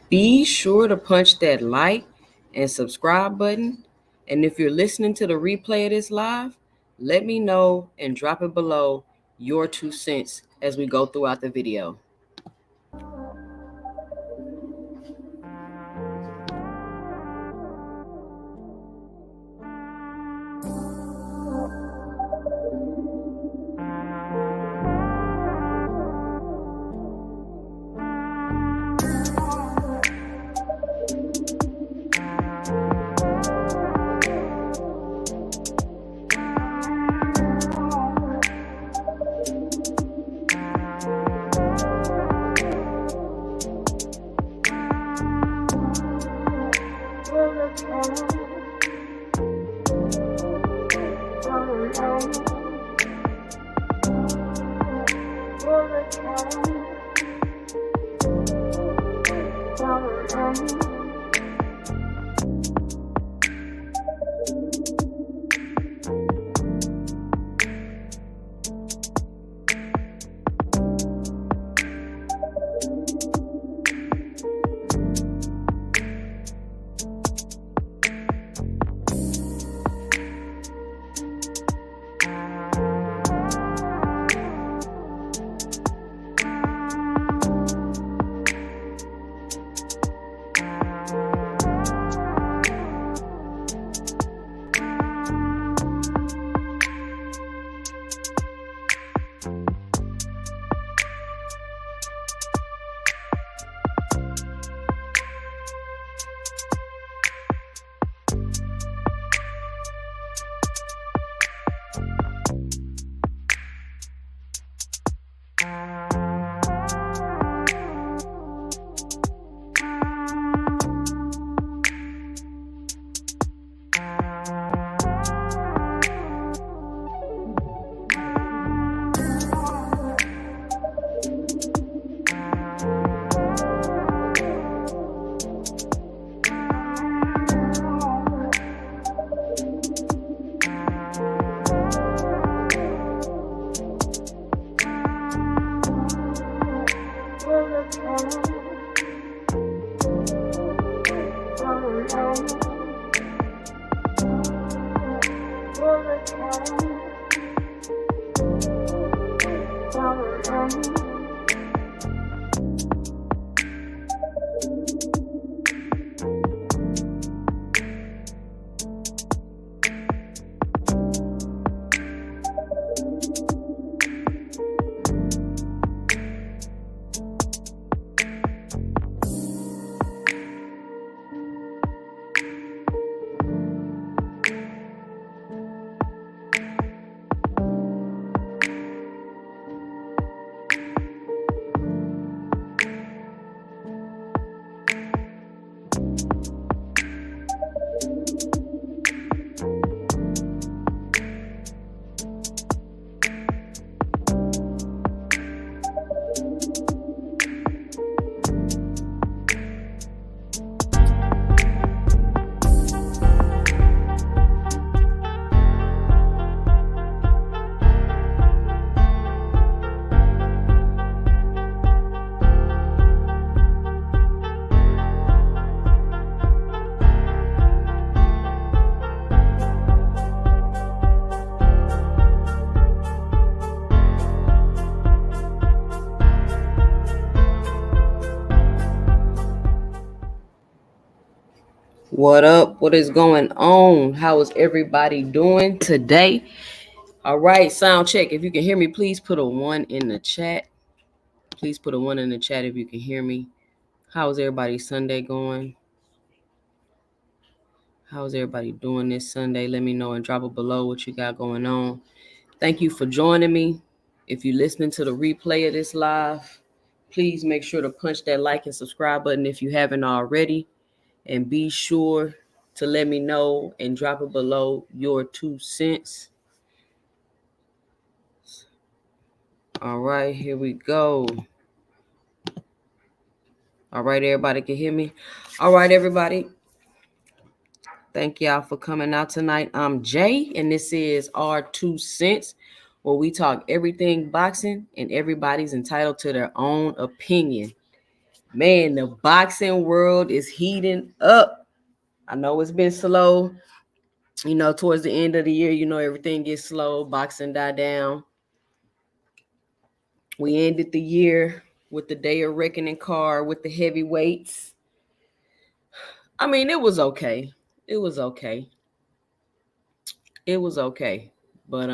Be sure to punch that like and subscribe button. And if you're listening to the replay of this live, let me know and drop it below your 2 cents as we go throughout the video. What up? What is going on? How is everybody doing today? All right, sound check. If you can hear me, please put a 1 in the chat. Please put a 1 in the chat if you can hear me. How is everybody's Sunday going? How's everybody doing this Sunday? Let me know and drop it below what you got going on. Thank you for joining me. If you're listening to the replay of this live, please make sure to punch that like and subscribe button if you haven't already. And be sure to let me know and drop it below your 2 cents. All right, here we go. All right, everybody can hear me. All right, everybody. Thank y'all for coming out tonight. I'm Jay, and this is our 2 cents, where we talk everything boxing, and everybody's entitled to their own opinion. Man, the boxing world is heating up. I know it's been slow. Towards the end of the year, everything gets slow. Boxing die down. We ended the year with the Day of Reckoning card with the heavyweights. I mean, it was okay. It was okay. It was okay. But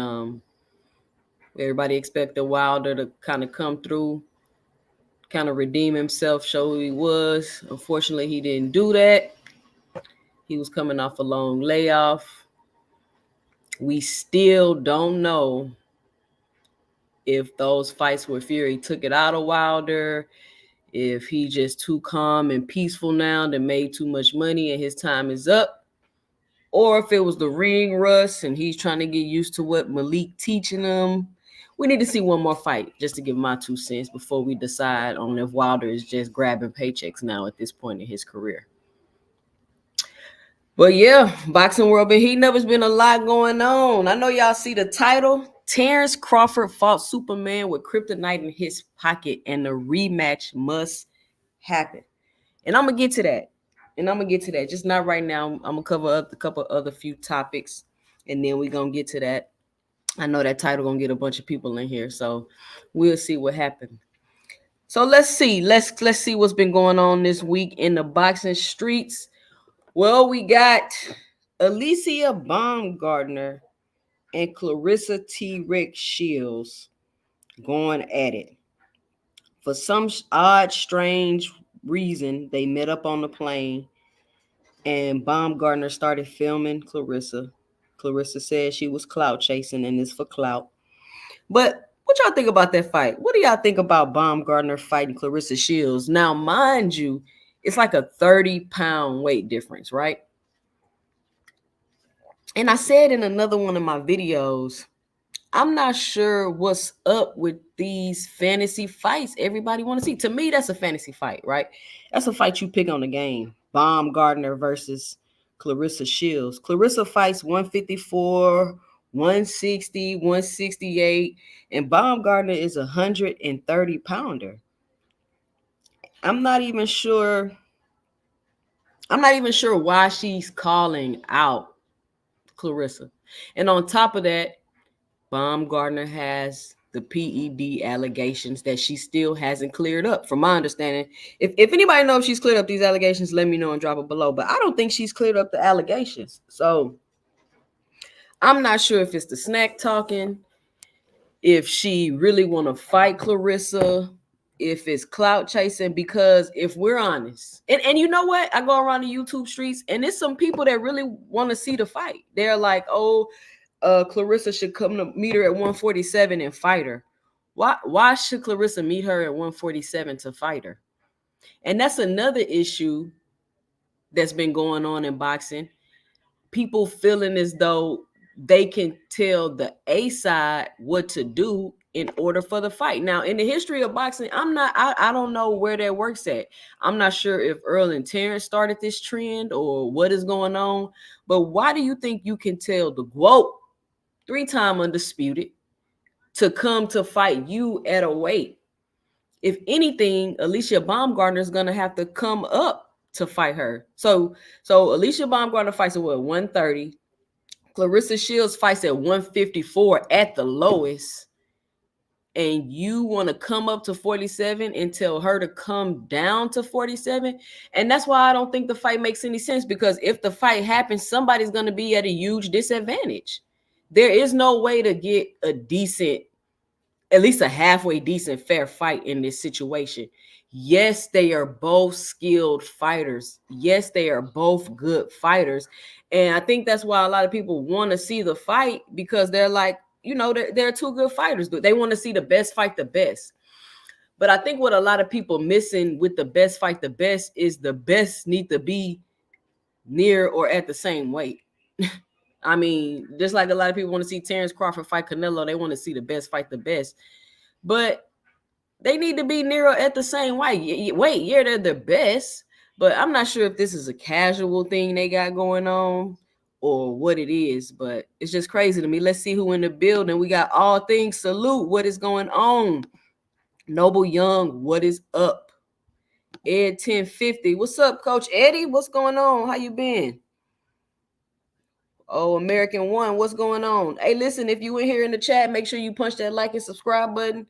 everybody expected Wilder to kind of come through, kind of redeem himself, show who he was. Unfortunately, he didn't do that. He was coming off a long layoff. We still don't know if those fights with Fury took it out of Wilder, if he just too calm and peaceful now that made too much money and his time is up, or if it was the ring rust and he's trying to get used to what Malik teaching him. We need to see one more fight just to give my 2 cents before we decide on if Wilder is just grabbing paychecks now at this point in his career. But yeah, boxing world been heating up. It's been a lot going on. I know y'all see the title. Terence Crawford fought Superman with Kryptonite in his pocket, and the rematch must happen. And I'm gonna get to that. Just not right now. I'm gonna cover up a couple other few topics, and then we're gonna get to that. I know that title gonna get a bunch of people in here, so we'll see what happens. So let's see. Let's see what's been going on this week in the boxing streets. Well, we got Alicia Baumgardner and Clarissa T-Rex Shields going at it. For some odd, strange reason, they met up on the plane, and Baumgardner started filming Clarissa. Clarissa said she was clout chasing, and it's for clout. But what y'all think about that fight? What do y'all think about Baumgardner fighting Clarissa Shields? Now, mind you, it's like a 30-pound weight difference, right? And I said in another one of my videos, I'm not sure what's up with these fantasy fights everybody want to see. To me, that's a fantasy fight, right? That's a fight you pick on the game. Baumgardner versus Clarissa Shields. Clarissa fights 154, 160, 168, and Baumgardner is a 130-pounder. I'm not even sure why she's calling out Clarissa. And on top of that, Bombgardner has the PED allegations that she still hasn't cleared up. From my understanding, if anybody knows if she's cleared up these allegations, let me know and drop it below. But I don't think she's cleared up the allegations. So I'm not sure if it's the snack talking, if she really want to fight Clarissa, if it's clout chasing, because if we're honest, and you know what? I go around the YouTube streets and there's some people that really want to see the fight. They're like, oh, Clarissa should come to meet her at 147 and fight her. Why should Clarissa meet her at 147 to fight her? And that's another issue that's been going on in boxing. People feeling as though they can tell the A side what to do in order for the fight. Now, in the history of boxing, I don't know where that works at. I'm not sure if Errol and Terence started this trend or what is going on. But why do you think you can tell the GOAT, 3-time undisputed, to come to fight you at a weight? If anything, Alicia Baumgardner is going to have to come up to fight her. So Alicia Baumgardner fights at what, 130? Clarissa Shields fights at 154 at the lowest. And you want to come up to 47 and tell her to come down to 47? And that's why I don't think the fight makes any sense, because if the fight happens, somebody's going to be at a huge disadvantage. There is no way to get a decent, at least a halfway decent, fair fight in this situation. Yes, they are both skilled fighters. Yes, they are both good fighters. And I think that's why a lot of people want to see the fight, because they're like, they're two good fighters. They want to see the best fight the best. But I think what a lot of people missing with the best fight the best is the best need to be near or at the same weight. I mean, just like a lot of people want to see Terence Crawford fight Canelo, they want to see the best fight the best. But they need to be near or at the same weight. Yeah, they're the best. But I'm not sure if this is a casual thing they got going on or what it is. But it's just crazy to me. Let's see who in the building. We got All Things Salute. What is going on? Noble Young, what is up? Ed 1050. What's up, Coach Eddie? What's going on? How you been? Oh, American One, what's going on? Hey, listen, if you in here in the chat, make sure you punch that like and subscribe button.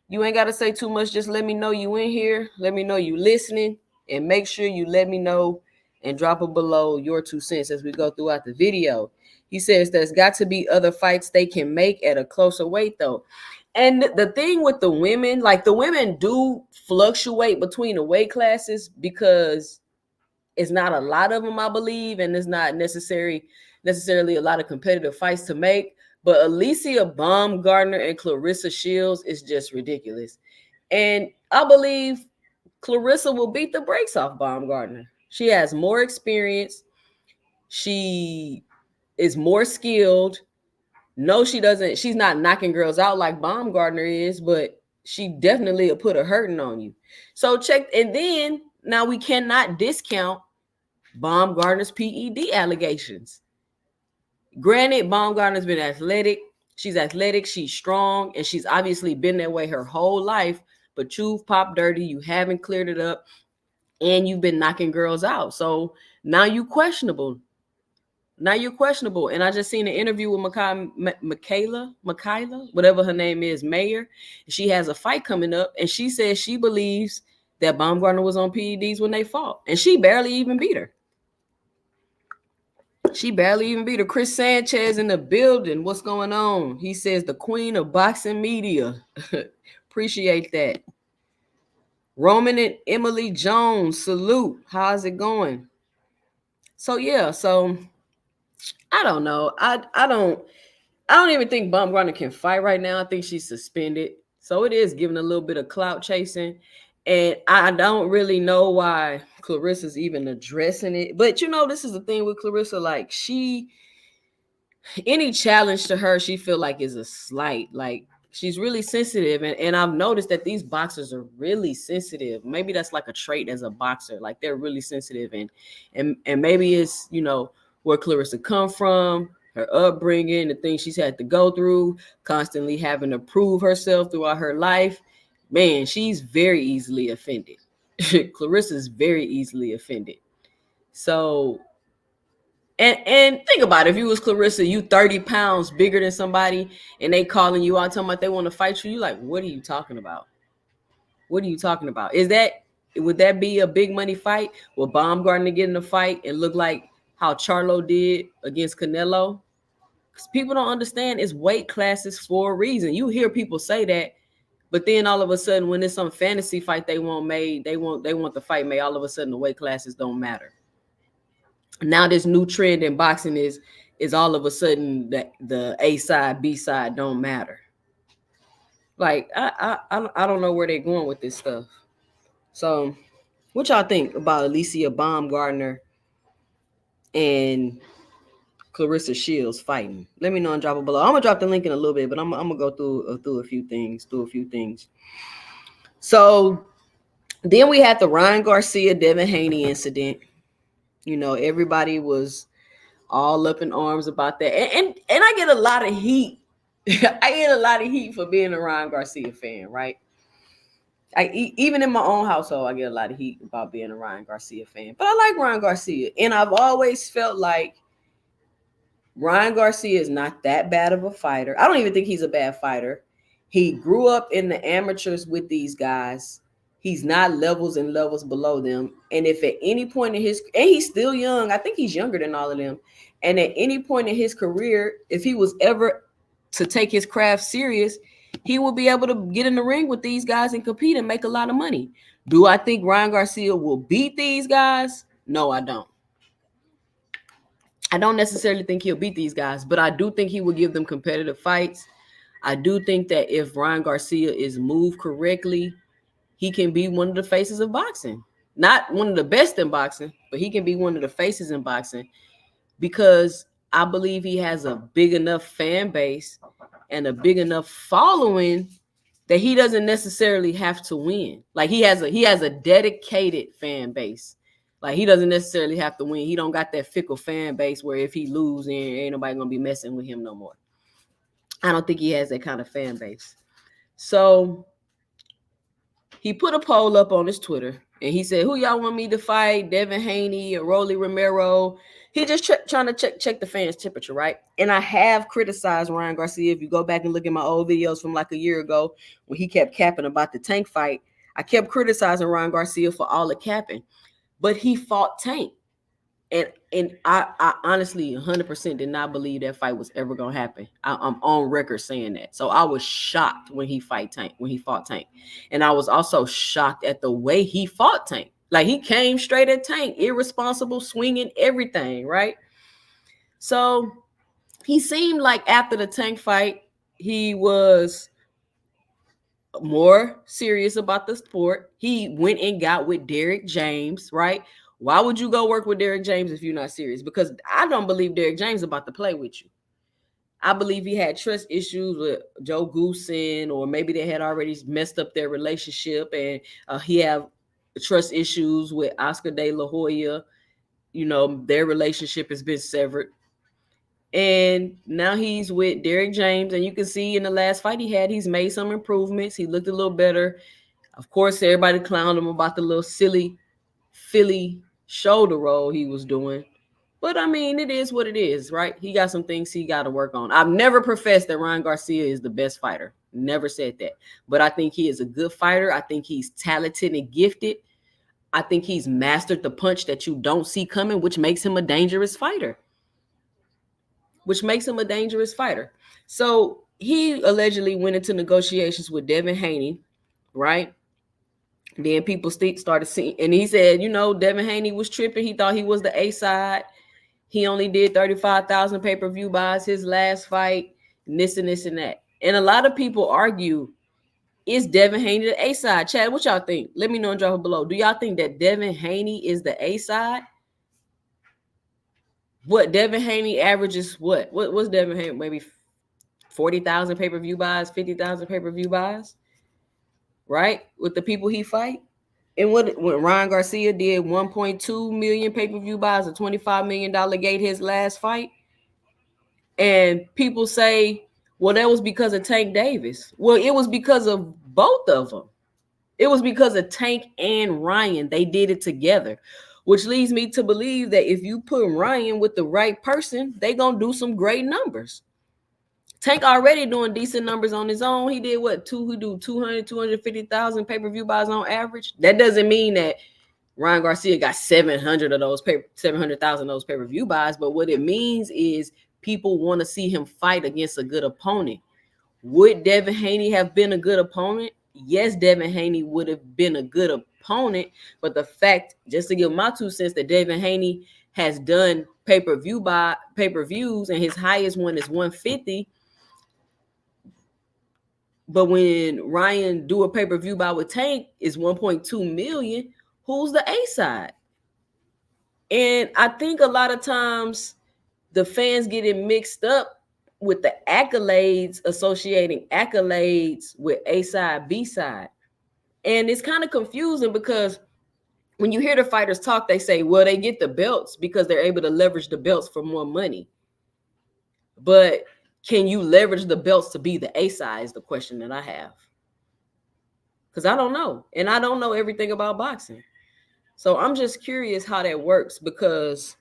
You ain't got to say too much. Just let me know you in here. Let me know you listening. And make sure you let me know and drop it below your 2 cents as we go throughout the video. He says there's got to be other fights they can make at a closer weight, though. And the thing with the women, like the women do fluctuate between the weight classes because it's not a lot of them, I believe, and it's not necessarily a lot of competitive fights to make. But Alicia Baumgardner and Clarissa Shields is just ridiculous. And I believe Clarissa will beat the brakes off Baumgardner. She has more experience. She is more skilled. No, she doesn't. She's not knocking girls out like Baumgardner is, but she definitely will put a hurting on you. So check. And then now we cannot discount Baumgardner's PED allegations. Granted, Baumgardner's been athletic. She's athletic, she's strong, and she's obviously been that way her whole life. But you've popped dirty, you haven't cleared it up, and you've been knocking girls out. So now you're questionable. And I just seen an interview with Michaela, whatever her name is, Mayer. She has a fight coming up, and she says she believes that Baumgardner was on PEDs when they fought, and she barely even beat her. Chris Sanchez in the building. What's going on? He says the queen of boxing media. Appreciate that. Roman and Emily Jones, salute. How's it going? So yeah, I don't know. I don't even think Baumgardner can fight right now. I think she's suspended. So it is giving a little bit of clout chasing. And I don't really know why Clarissa's even addressing it. But this is the thing with Clarissa. Like any challenge to her, she feel like is a slight. Like she's really sensitive. And I've noticed that these boxers are really sensitive. Maybe that's like a trait as a boxer. Like they're really sensitive. And maybe it's, where Clarissa come from, her upbringing, the things she's had to go through, constantly having to prove herself throughout her life. Man, she's very easily offended. Clarissa's very easily offended. So, and think about it. If you was Clarissa, you 30 pounds bigger than somebody, and they calling you out, talking about they want to fight you, you like, what are you talking about? What are you talking about? Would that be a big money fight? Will Baumgardner get in a fight and look like how Charlo did against Canelo? Because people don't understand it's weight classes for a reason. You hear people say that, but then all of a sudden, when it's some fantasy fight they want made, they want the fight made. All of a sudden, the weight classes don't matter. Now this new trend in boxing is all of a sudden that the A side, B side don't matter. Like I don't know where they're going with this stuff. So, what y'all think about Alicia Baumgardner and Clarissa Shields fighting? Let me know and drop it below. I'm gonna drop the link in a little bit, but I'm gonna go through a few things. So then we had the Ryan Garcia Devin Haney incident. Everybody was all up in arms about that, and I get a lot of heat. I get a lot of heat for being a Ryan Garcia fan, right? Even in my own household, I get a lot of heat about being a Ryan Garcia fan. But I like Ryan Garcia, and I've always felt like Ryan Garcia is not that bad of a fighter. I don't even think he's a bad fighter. He grew up in the amateurs with these guys. He's not levels and levels below them. And if at any point in his, and he's still young, I think he's younger than all of them. And at any point in his career, if he was ever to take his craft serious, he will be able to get in the ring with these guys and compete and make a lot of money. Do I think Ryan Garcia will beat these guys? No, I don't. I don't necessarily think he'll beat these guys, but I do think he will give them competitive fights. I do think that if Ryan Garcia is moved correctly, he can be one of the faces of boxing. Not one of the best in boxing, but he can be one of the faces in boxing because I believe he has a big enough fan base and a big enough following that he doesn't necessarily have to win. Like he has a dedicated fan base. Like he doesn't necessarily have to win. He don't got that fickle fan base where if he loses, ain't nobody gonna be messing with him no more. I don't think he has that kind of fan base. So he put a poll up on his Twitter, And he said, who y'all want me to fight? Devin Haney or Rolly Romero? He just trying to check the fans' temperature, right? And I have criticized Ryan Garcia. If you go back and look at my old videos from like a year ago when he kept capping about the Tank fight, I kept criticizing Ryan Garcia for all the capping. But he fought Tank. And I honestly 100% did not believe that fight was ever gonna happen. I'm on record saying that. So I was shocked when he fought Tank, and I was also shocked at the way he fought Tank. Like he came straight at Tank, irresponsible, swinging everything, right? So he seemed like after the Tank fight, he was more serious about the sport. He went and got with Derrick James, right? Why would you go work with Derrick James if you're not serious? Because I don't believe Derrick James is about to play with you. I believe he had trust issues with Joe Goosen, or maybe they had already messed up their relationship, and he have trust issues with Oscar De La Hoya. You know, their relationship has been severed. And now he's with Derrick James, and you can see in the last fight he had, he's made some improvements. He looked a little better. Of course, everybody clowned him about the little silly Philly shoulder roll he was doing. But I mean, it is what it is, right? He got some things he got to work on. I've never professed that Ryan Garcia is the best fighter. Never said that. But I think he is a good fighter. I think he's talented and gifted. I think he's mastered the punch that you don't see coming, which makes him a dangerous fighter. So he allegedly went into negotiations with Devin Haney, right? Then people started seeing, and he said, Devin Haney was tripping. He thought he was the A side. He only did 35,000 pay-per-view buys his last fight, and this and this and that. And a lot of people argue, is Devin Haney the A side? Chad, what y'all think? Let me know and drop it below. Do y'all think that Devin Haney is the A side? What Devin Haney averages? What's Devin Haney? Maybe 40,000 pay-per-view buys, 50,000 pay-per-view buys, right? With the people he fight. And when Ryan Garcia did 1.2 million pay-per-view buys, a $25 million gate his last fight. And people say, well, that was because of Tank Davis. Well, it was because of both of them. It was because of Tank and Ryan. They did it together, which leads me to believe that if you put Ryan with the right person, they going to do some great numbers. Tank already doing decent numbers on his own. He did what? 250,000 pay-per-view buys on average. That doesn't mean that Ryan Garcia got 700,000 of those pay-per-view buys, but what it means is people want to see him fight against a good opponent. Would Devin Haney have been a good opponent? Yes, Devin Haney would have been a good opponent, but the fact, just to give my 2 cents, that Devin Haney has done pay-per-views, and his highest one is 150. But when Ryan do a pay-per-view buy with Tank is 1.2 million, who's the A side? And I think a lot of times the fans get it mixed up with the accolades, associating accolades with A side, B side. And it's kind of confusing because when you hear the fighters talk, they say, well, they get the belts because they're able to leverage the belts for more money. But can you leverage the belts to be the A side is the question that I have. Because I don't know. And I don't know everything about boxing. So I'm just curious how that works, because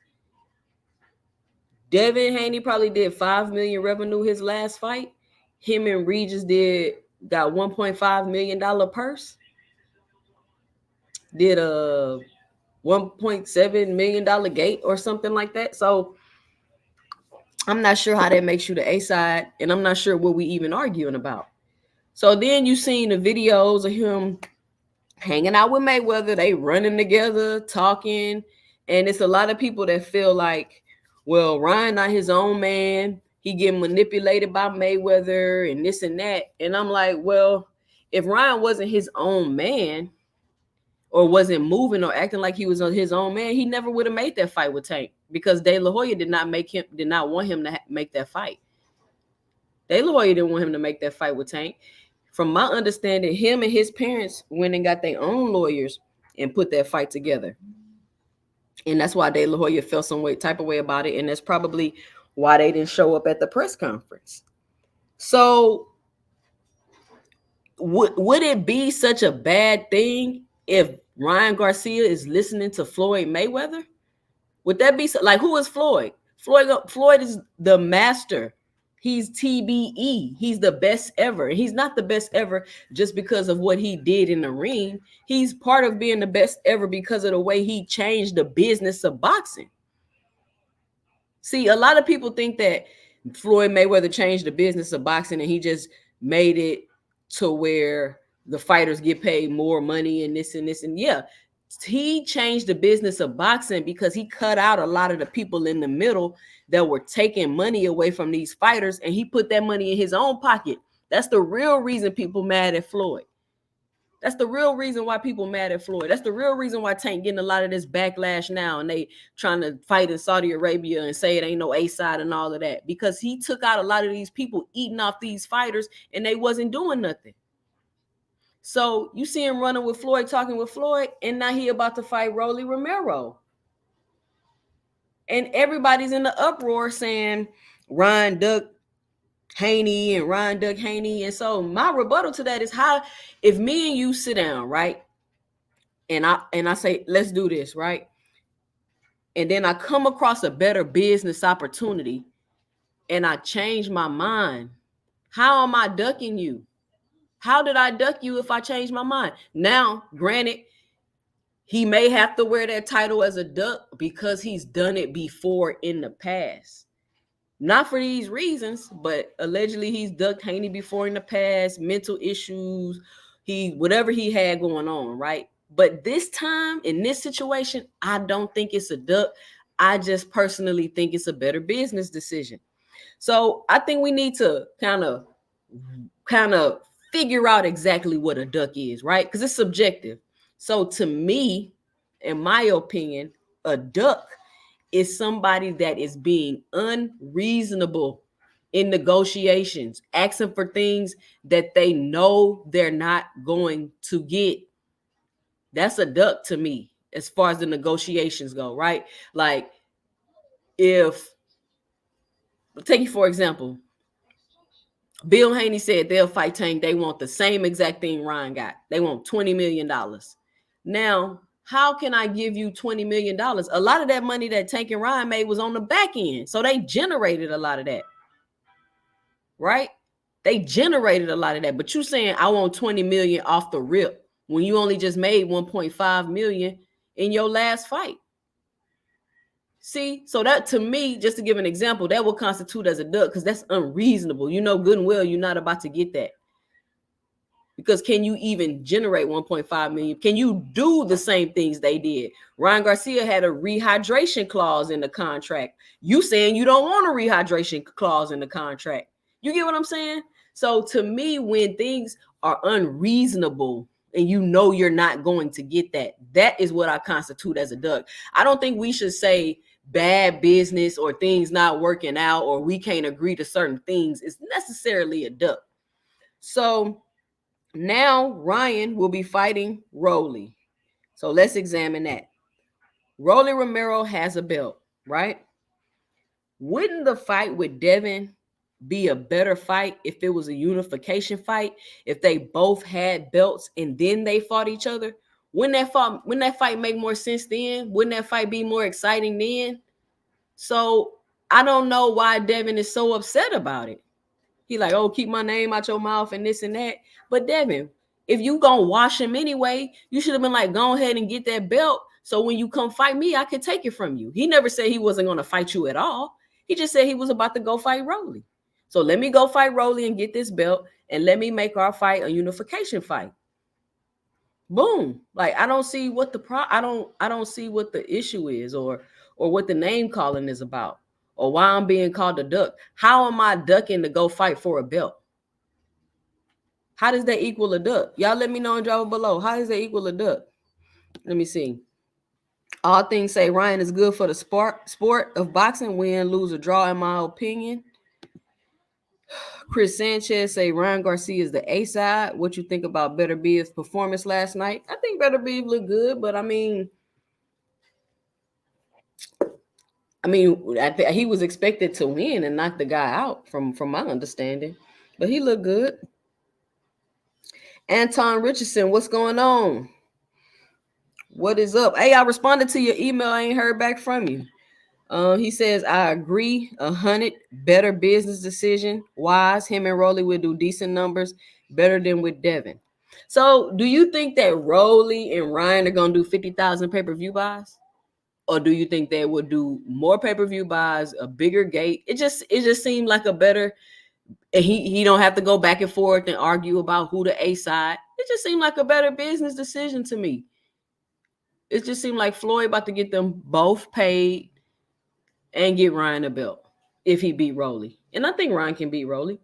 Devin Haney probably did 5 million revenue his last fight. Him and Regis got $1.5 million purse. Did a $1.7 million gate or something like that. So I'm not sure how that makes you the A side, and I'm not sure what we even arguing about. So then you seen the videos of him hanging out with Mayweather. They running together, talking, and it's a lot of people that feel like, well, Ryan not his own man. He getting manipulated by Mayweather and this and that. And I'm like, well, if Ryan wasn't his own man, or wasn't moving or acting like he was on his own man, he never would have made that fight with Tank, because De La Hoya did not want him to make that fight. De La Hoya didn't want him to make that fight with Tank. From my understanding, him and his parents went and got their own lawyers and put that fight together. And that's why De La Hoya felt some type of way about it. And that's probably why they didn't show up at the press conference. So would it be such a bad thing if Ryan Garcia is listening to Floyd Mayweather? Would that be so, like, who is Floyd? Floyd is the master. He's TBE. He's the best ever. And he's not the best ever just because of what he did in the ring. He's part of being the best ever because of the way he changed the business of boxing. See, a lot of people think that Floyd Mayweather changed the business of boxing and he just made it to where the fighters get paid more money and this and this. And yeah, he changed the business of boxing because he cut out a lot of the people in the middle that were taking money away from these fighters, and he put that money in his own pocket. That's the real reason people mad at Floyd. That's the real reason why people mad at Floyd. That's the real reason why Tank getting a lot of this backlash now, and they trying to fight in Saudi Arabia and say it ain't no A-side and all of that, because he took out a lot of these people eating off these fighters and they wasn't doing nothing. So you see him running with Floyd, talking with Floyd, and now he about to fight Rolly Romero. And everybody's in the uproar saying Ryan Duck Haney and Ryan Duck Haney. And so my rebuttal to that is, how, if me and you sit down, right? And I say, let's do this, right? And then I come across a better business opportunity and I change my mind. How am I ducking you? How did I duck you if I change my mind? Now, granted, he may have to wear that title as a duck because he's done it before in the past. Not for these reasons, but allegedly he's ducked Haney before in the past, mental issues, whatever he had going on, right? But this time, in this situation, I don't think it's a duck. I just personally think it's a better business decision. So I think we need to kind of figure out exactly what a duck is, right? Because it's subjective. So to me, in my opinion, a duck is somebody that is being unreasonable in negotiations, asking for things that they know they're not going to get. That's a duck to me, as far as the negotiations go, right? Like, if, take you for example, Bill Haney said they'll fight Tank. They want the same exact thing Ryan got. They want $20 million. Now, how can I give you $20 million? A lot of that money that Tank and Ryan made was on the back end. So they generated a lot of that, right? They generated a lot of that. But you saying I want 20 million off the rip when you only just made 1.5 million in your last fight. See, so that, to me, just to give an example, that would constitute as a duck, because that's unreasonable. You know good and well you're not about to get that. Because can you even generate 1.5 million? Can you do the same things they did? Ryan Garcia had a rehydration clause in the contract. You saying you don't want a rehydration clause in the contract. You get what I'm saying? So to me, when things are unreasonable and you know you're not going to get that, that is what I constitute as a duck. I don't think we should say bad business or things not working out or we can't agree to certain things is necessarily a duck. So now Ryan will be fighting Rolly. So let's examine that. Rolly Romero has a belt, right? Wouldn't the fight with Devin be a better fight if it was a unification fight? If they both had belts and then they fought each other? Wouldn't that fight make more sense then? Wouldn't that fight be more exciting then? So I don't know why Devin is so upset about it. He like, oh, keep my name out your mouth and this and that. But Devin, if you gonna wash him anyway, you should have been like, go ahead and get that belt. So when you come fight me, I could take it from you. He never said he wasn't gonna fight you at all. He just said he was about to go fight Rolly. So let me go fight Rolly and get this belt, and let me make our fight a unification fight. Boom. Like, I don't see what I don't see what the issue is, or what the name calling is about, or why I'm being called a duck. How am I ducking to go fight for a belt? How does that equal a duck? Y'all let me know and drop it below. How does that equal a duck? Let me see. All things say Ryan is good for the sport of boxing, win, lose, or draw, in my opinion. Chris Sanchez say Ryan Garcia is the A side. What you think about Better B's performance last night? I think Better B looked good, but I mean, he was expected to win and knock the guy out from my understanding, but he looked good. Anton Richardson, what's going on? What is up? Hey, I responded to your email. I ain't heard back from you. He says, I agree 100. Better business decision. Wise. Him and Rolly will do decent numbers. Better than with Devin. So do you think that Rolly and Ryan are going to do 50,000 pay-per-view buys? Or do you think they would do more pay-per-view buys, a bigger gate? It just seemed like a better, and he don't have to go back and forth and argue about who the A side. It just seemed like a better business decision to me. It just seemed like Floyd about to get them both paid and get Ryan a belt if he beat Rolly. And I think Ryan can beat Rolly.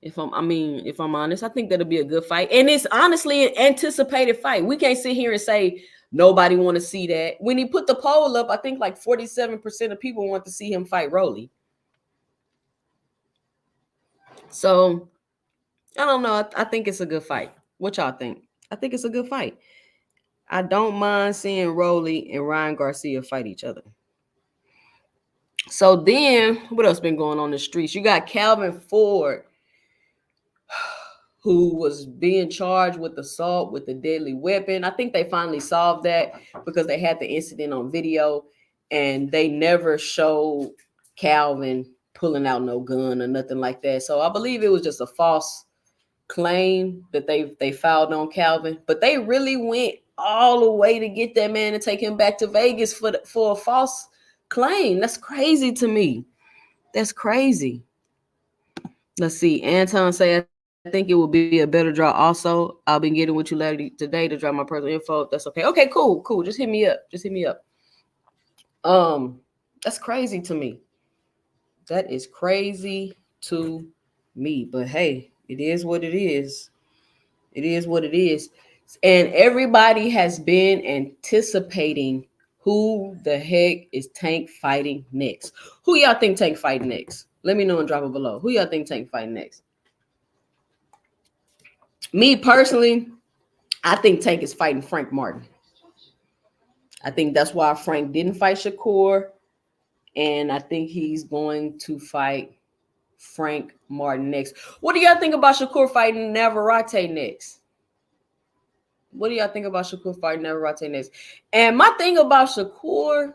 If I'm honest, I think that'll be a good fight. And it's honestly an anticipated fight. We can't sit here and say nobody want to see that. When he put the poll up, I think like 47% of people want to see him fight Rolly. So I don't know. I think it's a good fight. What y'all think? I think it's a good fight. I don't mind seeing Rolly and Ryan Garcia fight each other. So then, what else been going on the streets? You got Calvin Ford, who was being charged with assault with a deadly weapon. I think they finally solved that because they had the incident on video, and they never showed Calvin pulling out no gun or nothing like that. So I believe it was just a false claim that they filed on Calvin, but they really went all the way to get that man and take him back to Vegas for a false claim. That's crazy to me. That's crazy. Let's see. Anton say, I think it will be a better draw. Also, I'll be getting with you later today to drop my personal info. That's okay. Okay, cool. Just hit me up. That's crazy to me. That is crazy to me. But hey, it is what it is. It is what it is. And everybody has been anticipating who the heck is Tank fighting next. Who y'all think Tank fighting next? Let me know and drop it below. Who y'all think Tank fighting next? Me personally, I think Tank is fighting Frank Martin. I think that's why Frank didn't fight Shakur. And I think he's going to fight Frank Martin next. What do y'all think about Shakur fighting Navarrete next? What do y'all think about Shakur fighting Navarrete next? And my thing about Shakur,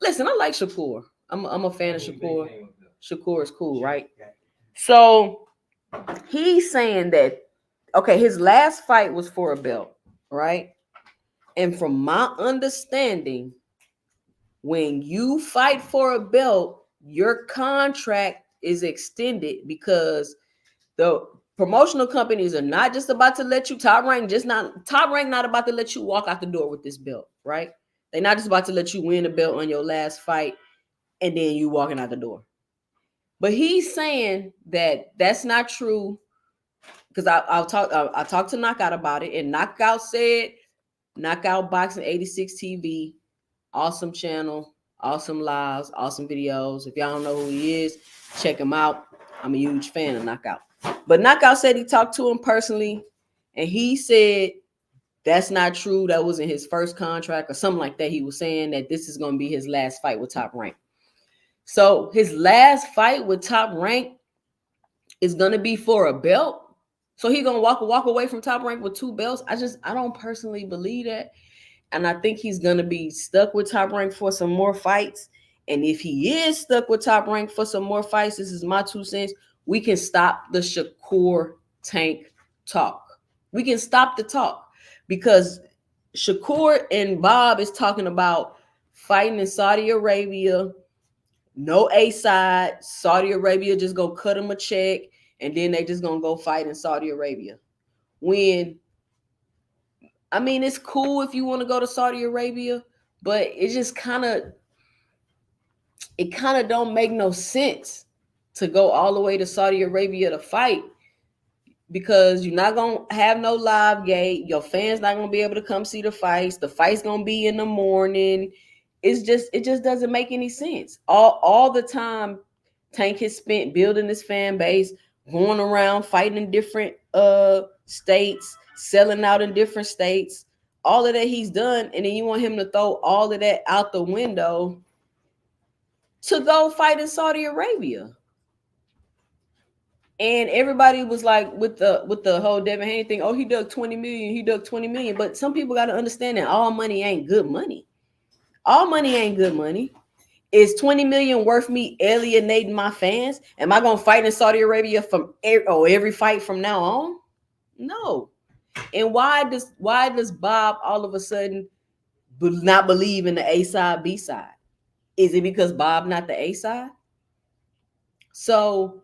listen, I like Shakur. I'm a fan of Shakur. Shakur is cool, right? So he's saying that, okay, his last fight was for a belt, right? And from my understanding, when you fight for a belt, your contract is extended because the promotional companies are not just about to let you Top Rank not about to let you walk out the door with this belt, right? They're not just about to let you win a belt on your last fight and then you walking out the door. But he's saying that that's not true because I talked to Knockout about it, and Knockout said Knockout Boxing 86 TV, awesome channel, awesome lives, awesome videos. If y'all don't know who he is, check him out. I'm a huge fan of Knockout. But Knockout said he talked to him personally, and he said that's not true. That wasn't his first contract or something like that. He was saying that this is going to be his last fight with Top Rank. So his last fight with Top Rank is going to be for a belt. So he's going to walk away from Top Rank with 2 belts. I don't personally believe that. And I think he's going to be stuck with Top Rank for some more fights. And if he is stuck with Top Rank for some more fights, this is my 2 cents, we can stop the Shakur Tank talk. We can stop the talk because Shakur and Bob is talking about fighting in Saudi Arabia, no A side. Saudi Arabia just go cut him a check, and then they just going to go fight in Saudi Arabia. It's cool if you want to go to Saudi Arabia, but it just kind of don't make no sense to go all the way to Saudi Arabia to fight because you're not going to have no live gate. Your fans not going to be able to come see the fights. The fight's going to be in the morning. It just doesn't make any sense. All the time Tank has spent building this fan base, going around fighting in different states, selling out in different states, all of that he's done, and then you want him to throw all of that out the window to go fight in Saudi Arabia. And everybody was like with the whole Devin Haney thing, oh, he dug 20 million, he dug 20 million. But some people got to understand that all money ain't good money. All money ain't good money. Is 20 million worth me alienating my fans? Am I gonna fight in Saudi Arabia from every fight from now on? No. And why does Bob all of a sudden not believe in the A side, B side? Is it because Bob not the A side? So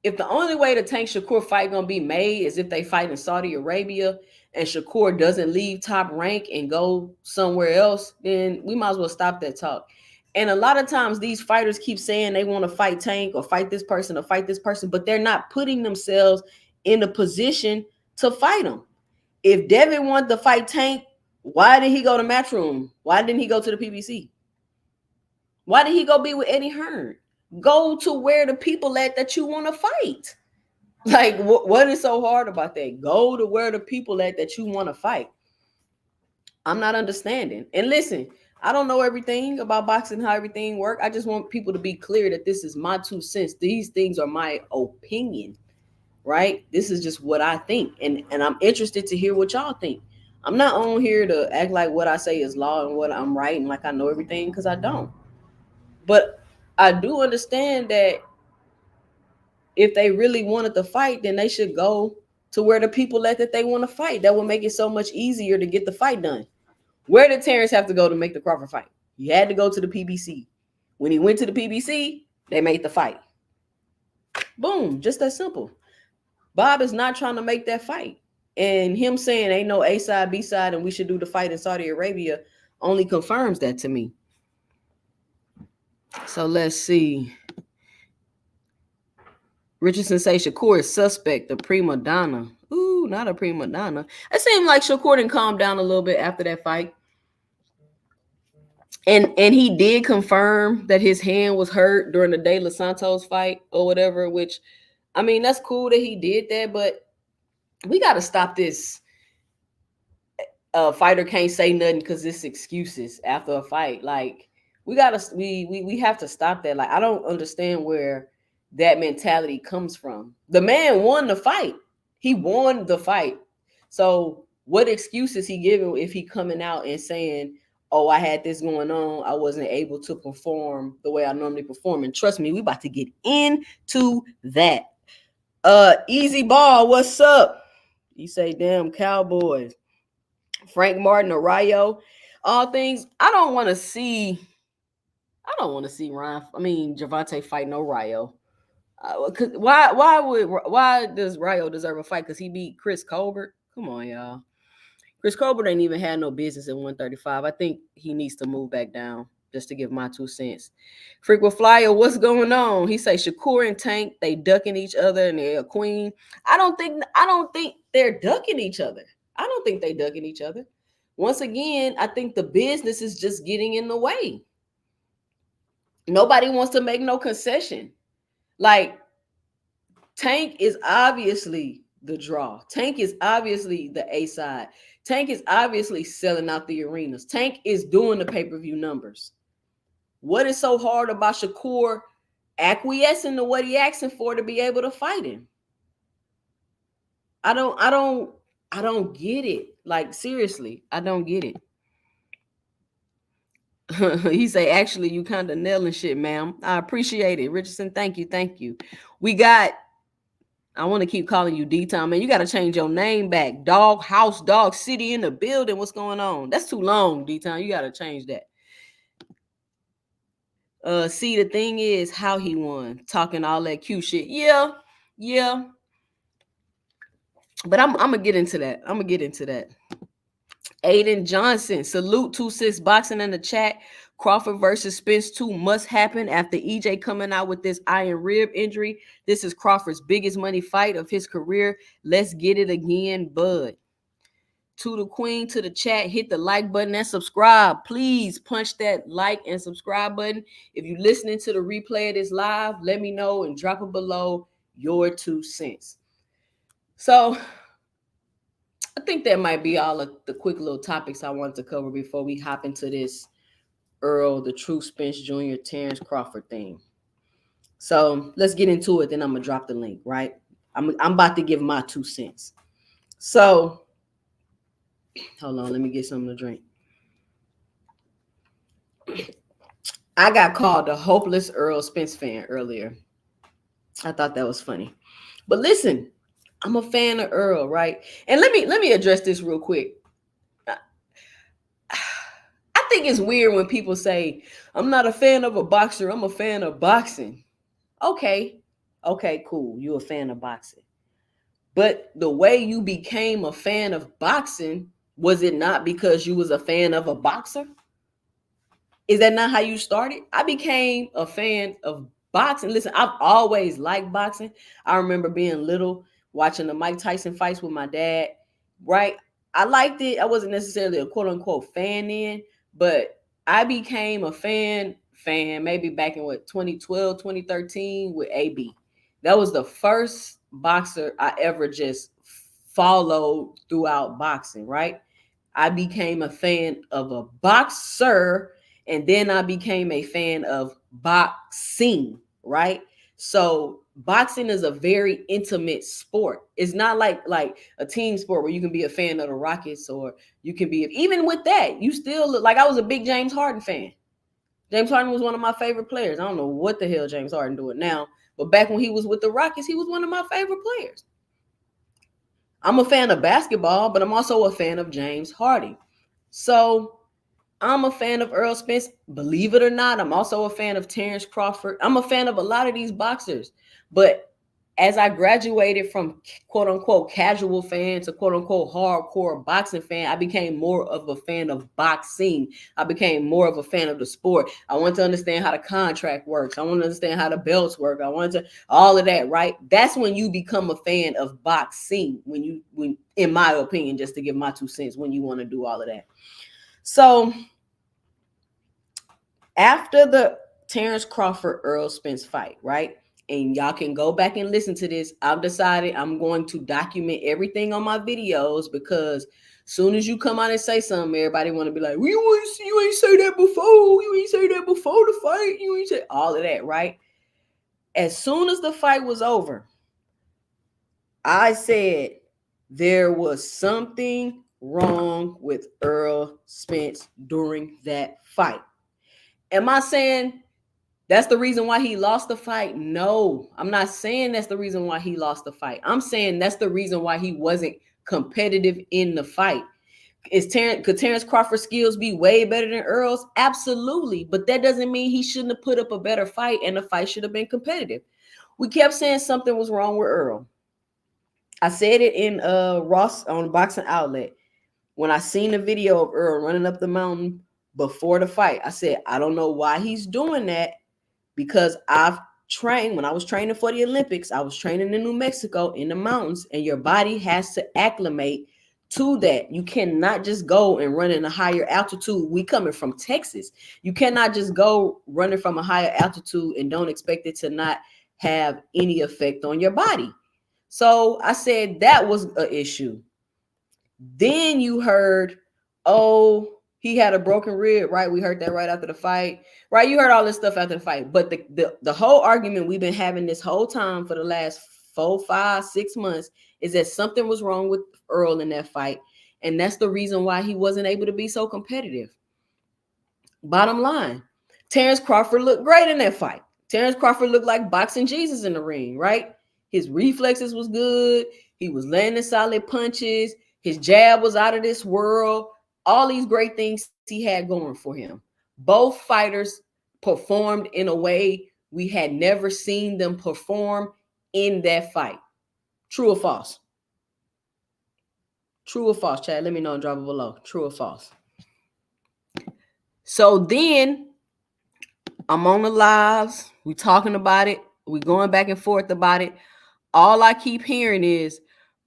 if the only way the Tank Shakur fight gonna be made is if they fight in Saudi Arabia and Shakur doesn't leave Top Rank and go somewhere else, then we might as well stop that talk. And a lot of times these fighters keep saying they want to fight Tank or fight this person or fight this person, but they're not putting themselves in a position to fight them. If Devin wanted to fight Tank, why did he go to Matchroom? Why didn't he go to the PBC? Why did he go be with Eddie Hearn? Go to where the people at that you want to fight. Like, what is so hard about that? Go to where the people at that you want to fight. I'm not understanding. And listen, I don't know everything about boxing, how everything works. I just want people to be clear that this is my 2 cents. These things are my opinion, right? This is just what I think. And I'm interested to hear what y'all think. I'm not on here to act like what I say is law and what I'm right and like I know everything, because I don't. But I do understand that if they really wanted to fight, then they should go to where the people at that they want to fight. That will make it so much easier to get the fight done. Where did Terence have to go to make the Crawford fight? He had to go to the PBC. When he went to the PBC, they made the fight. Boom, just that simple. Bob is not trying to make that fight. And him saying ain't no A side, B side, and we should do the fight in Saudi Arabia only confirms that to me. So let's see. Richardson say Shakur is suspect, a prima donna. Ooh, not a prima donna. It seemed like Shakur didn't calm down a little bit after that fight. And he did confirm that his hand was hurt during the De Los Santos fight or whatever, which, I mean, that's cool that he did that, but we got to stop this. A fighter can't say nothing because it's excuses after a fight. Like, we have to stop that. Like, I don't understand where that mentality comes from. The man won the fight. He won the fight. So what excuse is he giving if he coming out and saying, oh, I had this going on, I wasn't able to perform the way I normally perform? And trust me, we about to get into that. Easy Ball, what's up? You say, damn Cowboys. Frank Martin, Arroyo, all things. I don't want to see Javante fight no Rayo. Why does Rayo deserve a fight? Because he beat Chris Colbert? Come on, y'all. Chris Colbert ain't even had no business at 135. I think he needs to move back down, just to give my 2 cents. Frequent Flyer, what's going on? He say Shakur and Tank, they ducking each other and they're a queen. I don't think they're ducking each other. I don't think they ducking each other. Once again, I think the business is just getting in the way. Nobody wants to make no concession. Like, Tank is obviously the draw. Tank is obviously the A side. Tank is obviously selling out the arenas. Tank is doing the pay-per-view numbers. What is so hard about Shakur acquiescing to what he asking for to be able to fight him? I don't get it. Like, seriously, I don't get it. He say, actually, you kind of nailing shit, ma'am. I appreciate it. Richardson, thank you. We got, I want to keep calling you D-Town, man. You got to change your name back. Dog House, Dog City in the building. What's going on? That's too long, D-Town. You got to change that. See, the thing is how he won. Talking all that cute shit. Yeah. But I'm going to get into that. Aiden Johnson, salute 26 boxing in the chat. Crawford versus Spence 2 must happen after EJ coming out with this iron rib injury. This is Crawford's biggest money fight of his career. Let's get it again, bud. To the queen, to the chat, hit the like button and subscribe. Please punch that like and subscribe button. If you're listening to the replay of this live, let me know and drop it below your 2 cents. So I think that might be all of the quick little topics I wanted to cover before we hop into this Errol, the True Spence Jr., Terence Crawford thing. So let's get into it. Then I'm going to drop the link, right? I'm about to give my 2 cents. So, hold on, let me get something to drink. I got called a hopeless Errol Spence fan earlier. I thought that was funny. But listen, I'm a fan of Earl, right? And let me address this real quick. I think it's weird when people say, I'm not a fan of a boxer, I'm a fan of boxing. Okay, cool. You're a fan of boxing. But the way you became a fan of boxing, was it not because you was a fan of a boxer? Is that not how you started? I became a fan of boxing. Listen, I've always liked boxing. I remember being little, watching the Mike Tyson fights with my dad, right? I liked it. I wasn't necessarily a quote unquote fan then, but I became a fan maybe back in 2012, 2013 with AB. That was the first boxer I ever just followed throughout boxing, right? I became a fan of a boxer, and then I became a fan of boxing, right? So boxing is a very intimate sport. It's not like a team sport where you can be a fan of the Rockets, or you can be, even with that, you still look like, I was a big James Harden fan. James Harden was one of my favorite players. I don't know what the hell James Harden doing now, but back when he was with the Rockets, he was one of my favorite players. I'm a fan of basketball, but I'm also a fan of James Harden. So I'm a fan of Errol Spence. Believe it or not, I'm also a fan of Terence Crawford. I'm a fan of a lot of these boxers. But as I graduated from quote unquote casual fan to quote unquote hardcore boxing fan, I became more of a fan of boxing. I became more of a fan of the sport. I want to understand how the contract works. I want to understand how the belts work. I want to all of that, right? That's when you become a fan of boxing. When in my opinion, just to give my 2 cents, when you want to do all of that. So after the Terence Crawford Errol Spence fight, right? And y'all can go back and listen to this. I've decided I'm going to document everything on my videos, because soon as you come out and say something, everybody want to be like, well, you ain't say that before. You ain't say that before the fight. You ain't say all of that, right? As soon as the fight was over, I said there was something wrong with Errol Spence during that fight. Am I saying that's the reason why he lost the fight? No, I'm not saying that's the reason why he lost the fight. I'm saying that's the reason why he wasn't competitive in the fight. Could Terence Crawford's skills be way better than Earl's? Absolutely. But that doesn't mean he shouldn't have put up a better fight, and the fight should have been competitive. We kept saying something was wrong with Errol. I said it in Ross on Boxing Outlet. When I seen the video of Earl running up the mountain before the fight, I said, I don't know why he's doing that, because I've trained, when I was training for the Olympics, I was training in New Mexico in the mountains, and your body has to acclimate to that. You cannot just go and run in a higher altitude. We coming from Texas. You cannot just go running from a higher altitude and don't expect it to not have any effect on your body. So I said that was an issue. Then you heard, oh, he had a broken rib, right? We heard that right after the fight, right? You heard all this stuff after the fight. But the whole argument we've been having this whole time for the last 4, 5, 6 months is that something was wrong with Earl in that fight. And that's the reason why he wasn't able to be so competitive. Bottom line, Terence Crawford looked great in that fight. Terence Crawford looked like boxing Jesus in the ring, right? His reflexes was good. He was landing solid punches. His jab was out of this world. All these great things he had going for him. Both fighters performed in a way we had never seen them perform in that fight. True or false? True or false, Chad? Let me know and drop it below. True or false? So then I'm on the lives. We talking about it. We going back and forth about it. All I keep hearing is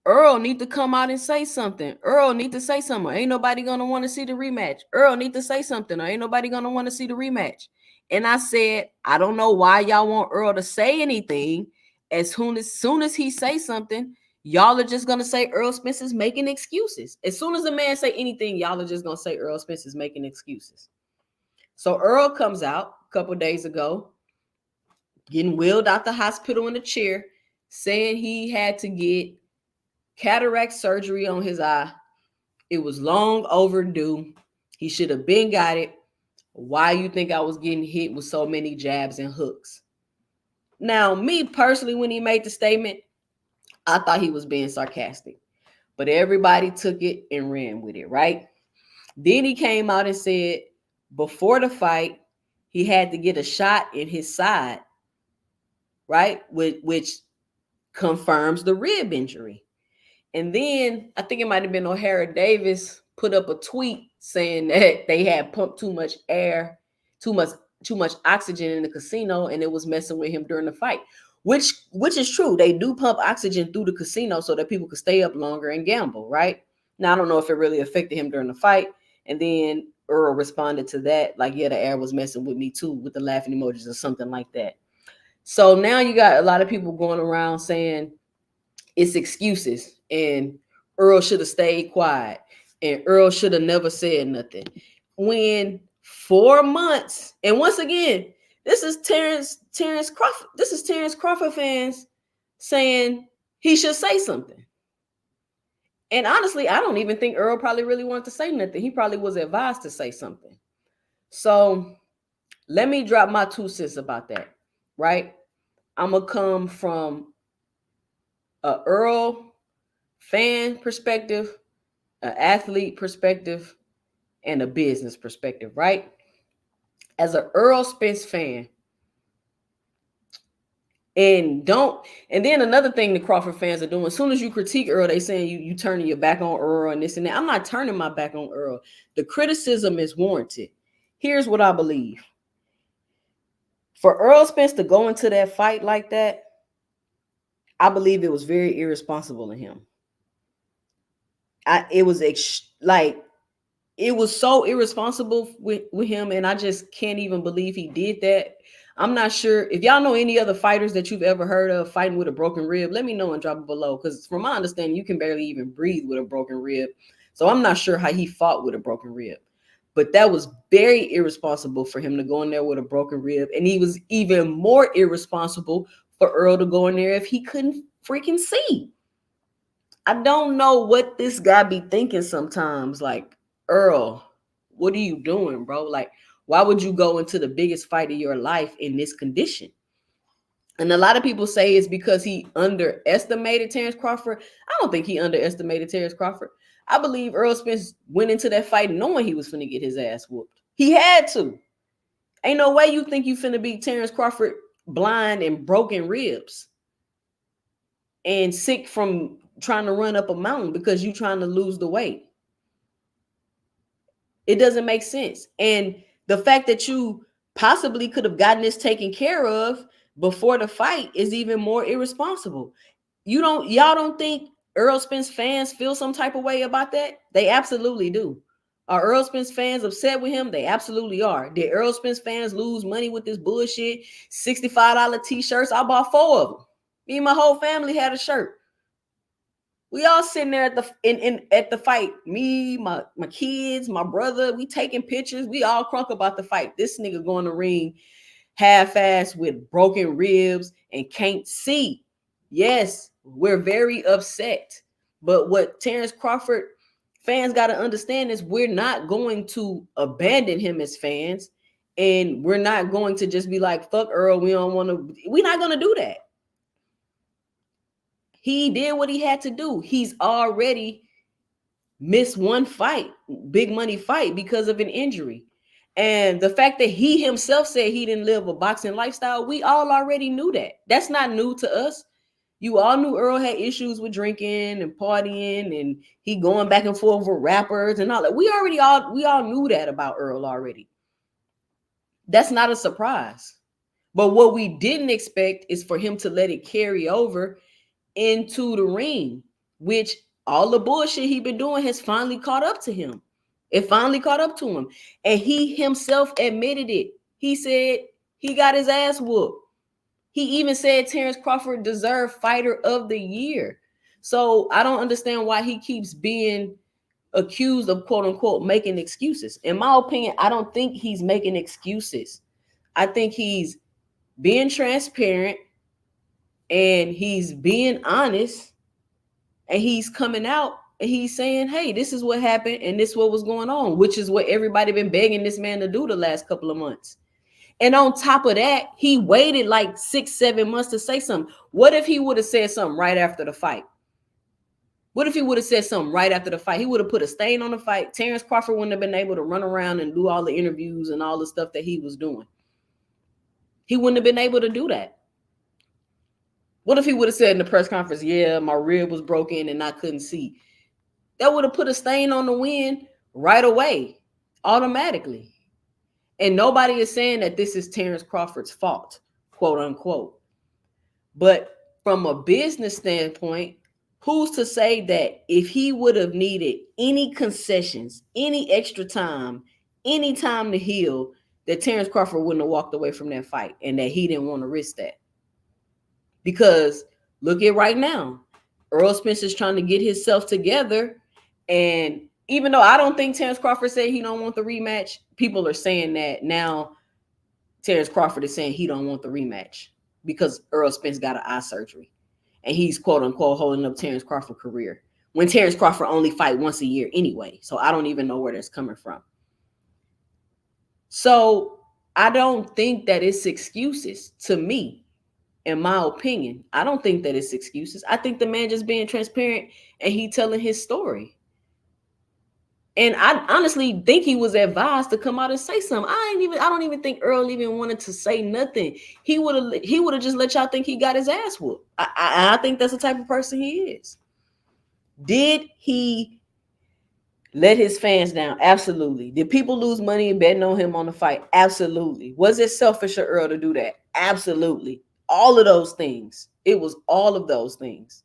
Earl need to come out and say something. Earl need to say something. Ain't nobody gonna want to see the rematch. Earl need to say something. Or ain't nobody gonna want to see the rematch. And I said, I don't know why y'all want Earl to say anything. As soon as he say something, y'all are just gonna say Errol Spence is making excuses. As soon as the man say anything, y'all are just gonna say Errol Spence is making excuses. So Earl comes out a couple days ago, getting wheeled out the hospital in a chair, saying he had to get cataract surgery on his eye. It was long overdue. He should have been got it. Why you think I was getting hit with so many jabs and hooks? Now, me personally, when he made the statement, I thought he was being sarcastic. But everybody took it and ran with it, right? Then he came out and said before the fight, he had to get a shot in his side, right? Which confirms the rib injury. And then I think it might have been O'Hara Davis put up a tweet saying that they had pumped too much air, too much oxygen in the casino, and it was messing with him during the fight. Which is true. They do pump oxygen through the casino so that people can stay up longer and gamble, right? Now I don't know if it really affected him during the fight. And then Earl responded to that, like, yeah, the air was messing with me too, with the laughing emojis or something like that. So now you got a lot of people going around saying it's excuses and Earl should have stayed quiet and Earl should have never said nothing. When 4 months, and once again, this is Terence Crawford. This is Terence Crawford fans saying he should say something. And honestly, I don't even think Earl probably really wanted to say nothing. He probably was advised to say something. So let me drop my 2 cents about that, right? I'm going to come from a Earl fan perspective, an athlete perspective, and a business perspective, right? As an Errol Spence fan, and then another thing the Crawford fans are doing, as soon as you critique Earl, they saying you turning your back on Earl and this and that. I'm not turning my back on Earl. The criticism is warranted. Here's what I believe. For Errol Spence to go into that fight like that, I believe it was very irresponsible of him. It was so irresponsible with him, and I just can't even believe he did that. I'm not sure if y'all know any other fighters that you've ever heard of fighting with a broken rib. Let me know and drop it below, because from my understanding, you can barely even breathe with a broken rib. So I'm not sure how he fought with a broken rib. But that was very irresponsible for him to go in there with a broken rib. And he was even more irresponsible for Earl to go in there if he couldn't freaking see. I don't know what this guy be thinking sometimes. Like, Earl, what are you doing, bro? Like, why would you go into the biggest fight of your life in this condition? And a lot of people say it's because he underestimated Terence Crawford. I don't think he underestimated Terence Crawford. I believe Errol Spence went into that fight knowing he was finna get his ass whooped. He had to. Ain't no way you think you finna beat Terence Crawford blind and broken ribs and sick from trying to run up a mountain because you trying to lose the weight. It doesn't make sense. And the fact that you possibly could have gotten this taken care of before the fight is even more irresponsible. Y'all don't think Errol Spence fans feel some type of way about that? They absolutely do. Are Errol Spence fans upset with him? They absolutely are. Did Errol Spence fans lose money with this bullshit? $65 t-shirts. I bought 4 of them. Me and my whole family had a shirt. We all sitting there at the fight. Me, my kids, my brother, we taking pictures. We all crunk about the fight. This nigga going to ring half-assed with broken ribs and can't see. Yes, we're very upset. But what Terence Crawford fans got to understand is we're not going to abandon him as fans. And we're not going to just be like, fuck Earl, we're not going to do that. He did what he had to do. He's already missed one fight, big money fight, because of an injury. And the fact that he himself said he didn't live a boxing lifestyle, we all already knew that. That's not new to us. You all knew Earl had issues with drinking and partying, and he going back and forth with rappers and all that. We all knew that about Earl already. That's not a surprise. But what we didn't expect is for him to let it carry over into the ring, which all the bullshit he been doing has finally caught up to him. It finally caught up to him. And he himself admitted it. He said he got his ass whooped. He even said Terence Crawford deserved Fighter of the Year. So I don't understand why he keeps being accused of, quote unquote, making excuses. In my opinion, I don't think he's making excuses. I think he's being transparent And he's being honest, and he's coming out and he's saying, hey, this is what happened and this is what was going on, which is what everybody been begging this man to do the last couple of months. And on top of that, he waited like 6-7 months to say something. What if he would have said something right after the fight? What if he would have said something right after the fight? He would have put a stain on the fight. Terence Crawford wouldn't have been able to run around and do all the interviews and all the stuff that he was doing. He wouldn't have been able to do that. What if he would have said in the press conference, yeah, my rib was broken and I couldn't see? That would have put a stain on the win right away, automatically. And nobody is saying that this is Terence Crawford's fault, quote unquote. But from a business standpoint, who's to say that if he would have needed any concessions, any extra time, any time to heal, that Terence Crawford wouldn't have walked away from that fight and that he didn't want to risk that? Because look at right now, Errol Spence is trying to get himself together. And even though I don't think Terence Crawford said he don't want the rematch, people are saying that now Terence Crawford is saying he don't want the rematch because Errol Spence got an eye surgery. And he's quote unquote holding up Terence Crawford's career when Terence Crawford only fight once a year anyway. So I don't even know where that's coming from. So I don't think that it's excuses to me. In my opinion, I don't think that it's excuses. I think the man just being transparent and he telling his story. And I honestly think he was advised to come out and say something. I don't even think Earl even wanted to say nothing. He would have just let y'all think he got his ass whooped. I think that's the type of person he is. Did he let his fans down? Absolutely. Did people lose money and betting on him on the fight? Absolutely. Was it selfish of Earl to do that? Absolutely. All of those things. It was all of those things.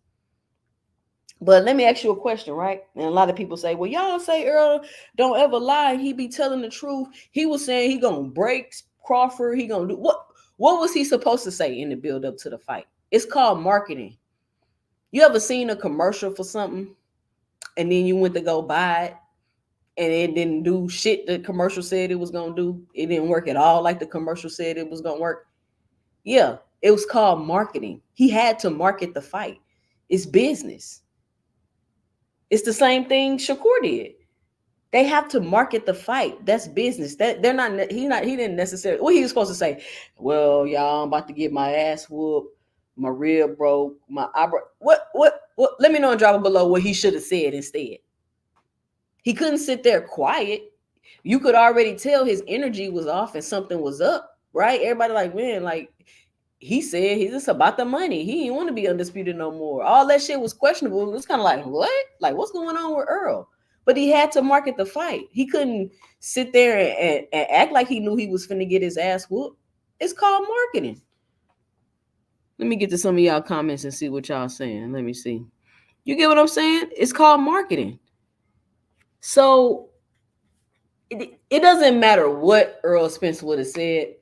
But let me ask you a question, right? And a lot of people say, well, y'all say Earl don't ever lie. He be telling the truth. He was saying he gonna break Crawford. He gonna do what? What was he supposed to say in the build up to the fight? It's called marketing. You ever seen a commercial for something and then you went to go buy it and it didn't do shit the commercial said it was gonna do? It didn't work at all like the commercial said it was gonna work. Yeah, it was called marketing. He had to market the fight. It's business. It's the same thing Shakur did. They have to market the fight. That's business. That they're not. He didn't necessarily. What he was supposed to say? Well, y'all, I'm about to get my ass whooped. My rib broke. My eyebrow. What? Let me know and drop it below what he should have said instead. He couldn't sit there quiet. You could already tell his energy was off and something was up. Right? Everybody like, man, like. He said he's just about the money. He didn't want to be undisputed no more. All that shit was questionable. It was kind of like, what? Like, what's going on with Earl? But he had to market the fight. He couldn't sit there and act like he knew he was finna get his ass whooped. It's called marketing. Let me get to some of y'all comments and see what y'all saying. Let me see. You get what I'm saying? It's called marketing. So it doesn't matter what Errol Spence would have said.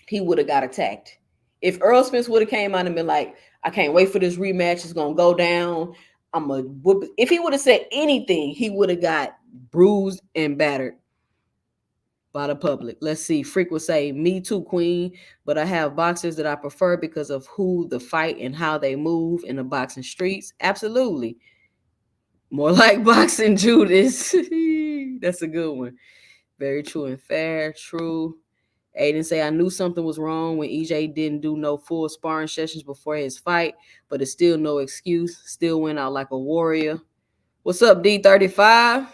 He would have got attacked. If Errol Spence would have came out and been like, I can't wait for this rematch, it's gonna go down, I'm a whoop. If he would have said anything, he would have got bruised and battered by the public. Let's see. Freak would say, me too, queen, but I have boxers that I prefer because of who the fight and how they move in the boxing streets. Absolutely. More like boxing Judas. That's a good one. Very true and fair. True. Aiden say, I knew something was wrong when EJ didn't do no full sparring sessions before his fight, but it's still no excuse. Still went out like a warrior. What's up, D35?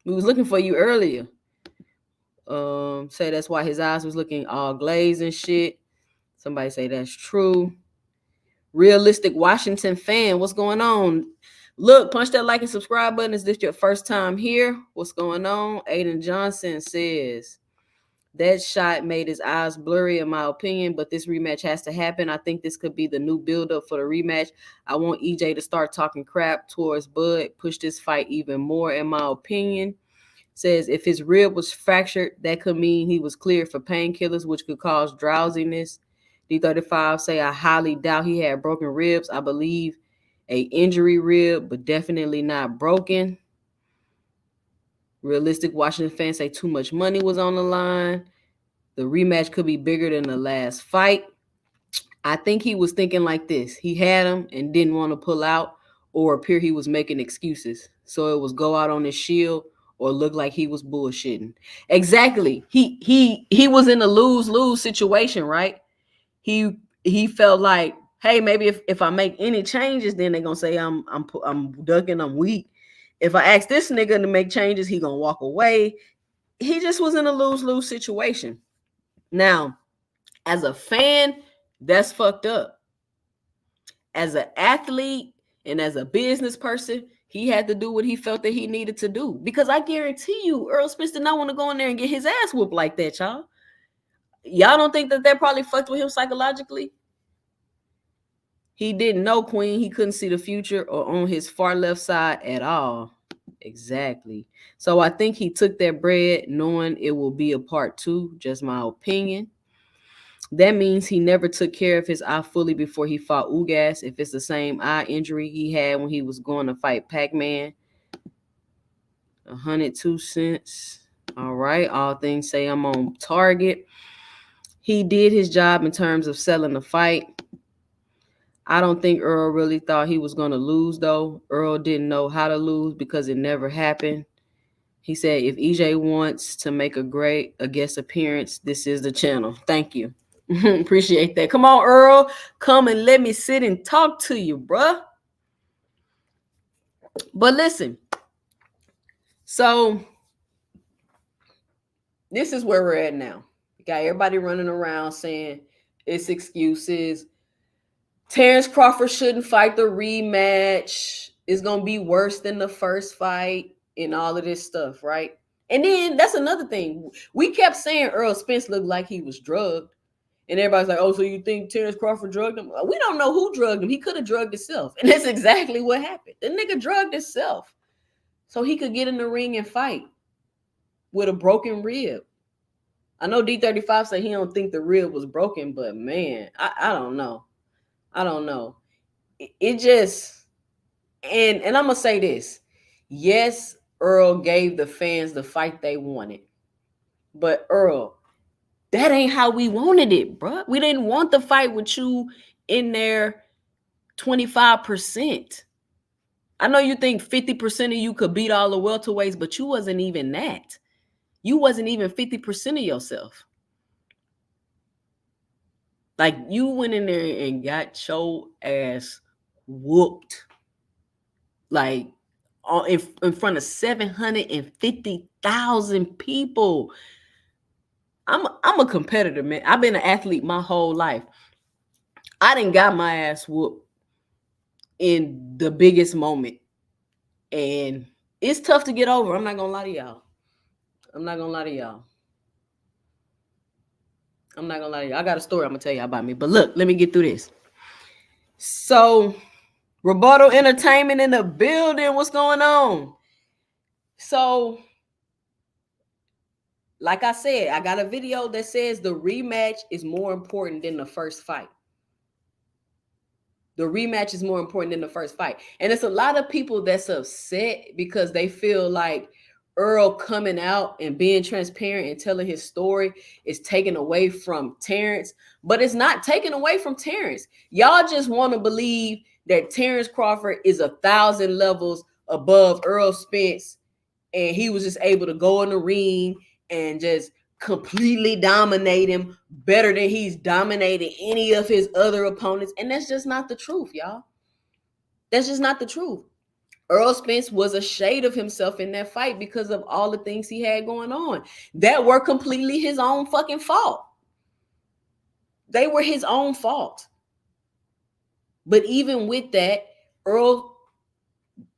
We was looking for you earlier. Say that's why his eyes was looking all glazed and shit. Somebody say that's true. Realistic Washington fan, what's going on? Look, punch that like and subscribe button. Is this your first time here? What's going on? Aiden Johnson says, that shot made his eyes blurry, in my opinion, but this rematch has to happen. I think this could be the new build-up for the rematch. I want EJ to start talking crap towards Bud, push this fight even more, in my opinion. Says if his rib was fractured, that could mean he was cleared for painkillers, which could cause drowsiness. D35 say, I highly doubt he had broken ribs. I believe a injury rib, but definitely not broken. Realistic Washington fans say too much money was on the line. The rematch could be bigger than the last fight. I think he was thinking like this. He had him and didn't want to pull out or appear he was making excuses. So it was go out on his shield or look like he was bullshitting. Exactly. He was in a lose-lose situation, right? He felt like, hey, maybe if I make any changes, then they're gonna say I'm ducking, I'm weak. If I ask this nigga to make changes, he gonna walk away. He just was in a lose-lose situation. Now, as a fan, that's fucked up. As an athlete and as a business person, he had to do what he felt that he needed to do. Because I guarantee you, Errol Spence did not want to go in there and get his ass whooped like that, y'all. Y'all don't think that probably fucked with him psychologically? He didn't know, Queen. He couldn't see the future or on his far left side at all. Exactly. So I think he took that bread knowing it will be a part two, just my opinion. That means he never took care of his eye fully before he fought Ugas. If it's the same eye injury he had when he was going to fight Pac-Man. 102 cents. All right. All things say I'm on target. He did his job in terms of selling the fight. I don't think Earl really thought he was going to lose, though. Earl didn't know how to lose because it never happened. He said, if EJ wants to make a guest appearance, this is the channel. Thank you. Appreciate that. Come on, Earl. Come and let me sit and talk to you, bruh. But listen. So, this is where we're at now. You got everybody running around saying it's excuses. Terence Crawford shouldn't fight the rematch. It's going to be worse than the first fight and all of this stuff, right? And then that's another thing. We kept saying Errol Spence looked like he was drugged. And everybody's like, oh, so you think Terence Crawford drugged him? We don't know who drugged him. He could have drugged himself. And that's exactly what happened. The nigga drugged himself so he could get in the ring and fight with a broken rib. I know D35 said he don't think the rib was broken, but man, I don't know. I don't know. It just, and I'm going to say this. Yes, Earl gave the fans the fight they wanted. But Earl, that ain't how we wanted it, bro. We didn't want the fight with you in there 25%. I know you think 50% of you could beat all the welterweights, but you wasn't even that. You wasn't even 50% of yourself. Like, you went in there and got your ass whooped. Like, in front of 750,000 people. I'm a competitor, man. I've been an athlete my whole life. I done got my ass whooped in the biggest moment. And it's tough to get over. I'm not going to lie to y'all. I'm not going to lie to y'all. I got a story I'm going to tell y'all about me. But look, let me get through this. So, Rebuttal Entertainment in the building. What's going on? So, like I said, I got a video that says the rematch is more important than the first fight. The rematch is more important than the first fight. And it's a lot of people that's upset because they feel like Earl coming out and being transparent and telling his story is taken away from Terence. But it's not taken away from Terence. Y'all just want to believe that Terence Crawford is 1,000 levels above Errol Spence, and he was just able to go in the ring and just completely dominate him better than he's dominated any of his other opponents. And that's just not the truth, y'all. That's just not the truth. Errol Spence was a shade of himself in that fight because of all the things he had going on that were completely his own fucking fault. They were his own fault. But even with that, Earl,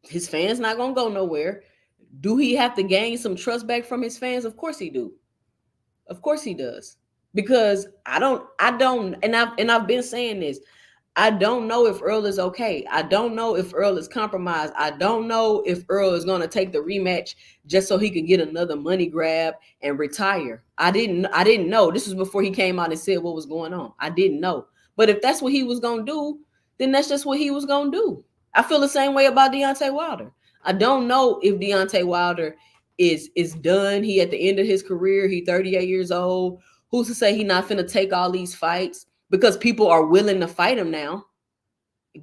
his fans not going to go nowhere. Do he have to gain some trust back from his fans? Of course he do. Of course he does. Because I don't, and I've been saying this. I don't know if Earl is okay. I don't know if Earl is compromised. I don't know if Earl is going to take the rematch just so he could get another money grab and retire. I didn't know. This was before he came out and said what was going on. I didn't know. But if that's what he was going to do, then that's just what he was going to do. I feel the same way about Deontay Wilder. I don't know if Deontay Wilder is done. He at the end of his career. He 38 years old. Who's to say he not finna take all these fights? because people are willing to fight him now,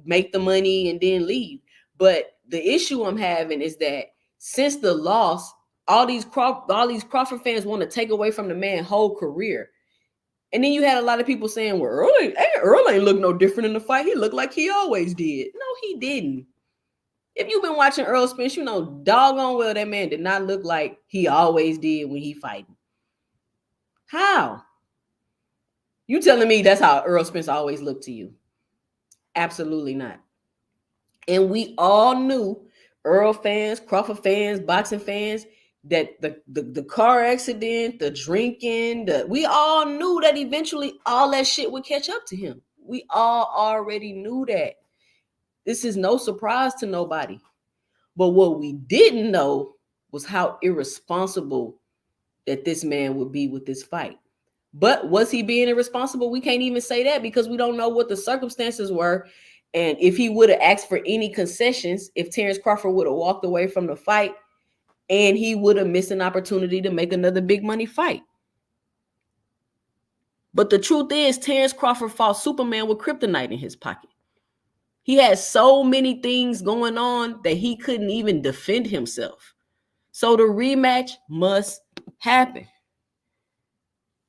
make the money, and then leave. But the issue I'm having is that since the loss, all these Crawford fans want to take away from the man's whole career. And then you had a lot of people saying, well, Earl ain't look no different in the fight. He looked like he always did. No, he didn't. If you've been watching Errol Spence, you know doggone well that man did not look like he always did when he fighting. How? You telling me that's how Errol Spence always looked to you? Absolutely not. And we all knew, Earl fans, Crawford fans, boxing fans, that the car accident, the drinking, we all knew that eventually all that shit would catch up to him. We all already knew that. This is no surprise to nobody. But what we didn't know was how irresponsible that this man would be with this fight. But was he being irresponsible? We can't even say that because we don't know what the circumstances were. And if he would have asked for any concessions, if Terence Crawford would have walked away from the fight, and he would have missed an opportunity to make another big money fight. But the truth is, Terence Crawford fought Superman with Kryptonite in his pocket. He had so many things going on that he couldn't even defend himself. So the rematch must happen.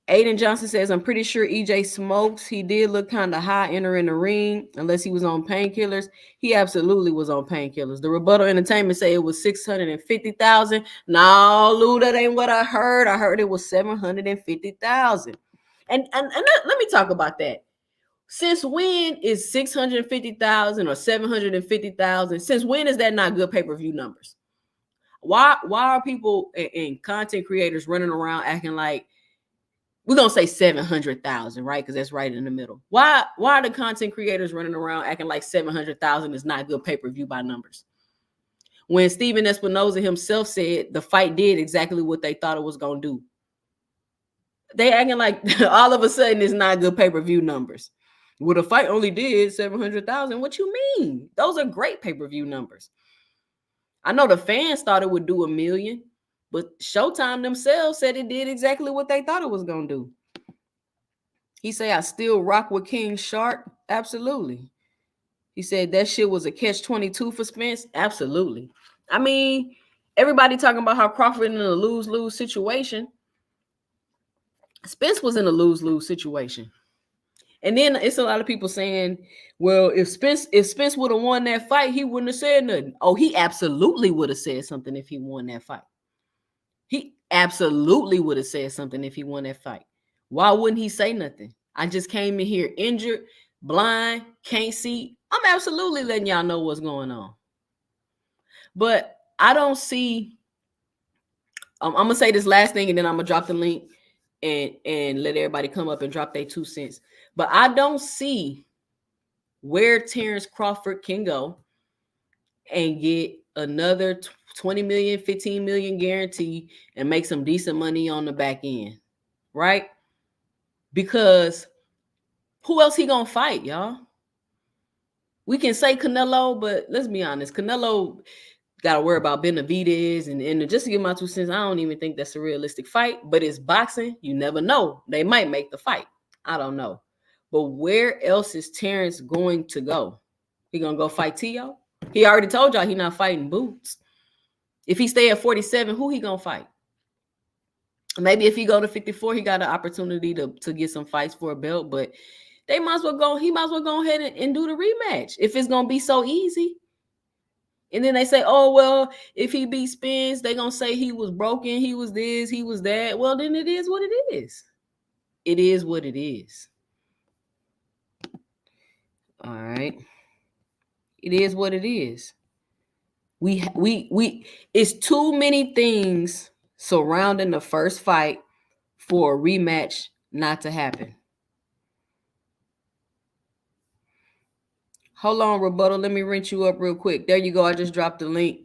Aiden Johnson says, I'm pretty sure EJ smokes. He did look kind of high entering the ring, unless he was on painkillers. He absolutely was on painkillers. The Rebuttal Entertainment say it was 650,000. No, Lou, that ain't what I heard. I heard it was 750,000. And let me talk about that. Since when is 650,000 or 750,000? Since when is that not good pay-per-view numbers? Why are people and content creators running around acting like, we're going to say 700,000, right? Because that's right in the middle. Why are the content creators running around acting like 700,000 is not good pay-per-view by numbers? When Steven Espinoza himself said the fight did exactly what they thought it was going to do. They acting like all of a sudden it's not good pay-per-view numbers. Well, the fight only did 700,000. What you mean? Those are great pay-per-view numbers. I know the fans thought it would do 1 million. But Showtime themselves said it did exactly what they thought it was going to do. He said, I still rock with King Shark. Absolutely. He said that shit was a catch-22 for Spence. Absolutely. I mean, everybody talking about how Crawford in a lose-lose situation. Spence was in a lose-lose situation. And then it's a lot of people saying, well, if Spence would have won that fight, he wouldn't have said nothing. Oh, he absolutely would have said something if he won that fight. He absolutely would have said something if he won that fight. Why wouldn't he say nothing? I just came in here injured, blind, can't see. I'm absolutely letting y'all know what's going on. But I don't see, I'm going to say this last thing and then I'm going to drop the link and let everybody come up and drop their 2 cents. But I don't see where Terence Crawford can go and get another 20 million, 15 million guarantee and make some decent money on the back end, right? Because who else he gonna fight, y'all? We can say Canelo, but let's be honest, Canelo got to worry about Benavidez, and just to give my 2 cents, I don't even think that's a realistic fight, but it's boxing. You never know. They might make the fight. I don't know. But where else is Terence going to go? He gonna go fight Tio? He already told y'all he not fighting Boots. If he stay at 47, who he gonna fight? Maybe if he go to 54, he got an opportunity to get some fights for a belt, but he might as well go ahead and do the rematch if it's gonna be so easy. And then they say, oh, well, if he beats Spence, they're gonna say he was broken, he was this, he was that. Well, then it is what it is. It is what it is. All right. It is what it is. It's too many things surrounding the first fight for a rematch not to happen. Hold on, Rebuttal. Let me rinse you up real quick. There you go. I just dropped the link.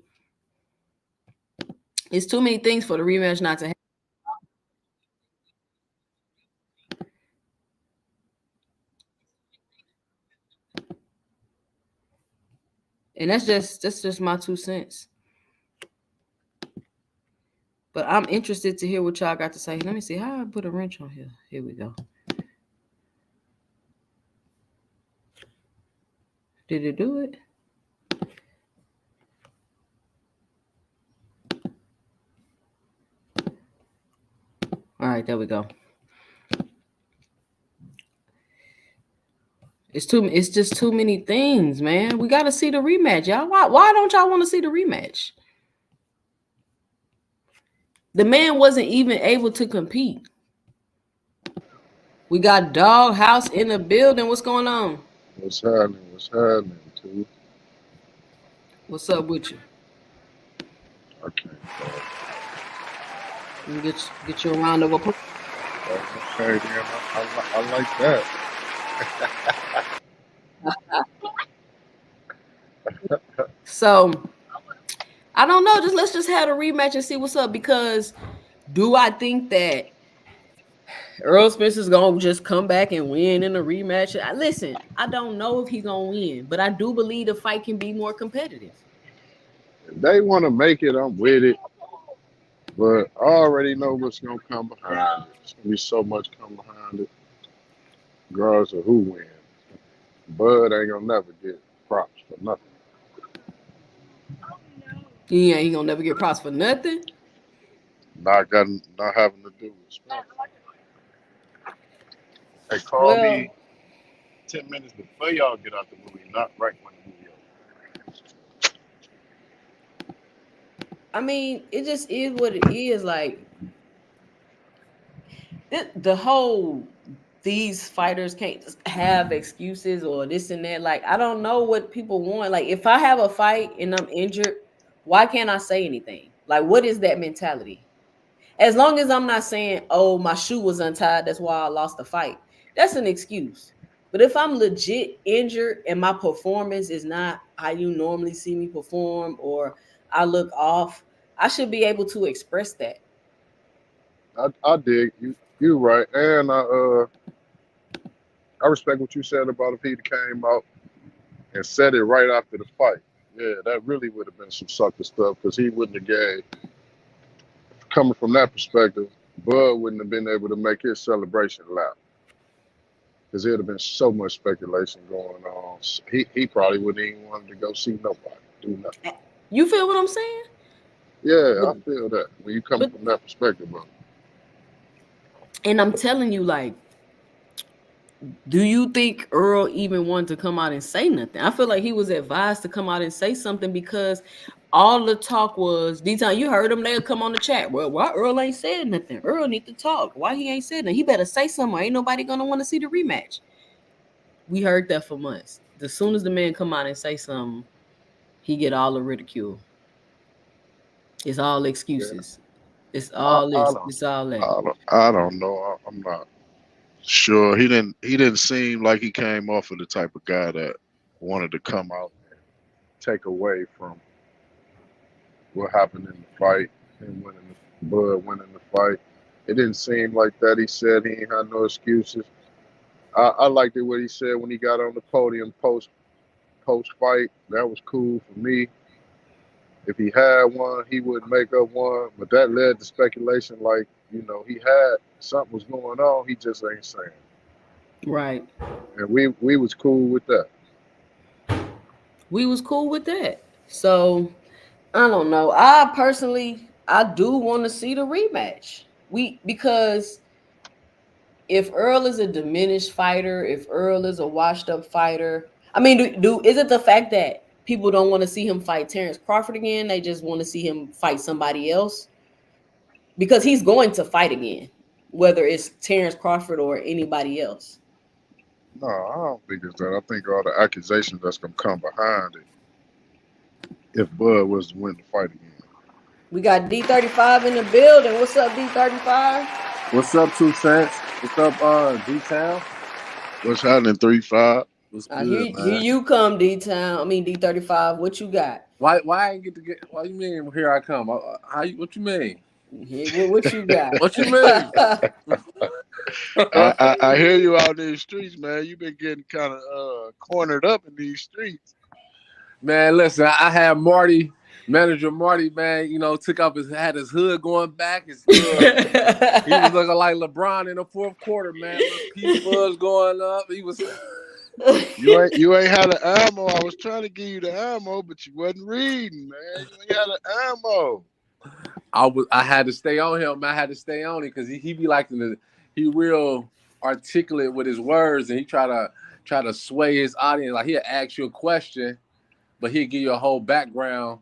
It's too many things for the rematch not to happen. And that's just my 2 cents. But I'm interested to hear what y'all got to say. Let me see how I put a wrench on here. Here we go. Did it do it? All right, there we go. It's just too many things, man. We gotta see the rematch, y'all. Why don't y'all want to see the rematch? The man wasn't even able to compete. We got Doghouse in the building. What's going on? What's happening? What's happening, too? What's up with you? I can't talk. Get you a round of applause. Okay, then. I like that. So I don't know. Let's just have a rematch and see what's up. Because do I think that Errol Spence is gonna just come back and win in a rematch? Listen, I don't know if he's gonna win, but I do believe the fight can be more competitive. If they want to make it, I'm with it. But I already know what's going to come behind it. There's going to be so much come behind it, regardless of who wins. Bud ain't going to never get props for nothing. Yeah, he gonna never get props for nothing. Not having to do with Spence. They call Well, me 10 minutes before y'all get out the movie, not right when the movie I mean, it just is what it is. Like the whole these fighters can't just have excuses or this and that. Like I don't know what people want. Like if I have a fight and I'm injured, why can't I say anything? Like what is that mentality? As long as I'm not saying, "Oh, my shoe was untied, that's why I lost the fight." That's an excuse. But if I'm legit injured and my performance is not how you normally see me perform or I look off, I should be able to express that. I dig you. You right, and I respect what you said about if he came out and said it right after the fight. Yeah, that really would have been some sucker stuff because he wouldn't have gave. Coming from that perspective, Bud wouldn't have been able to make his celebration loud because there'd have been so much speculation going on. He probably wouldn't even wanted to go see nobody do nothing. You feel what I'm saying? Yeah, But I feel that when you coming but from that perspective, bro. and I'm telling you, like, do you think Earl even wanted to come out and say nothing? I feel like he was advised to come out and say something because all the talk was D-Time. You heard him, they'll come on the chat. Well, why Earl ain't said nothing? Earl need to talk. Why he ain't said nothing? He better say something. Ain't nobody gonna want to see the rematch. We heard that for months. As soon as the man come out and say something, he get all the ridicule. It's all Yeah, excuses. It's I, all I this. don't, It's all that. I don't know. I'm not sure. He didn't seem like he came off of the type of guy that wanted to come out and take away from what happened in the fight and winning the fight. It didn't seem like that. He said he ain't had no excuses. I liked it what he said when he got on the podium post fight. That was cool for me. If he had one, he would make up one. But that led to speculation like, he had something was going on, he just ain't saying. Right. And we was cool with that. We was cool with that. So I don't know. I do want to see the rematch. Because if Earl is a diminished fighter, if Earl is a washed up fighter, I mean, is it the fact that people don't want to see him fight Terence Crawford again? They just want to see him fight somebody else because he's going to fight again, whether it's Terence Crawford or anybody else. No, I don't think it's that. I think all the accusations that's gonna come behind it if Bud was to win the fight again. We got D35 in the building. What's up, D35? What's up, Two Cents? What's up, D-Town? What's happening, 3-5? What's Here, good, here man? you come, D Town. I mean D35. What you got? Why I ain't get to get? Why you mean here I come? How you? What you mean? Here, what you got? What you mean? I hear you out in these streets, man. You've been getting kind of cornered up in these streets. Man, listen, I had manager Marty, man, had his hood going back. He was looking like LeBron in the fourth quarter, man. Little P fuzz going up. He was You ain't had the ammo. I was trying to give you the ammo, but you wasn't reading, man. You ain't had the ammo. I had to stay on him. I had to stay on it because he be like he real articulate with his words, and he try to sway his audience. Like he'll ask you a question, but he'll give you a whole background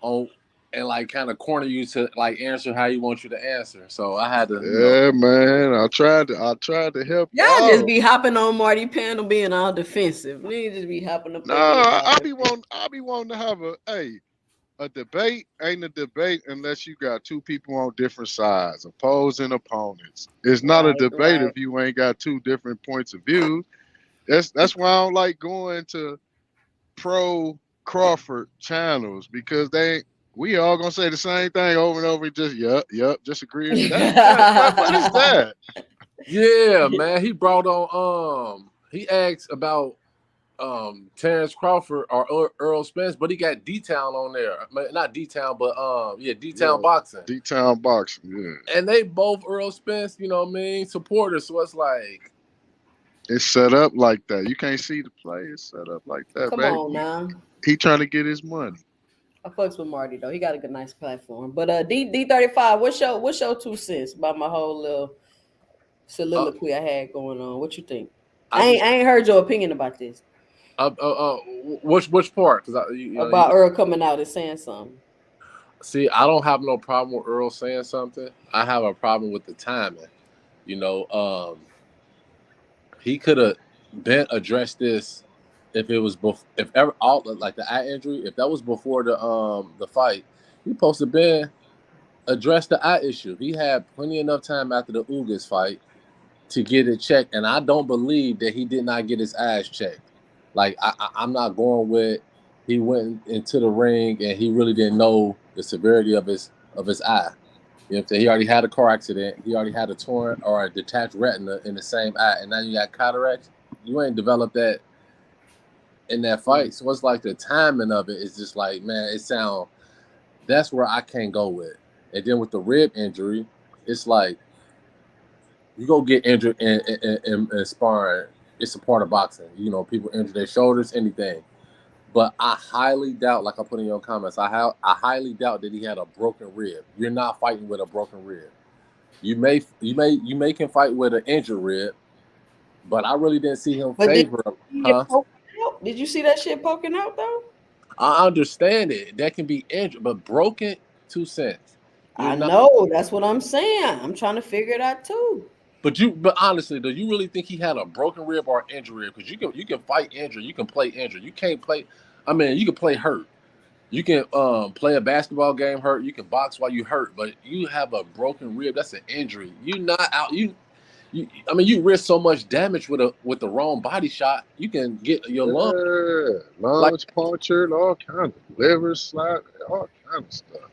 on and like kind of corner you to like answer how he wants you to answer. So I had to, Yeah, man. I tried to help you Y'all just out. be hopping on Marty panel being all defensive. Niggas just be hopping up No, there being all I be wanting to have a debate ain't a debate unless you got two people on different sides, opposing opponents. It's not a right, debate right. if you ain't got two different points of view. That's why I don't like going to pro Crawford channels because we all gonna say the same thing over and over. Just yep, just agree. What is that? yeah, man. He brought on he asked about Terence Crawford or Errol Spence, but he got D-Town on there. Not D-Town, but yeah, D-Town Yeah, boxing. D-Town boxing. Yeah, And they both Errol Spence, you know what I mean, supporters. So it's like it's set up like that. You can't see the play. It's set up like that, Come man. on now. He trying to get his money. I fucks with Marty though. He got a good nice platform. But D35, what's your 2 cents about my whole little uh, soliloquy I had going on? What you think? I just I ain't heard your opinion about this. uh, uh, uh which part? Because About Earl coming out and saying something. see, I don't have no problem with Earl saying something. I have a problem with the timing. You know, he could have been addressed this if it was if ever all like the eye injury, if that was before the fight, he supposed to been address the eye issue. He had plenty enough time after the Ugas fight to get it checked, and I don't believe that he did not get his eyes checked. Like I'm not going with he went into the ring and he really didn't know the severity of his eye. You know what I'm saying? He already had a car accident. He already had a torn or a detached retina in the same eye, and now you got cataracts. You ain't developed that in that fight. So it's like the timing of it is just like, man, it sound that's where I can't go with. And then with the rib injury, it's like you go get injured in sparring. It's a part of boxing. You know, people injure their shoulders, anything. But I highly doubt, like I put in your comments, I highly doubt that he had a broken rib. You're not fighting with a broken rib. You may can fight with an injured rib, but I really didn't see him But favor him, you see it huh? poking out? Did you see that shit poking out though? I understand it. That can be injured, but broken 2 cents. You're I not. know. That's what I'm saying. I'm trying to figure it out too. But honestly, do you really think he had a broken rib or an injury rib? Because you can fight injury, you can play injury. You can't play. I mean, you can play hurt. You can play a basketball game hurt. You can box while you hurt, but you have a broken rib. That's an injury. You not out. I mean, you risk so much damage with the wrong body shot. You can get your lung Yeah, like lungs punctured, all kinds of liver slap, all kinds of stuff.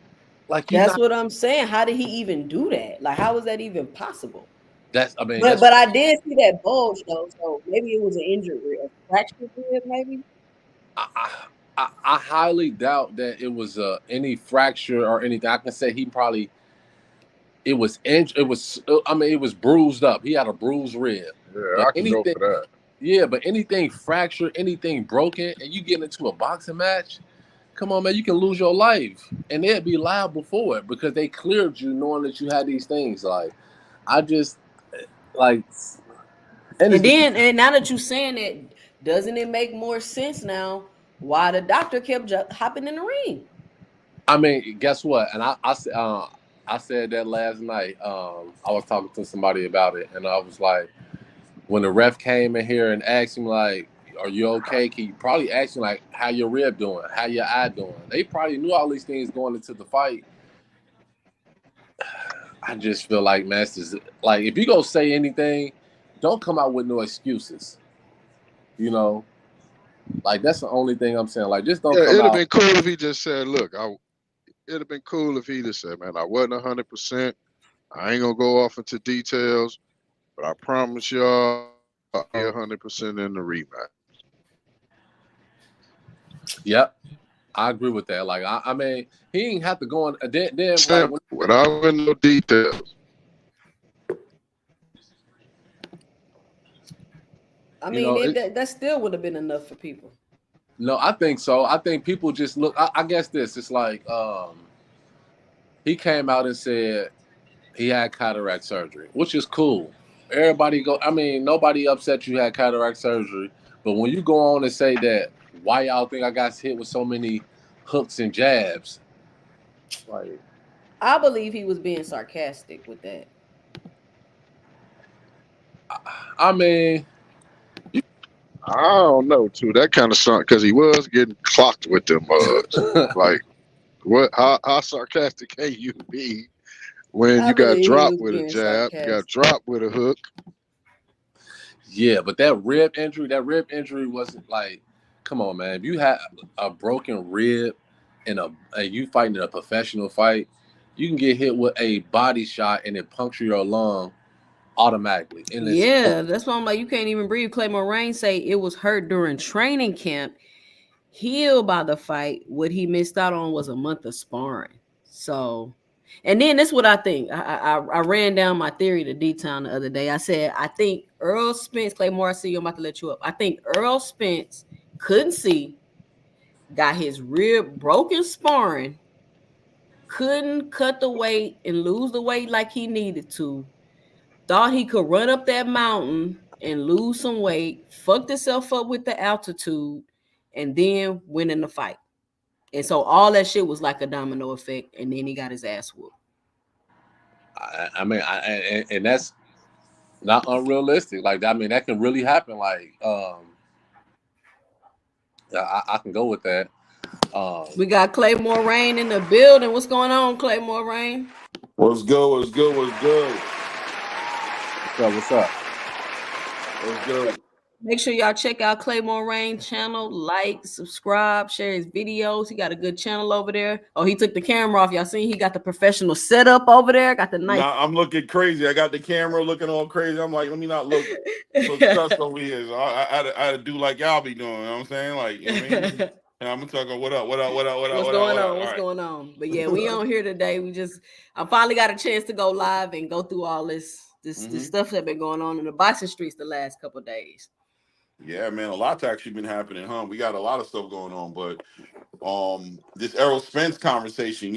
like you That's not. what I'm saying. How did he even do that? Like, how was that even possible? That's I mean But that's but I did see that bulge though, so maybe it was an injury, a fractured rib, maybe. I, I highly doubt that it was any fracture or anything. I can say he probably it was it was I mean it was bruised up. He had a bruised rib, Yeah, but I can go anything for that. yeah, but anything fractured, anything broken, and you get into a boxing match, come on, man, you can lose your life, and they'd be liable for it because they cleared you knowing that you had these things. Like I just like, and And it's then, and now that you're saying it, doesn't it make more sense now why the doctor kept hopping in the ring? I mean, guess what? And I said that last night. I was talking to somebody about it, and I was like, when the ref came in here and asked him like, "Are you okay?" He probably asked him like, "How your rib doing? How your eye doing?" They probably knew all these things going into the fight. I just feel like, man, this is like if you go say anything, don't come out with no excuses. You know, like that's the only thing I'm saying. Like, just don't Yeah, come it'd have out. been cool if he just said, "Look, it'd have been cool if he just said, man, I wasn't 100%. I ain't gonna go off into details, but I promise y'all, I'll be 100% in the rematch." Yep, I agree with that. Like, I mean, he ain't have to go on. Then like Simple, without no details. I You mean, know, that still would have been enough for people. no, I think so. I think people just look. I guess this. It's like he came out and said he had cataract surgery, which is cool. Everybody go. I mean, nobody upset you had cataract surgery, but when you go on and say that, why y'all think I got hit with so many hooks and jabs? Like, I believe he was being sarcastic with that. I mean, I don't know too. That kind of something because he was getting clocked with them mugs. Like what? How sarcastic can you be when I you got believe he dropped was with a being jab, you got sarcastic. dropped with a hook? yeah, but that rib injury wasn't like, come on, man. If you had a broken rib and you fighting in a professional fight, you can get hit with a body shot and it puncture your lung automatically. And it's Yeah, that's why I'm like, you can't even breathe. Claymore Rain say it was hurt during training camp, healed by the fight. What he missed out on was a month of sparring. So, and then this is what I think. I ran down my theory to D-Town the other day. I said, I think Errol Spence, Claymore, I see you, I'm about to let you up. I think Errol Spence couldn't see, got his rib broken sparring, couldn't cut the weight and lose the weight like he needed to, thought he could run up that mountain and lose some weight, fucked himself up with the altitude, and then win in the fight. And so all that shit was like a domino effect, and then he got his ass whooped. I mean, and that's not unrealistic. Like, I mean, that can really happen. Like, I can go with that. Um, We got Claymore Rain in the building. What's going on, Claymore Rain? What's good? What's good? What's good? what's up? What's up? What's good? Make sure y'all check out Claymore Rain channel, like, subscribe, share his videos. He got a good channel over there. Oh, he took the camera off. Y'all seen he got the professional setup over there. Got the nice. Nah, I'm looking crazy. I got the camera looking all crazy. I'm like, let me not look stressed over here. So I had to do like y'all be doing. You know what I'm saying? Like, you know what I mean? And I'm talking, what up? What up? What up? What up? What's What up? going What up? on? All What's right. going on? But yeah, we on here today. I finally got a chance to go live and go through all this hmm stuff that been going on in the boxing streets the last couple of days. Yeah, man. A lot's actually been happening, huh? We got a lot of stuff going on, but this Errol Spence conversation,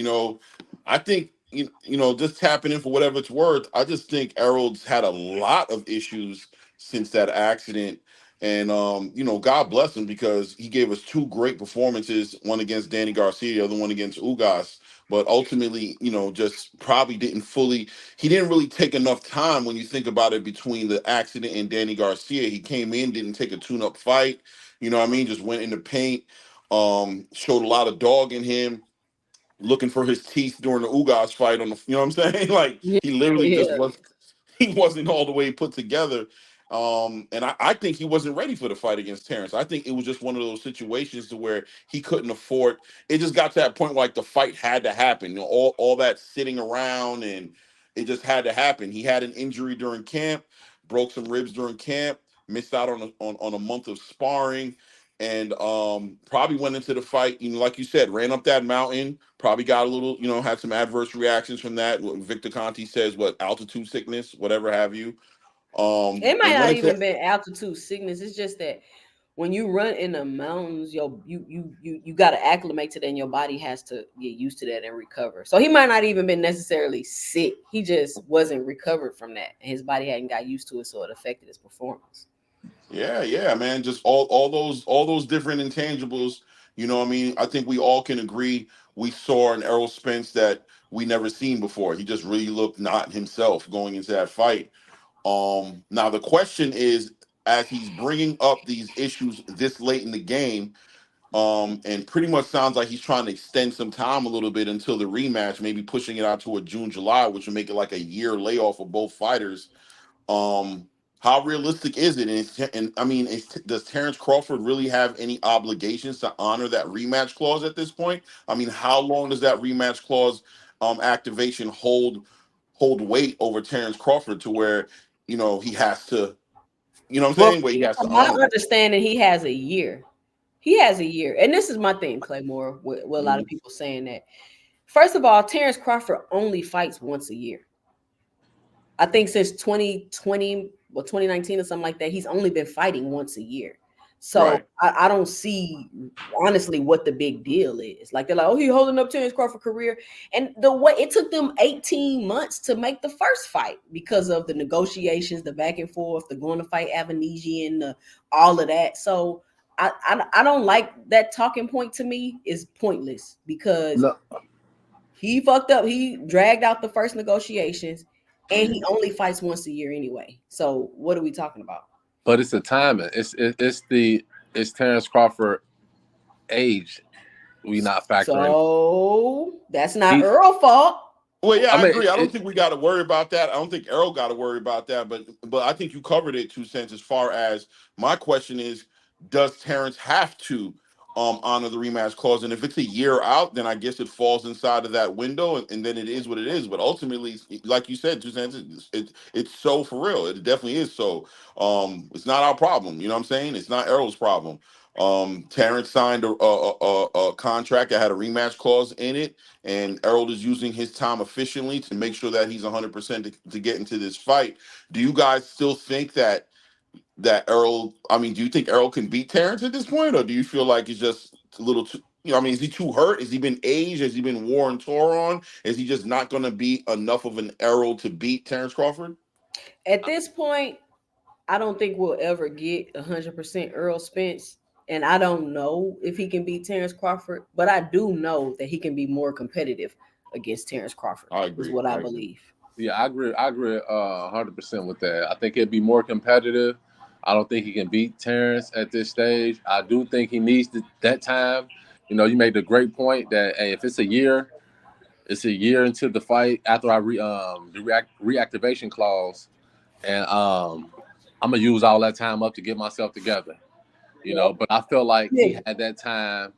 I think just tapping in for whatever it's worth. I just think Errol's had a lot of issues since that accident. And God bless him because he gave us two great performances, one against Danny Garcia, the other one against Ugas. But ultimately, just probably he didn't really take enough time when you think about it between the accident and Danny Garcia. He came in, didn't take a tune-up fight, you know what I mean? Just went in the paint, showed a lot of dog in him, looking for his teeth during the Ugas fight on the, you know what I'm saying? Like Yeah, he literally just yeah. was, he wasn't all the way put together. And I think he wasn't ready for the fight against Terence. I think it was just one of those situations to where he couldn't afford. It just got to that point where, like, the fight had to happen. All that sitting around, and it just had to happen. He had an injury during camp, broke some ribs during camp, missed out on a month of sparring, and probably went into the fight, like you said, ran up that mountain, probably got a little, had some adverse reactions from that. What Victor Conti says, what, altitude sickness, whatever have you. It might And not went into, even been altitude sickness. It's just that when you run in the mountains, you got to acclimate to that, and your body has to get used to that and recover. So he might not even been necessarily sick. He just wasn't recovered from that, and his body hadn't got used to it, so it affected his performance. yeah, man, just all those different intangibles. I mean, I think we all can agree we saw an Errol Spence that we never seen before. He just really looked not himself going into that fight. Now the question is, as he's bringing up these issues this late in the game, and pretty much sounds like he's trying to extend some time a little bit until the rematch, maybe pushing it out to a June, July, which would make it like a year layoff of both fighters. Um, how realistic is it? And I mean, does Terence Crawford really have any obligations to honor that rematch clause at this point? I mean, how long does that rematch clause activation hold weight over Terence Crawford to where he has to, what I'm Well, saying, where he has to from my honor it? understanding, he has a year. He has a year, and this is my thing, Claymore. With a lot of Mhm. people saying that. First of all, Terence Crawford only fights once a year. I think since 2020, 2019 or something like that, he's only been fighting once a year. So Right. I don't see honestly what the big deal is. Like they're like, oh, he holding up Terence Crawford career. And the way it took them 18 months to make the first fight because of the negotiations, the back and forth, the going to fight Avanesian, all of that. So I don't like that talking point. To me is pointless because No, he fucked up. He dragged out the first negotiations and he only fights once a year anyway. So what are we talking about? but it's the timing. It's Terence Crawford age. We not factoring. So that's not He, Earl fault. Well, yeah, I I mean, agree. I don't think we got to worry about that. I don't think Errol got to worry about that. But I think you covered it 2 cents. As far as my question is, does Terrence have to honor the rematch clause? And if it's a year out, then I guess it falls inside of that window, and then it is what it is. But ultimately, like you said, 2 cents, it's so for real. It definitely is so. It's not our problem. You know what I'm saying? It's not Errol's problem. Terrence signed a contract that had a rematch clause in it, and Errol is using his time efficiently to make sure that he's 100% to get into this fight. Do you guys still think that Errol? I mean, do you think Errol can beat Terrence at this point, or do you feel like he's just a little too? You know, I mean, is he too hurt? Has he been aged? Has he been worn and tore on? Is he just not going to be enough of an Errol to beat Terrence Crawford? At this point, I don't think we'll ever get 100% Earl Spence. And I don't know if he can beat Terence Crawford, but I do know that he can be more competitive against Terence Crawford, I is agree. what I I agree. believe. yeah, I agree. I agree 100% with that. I think it'd be more competitive. I don't think he can beat Terrence at this stage. I do think he needs that time. You know, you made a great point that hey, if it's a year into the fight after the reactivation clause, and I'm gonna use all that time up to get myself together. You know, but I feel like he Yeah. had that time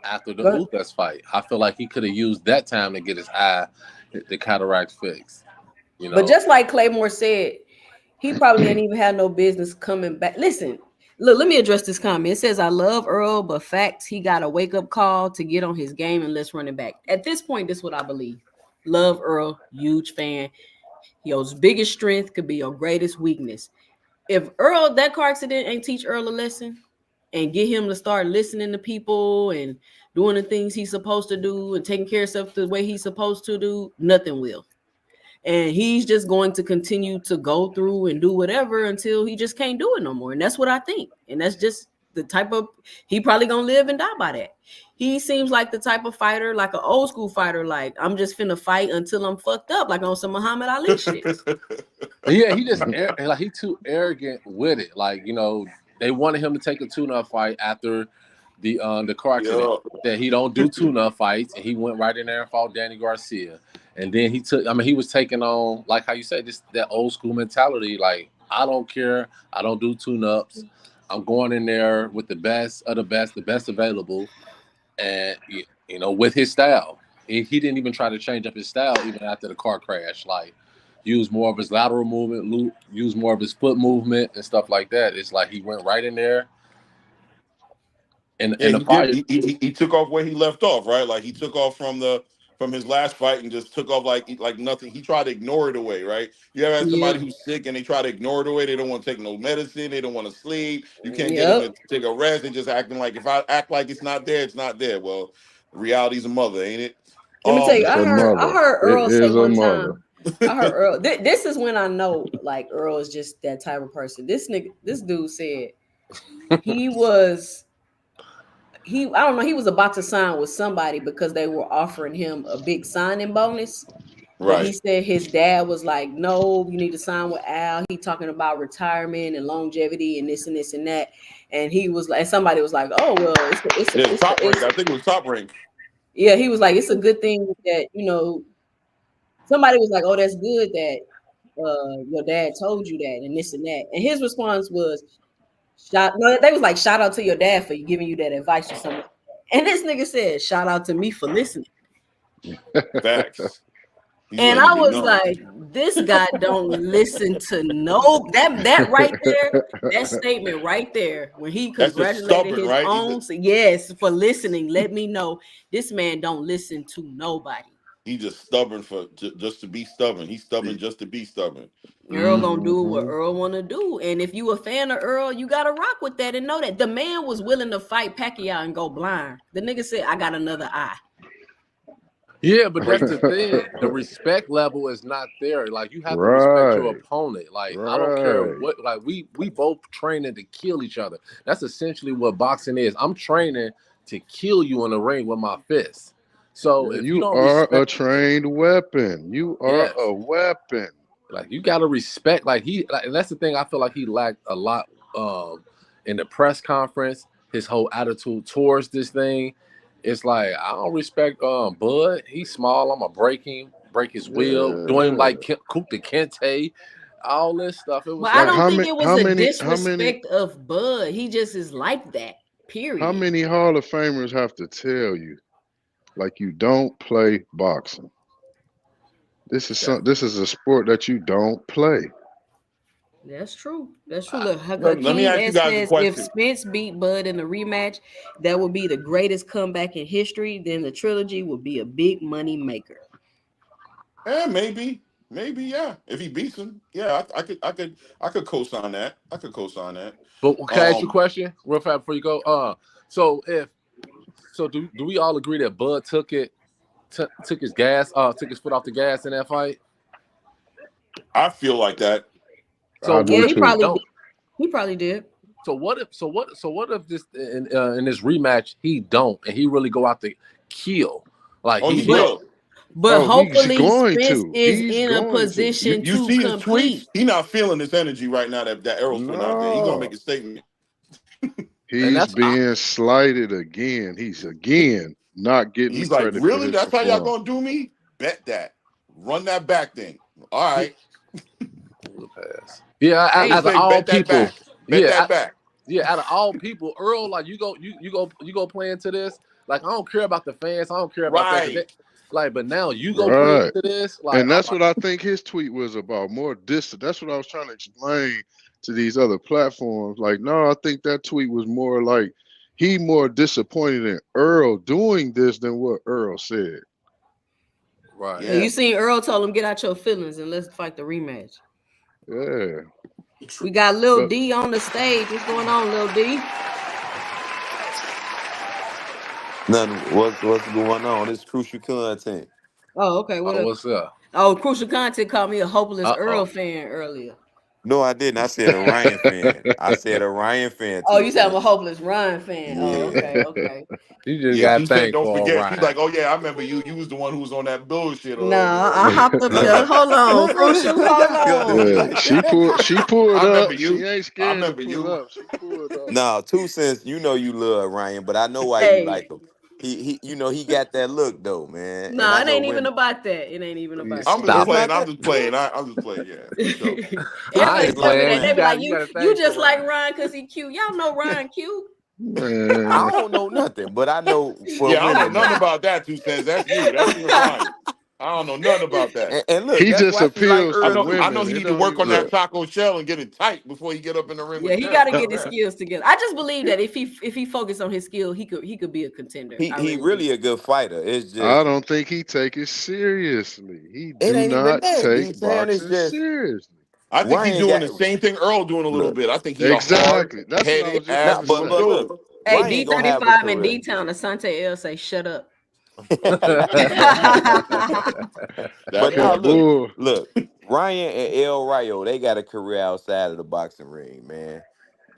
after the But, Ugas fight. I feel like he could have used that time to get his eye, the cataract fixed. You but know, just like Claymore said, he probably ain't even had no business coming back. Listen, look, let me address this comment. It says, I love Earl, but facts, he got a wake up call to get on his game and let's run it back. At this point, this is what I believe. Love Earl, huge fan. Your biggest strength could be your greatest weakness. If Earl, that car accident ain't teach Earl a lesson and get him to start listening to people and doing the things he's supposed to do and taking care of stuff the way he's supposed to do, nothing will. And he's just going to continue to go through and do whatever until he just can't do it no more. And that's what I think. And that's just the type of, he probably gonna live and die by that. He seems like the type of fighter, like an old school fighter, like I'm just finna fight until I'm fucked up, like on some Muhammad Ali shit. yeah, he just like he too arrogant with it. Like you know, they wanted him to take a tune-up fight after the car accident. Yeah. That he don't do tune-up fights, and he went right in there and fought Danny Garcia. And then he took. I mean, he was taking on like how you say this that old school mentality. Like I don't care. I don't do tune-ups. I'm going in there with the best of the best available, and you know with his style. He didn't even try to change up his style even after the car crash. Like use more of his lateral movement, use more of his foot movement and stuff like that. It's like he went right in there Yeah, in the he did. fire. He took off where he left off, right? Like he took off from his last fight and just took off like nothing. He tried to ignore it away, right? You ever had somebody Yep. who's sick and they try to ignore it away? They don't want to take no medicine. They don't want to sleep. You can't get them Yep. to take a rest. They just acting like if I act like it's not there, it's not there. Well, reality's a mother, ain't it? Let me tell you, It's a I mother. heard It Earl say is a one mother. time. I heard Earl. This is when I know like Earl is just that type of person. This dude said he was I don't know, he was about to sign with somebody because they were offering him a big signing bonus. But he Right. said his dad was like, no, you need to sign with Al. He talking about retirement and longevity and this and that. And he was like, somebody was like, oh well, Yeah, it's top rank. it's I think it was top rank. yeah. He was like, it's a good thing that somebody was like, oh, that's good that your dad told you that and this and that. And his response was, they was like, shout out to your dad for giving you that advice or something. And this nigga said, shout out to me for listening. Facts. He's And letting I it be was known. like, this guy don't listen to no that right there, that statement right there, when he That's just congratulated stubborn, his right? own, yes, for listening, let me know this man don't listen to nobody. He just stubborn just to be stubborn. He's stubborn just to be stubborn. Earl gonna do what Mm-hmm. Earl wanna do, and if you a fan of Earl, you gotta rock with that and know that the man was willing to fight Pacquiao and go blind. The nigga said, "I got another eye." Yeah, but that's the thing. The respect level is not there. Like you have to respect your Right. opponent. Like I don't care Right. what. Like we both training to kill each other. That's essentially what boxing is. I'm training to kill you in the ring with my fists. So Yeah, if you you don't are a respect, trained weapon. You are yes, a weapon. like you got to respect. Like and that's the thing. I feel like he lacked a lot in the press conference. His whole attitude towards this thing. It's like I don't respect Bud. He's small. I'm gonna break his will, do him Yeah. like Kuta Kente, all this stuff. It But was I Like like, don't how think many it was how a many how many disrespect of Bud. He just is like that. how Period. many Hall of Famers have to tell you like you don't play boxing? that. This is a sport that you don't play. That's true. That's true. I, Look, Let me Hakeem ask you S guys a says if question. Spence beat Bud in the rematch, that would be the greatest comeback in history. Then the trilogy would be a big money maker. Maybe, yeah. If he beats him, yeah, I could co-sign that. I could co-sign that. but can I ask you a Um, question real fast before you go? So if do we all agree that Bud took his gas took his foot off the gas in that fight? I feel like that. So I Yeah, do what if he he too. probably don't? did. He probably did. So what if this in this rematch he don't and he really go out to kill like Oh, he he But look will. but Oh, he's hopefully going Spence to. is He's in a going to. position You to see his tweets? compete. He not feeling this energy right now that Errol's putting out there. He gonna make No. a statement. and He's that's being slighted again. He's again not getting the He's like, credit for really? his That's how y'all performance. gonna do me? Bet that. Run that back thing. All right. pass. Yeah, He Hey, out of say, all bet that people, back. Bet yeah, that back. yeah, out of all people, Earl, like you go play into this. Like I don't care about the fans, I don't care about that. 'Cause Right. they, like, but now you go play Right. into this. Like And I'm that's like, what I think his tweet was about. More distant. That's what I was trying to explain to these other platforms. Like, no, I think that tweet was more like he more disappointed in Earl doing this than what Earl said. right. you Yeah. seen Earl told him get out your feelings and let's fight the rematch. Yeah. We got Lil But D on the stage. What's going on, Lil D? Nothing. What's going on? It's crucial content. Oh, okay. What Oh, up? what's up? Oh, Crucial Content called me a hopeless Oh, Earl fan earlier. No, I didn't. I said a Ryan fan. I said a Ryan fan. Oh, Two you said I'm a cents. hopeless Ryan fan. Oh, Yeah. okay, okay. you just Yeah. got She said, don't thankful, forget. She's Ryan. like, oh yeah, I remember you. You was the one who was on that bullshit Nah, I earlier. hopped up Look, here. look, Hold on, look, Crucial. look, Hold look, look, on. yeah, look. she pulled I remember up. She you. ain't I scared to remember pull you. up. She pulled up. No, 2 cents. You know you love Ryan, but I know why you Hey, like him. He got that look though, man. And nah, I it know ain't even women. about that. It ain't even about I'm just that. Stop it. playing. It's I'm not just that. playing. I'm just playing. Yeah, for sure. Two I Everybody cents ain't tell like me playing. that. They You be Ryan. like, got you to you thank just for like Ryan. Ryan because he cute. Y'all know Ryan cute. I Man, don't know nothing, but I know for Yeah, I don't know women nothing though. about that. 2 cents. That's you. That's you and Ryan. I don't know nothing about that. And look, he that's just why she like appeals I to Earl know. too. I know women. he It need to don't work on even. that Look, taco shell and get it tight before he get up in the ring Yeah, with he Terrence. got to I get know his that. skills together. I just believe that if he focused on his skill, he could be a contender. I he really do. really a good fighter. It's I just don't think he take it seriously. He it do ain't even not that. take You saying it's boxing just seriously. I think he Ryan doing got the same thing Earl doing a little look. bit. I think he a hard Exactly. That's what I headed was just Now, gonna ass but say. dude. look, Hey, Ryan gonna have a D35 in career. D Town, Asante L say, shut up. That But now Pit part. Bull. look, Ryan and El Rayo, they got a career outside of the boxing ring, man.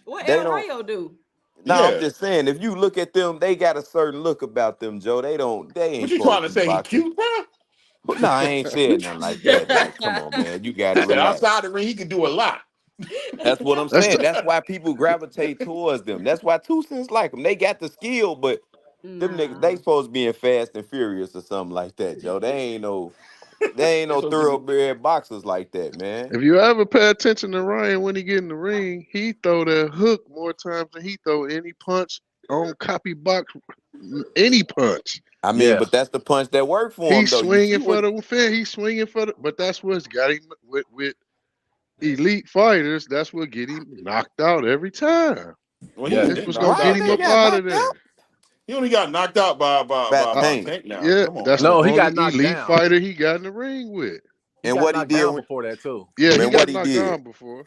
What They El don't. Rayo do? Now I'm Yeah. just saying, if you look at them, they got a certain look about them, Joe. They don't. They What ain't you trying supposed to to be say? He boxing. cute, bro? No, I ain't said nothing like that. Now, come on, man, you got to I said relax. outside the ring he could do a lot. That's what I'm That's saying. the That's why people gravitate towards them. That's why Two Cents like them. They got the skill, but them niggas, they Nah. supposed to be in Fast and Furious or something like that, Joe. They ain't no So to thoroughbred boxers like that, man. if you ever pay attention to Ryan when he get in the ring, he throw that hook more times than he throw any punch on copy box any punch. I mean, yeah, but that's the punch that worked for him, He's though. You see swinging for what? the fin. He's swinging for the. But that's what's got him with elite fighters. That's what get him knocked out every time. well, he ain't That's yes. getting what's gonna knocked get Ryan out him ain't up yet. got out of knocked there. out. He only got knocked out by Uh, by Tank. Tank now. yeah, Come on, that's the No, man. he only got knocked elite down. fighter he got in the ring with. He And got what he knocked did down when, before that too. Yeah, he man, got what he knocked did. down before.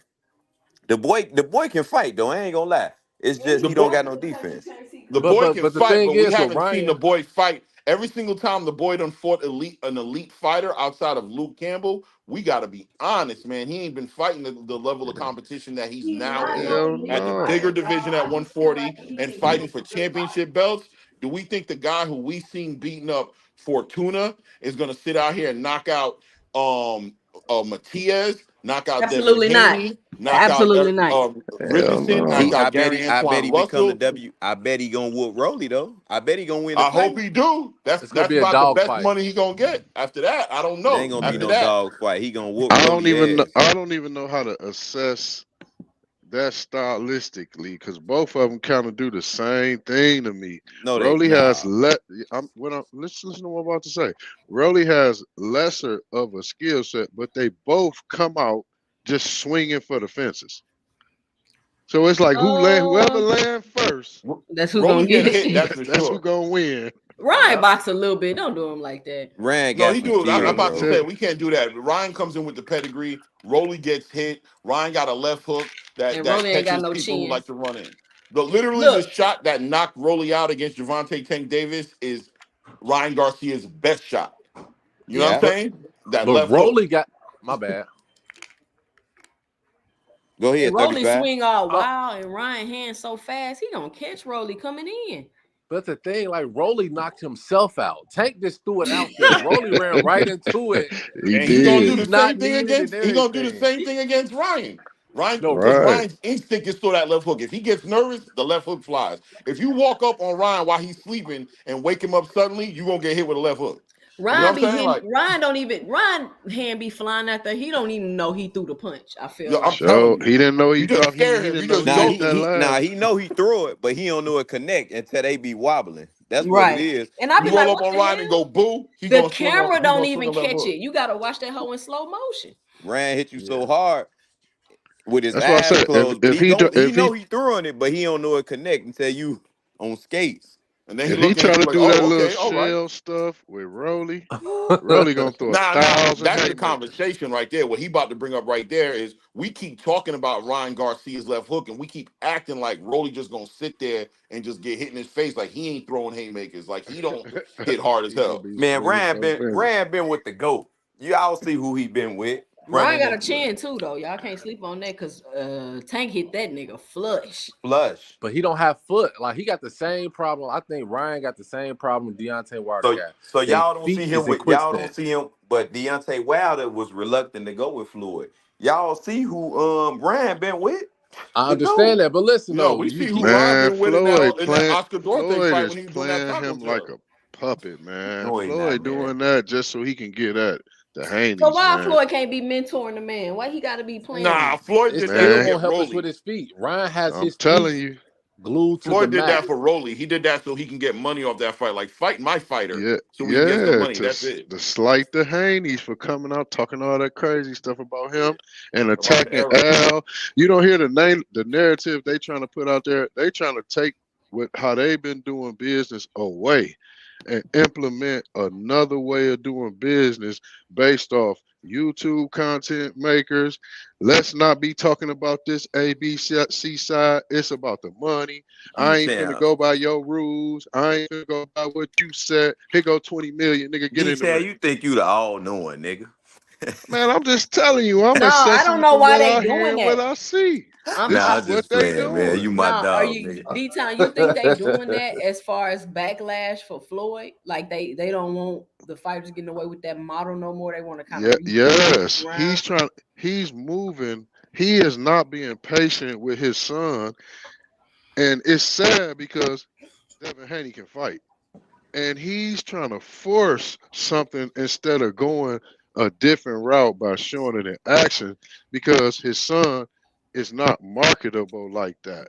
The boy can fight though. I ain't gonna lie. It's just The he don't boy, got no defense. the But boy but can but the fight, thing but we is with haven't seen the Ryan, boy fight. Every single time the boy done fought an elite fighter outside of Luke Campbell, we got to be honest, man. He ain't been fighting the level of competition that he's now in Hell at the no. bigger division at 140 and fighting for championship belts. Do we think the guy who we seen beating up Fortuna is going to sit out here and knock out um Matias, knock out Devin Absolutely not. Haney, knock out Absolutely not. Hell Richardson, knock He, no. I out bet Gary he, I bet Antoine he become the Russell? W. I bet he gonna whoop Rolly though. I bet he gonna win the I hope fight. he do. That's it's gonna that's be a about the dog best fight. money he gonna get. After that, I don't It ain't know. gonna be After no that, dog fight. He gonna whoop Rolly ass. I don't even know how to assess that stylistically because both of them kind of do the same thing to me. No, they Rolly has nah. let. Let's listen to what I'm about to say. Rolly has lesser of a skill set, but they both come out just swinging for the fences. So it's like whoever Uh, land first, that's who Rolly gonna get get hit. it. That's for that's who sure. gonna win. Ryan Yep. box a little bit. Don't do him like that. Ryan No, got he some do it. I'm skill, Trying to about to bro. tell say you. we can't do that. Ryan comes in with the pedigree. Rolly gets hit. Ryan got a left hook that And Rolly ain't got catches no people who chin. like to run in. Literally the Look, shot that knocked Rolly out against Javante Tank Davis is Ryan Garcia's best shot. You know what I'm Yeah. But saying? That but left hook. Rolly got my bad. Go and ahead, Rolly 35. swing all Oh, wild, and Ryan hands so fast, he gonna catch Rolly coming in. but the thing, like Rolly knocked himself out. Tank just threw it out there. Rolly ran right into it. He And he gonna do did. the He's not same thing needed and against he gonna do the everything. same thing against Ryan. Ryan, No, because but Right. Ryan's instinct is throw that left hook. If he gets nervous, the left hook flies. If you walk up on Ryan while he's sleeping and wake him up suddenly, you gonna get hit with a left hook. You know what Ryan I'm be saying? hitting. Like, Ryan don't even. Ryan hand be flying out there. He don't even know he threw the punch. I feel yo, I'm like. telling So you, he didn't know you just scare he him. You didn't know just he Nah, hit joke. that last. he know he throw it, but he don't know it connect until they be wobbling. That's what it Right. is. And I You be roll like, up what on the Ryan and hell? go boo. The camera He don't gonna swing even a left catch hook. it. You gotta watch that hoe in slow motion. Ryan hit you so yeah. hard with his That's what I eyes said. closed, but If he do- he know he throwing it, but he don't know it connect until you on skates. And then he if he looking try at you to like, do that oh, little okay, all right. shell stuff with Rolly, Rolly gonna throw a Nah. thousand That's the haymakers. conversation right there. What he about to bring up right there is we keep talking about Ryan Garcia's left hook, and we keep acting like Rolly just gonna sit there and just get hit in his face like he ain't throwing haymakers, like he don't hit hard as He gonna hell. be Man, swinging for the fences. Ryan been with the GOAT. You all see who he been with Ryan running got a into it. chin too, though. Y'all can't sleep on that because Tank hit that nigga flush. Flush. But he don't have foot. Like he got the same problem. I think Ryan got the same problem Deontay Wilder So got. so They y'all don't see feet him is in with quick y'all don't stance. see him, but Deontay Wilder was reluctant to go with Floyd. Y'all see who Ryan been with? I The understand GOAT. that, but listen No, though, we you see who he Ryan Man, been with in that Oscar Duarte Floyd fight is when he was doing that playing taco him like truck. a puppet, man. No, he not, Floyd man. doing that just so he can get at the So Haneys, why man. Floyd can't be mentoring the man? Why he got to be playing Nah, him? Floyd it did that to still Man, won't get help us with Rolly. his feet. Ryan has I'm his feet telling you, glued to the Floyd did mat. that for Rolly. He did that so he can get money off that fight. Like, fight my fighter yeah, so he gets the yeah, money. That's it. to slight the Haneys for coming out talking all that crazy stuff about him and About attacking Errol. Al. You don't hear the narrative they trying to put out there. They trying to take what how they been doing business away and implement another way of doing business based off YouTube content makers. Let's not be talking about this ABC side. It's about the money. I ain't finna Detail. go by your rules. I ain't finna go by what you said. Here go 20 million, nigga. Get in the Detail, ring. you think you the all knowing, nigga. Man, I'm just telling you, I'm No, I assessing don't it know from why what they I hear doing and what that. I see. I'm This Nah, I, is I'm what just they playing, man. doing. You my now. Are dog, you nigga. D-Town? You think they doing that as far as backlash for Floyd? Like they don't want the fighters getting away with that model no more. They want to kind of Yeah, rebuild yes. around. He's moving. He is not being patient with his son. And it's sad because Devin Haney can fight. And he's trying to force something instead of going a different route by showing it in action because his son is not marketable like that.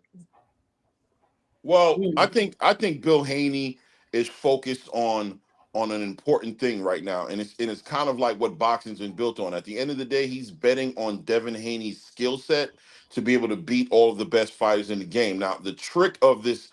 Well, Mm. I think Bill Haney is focused on an important thing right now, and it's kind of like what boxing's been built on. At the end of the day, he's betting on Devin Haney's skill set to be able to beat all of the best fighters in the game. Now, the trick of this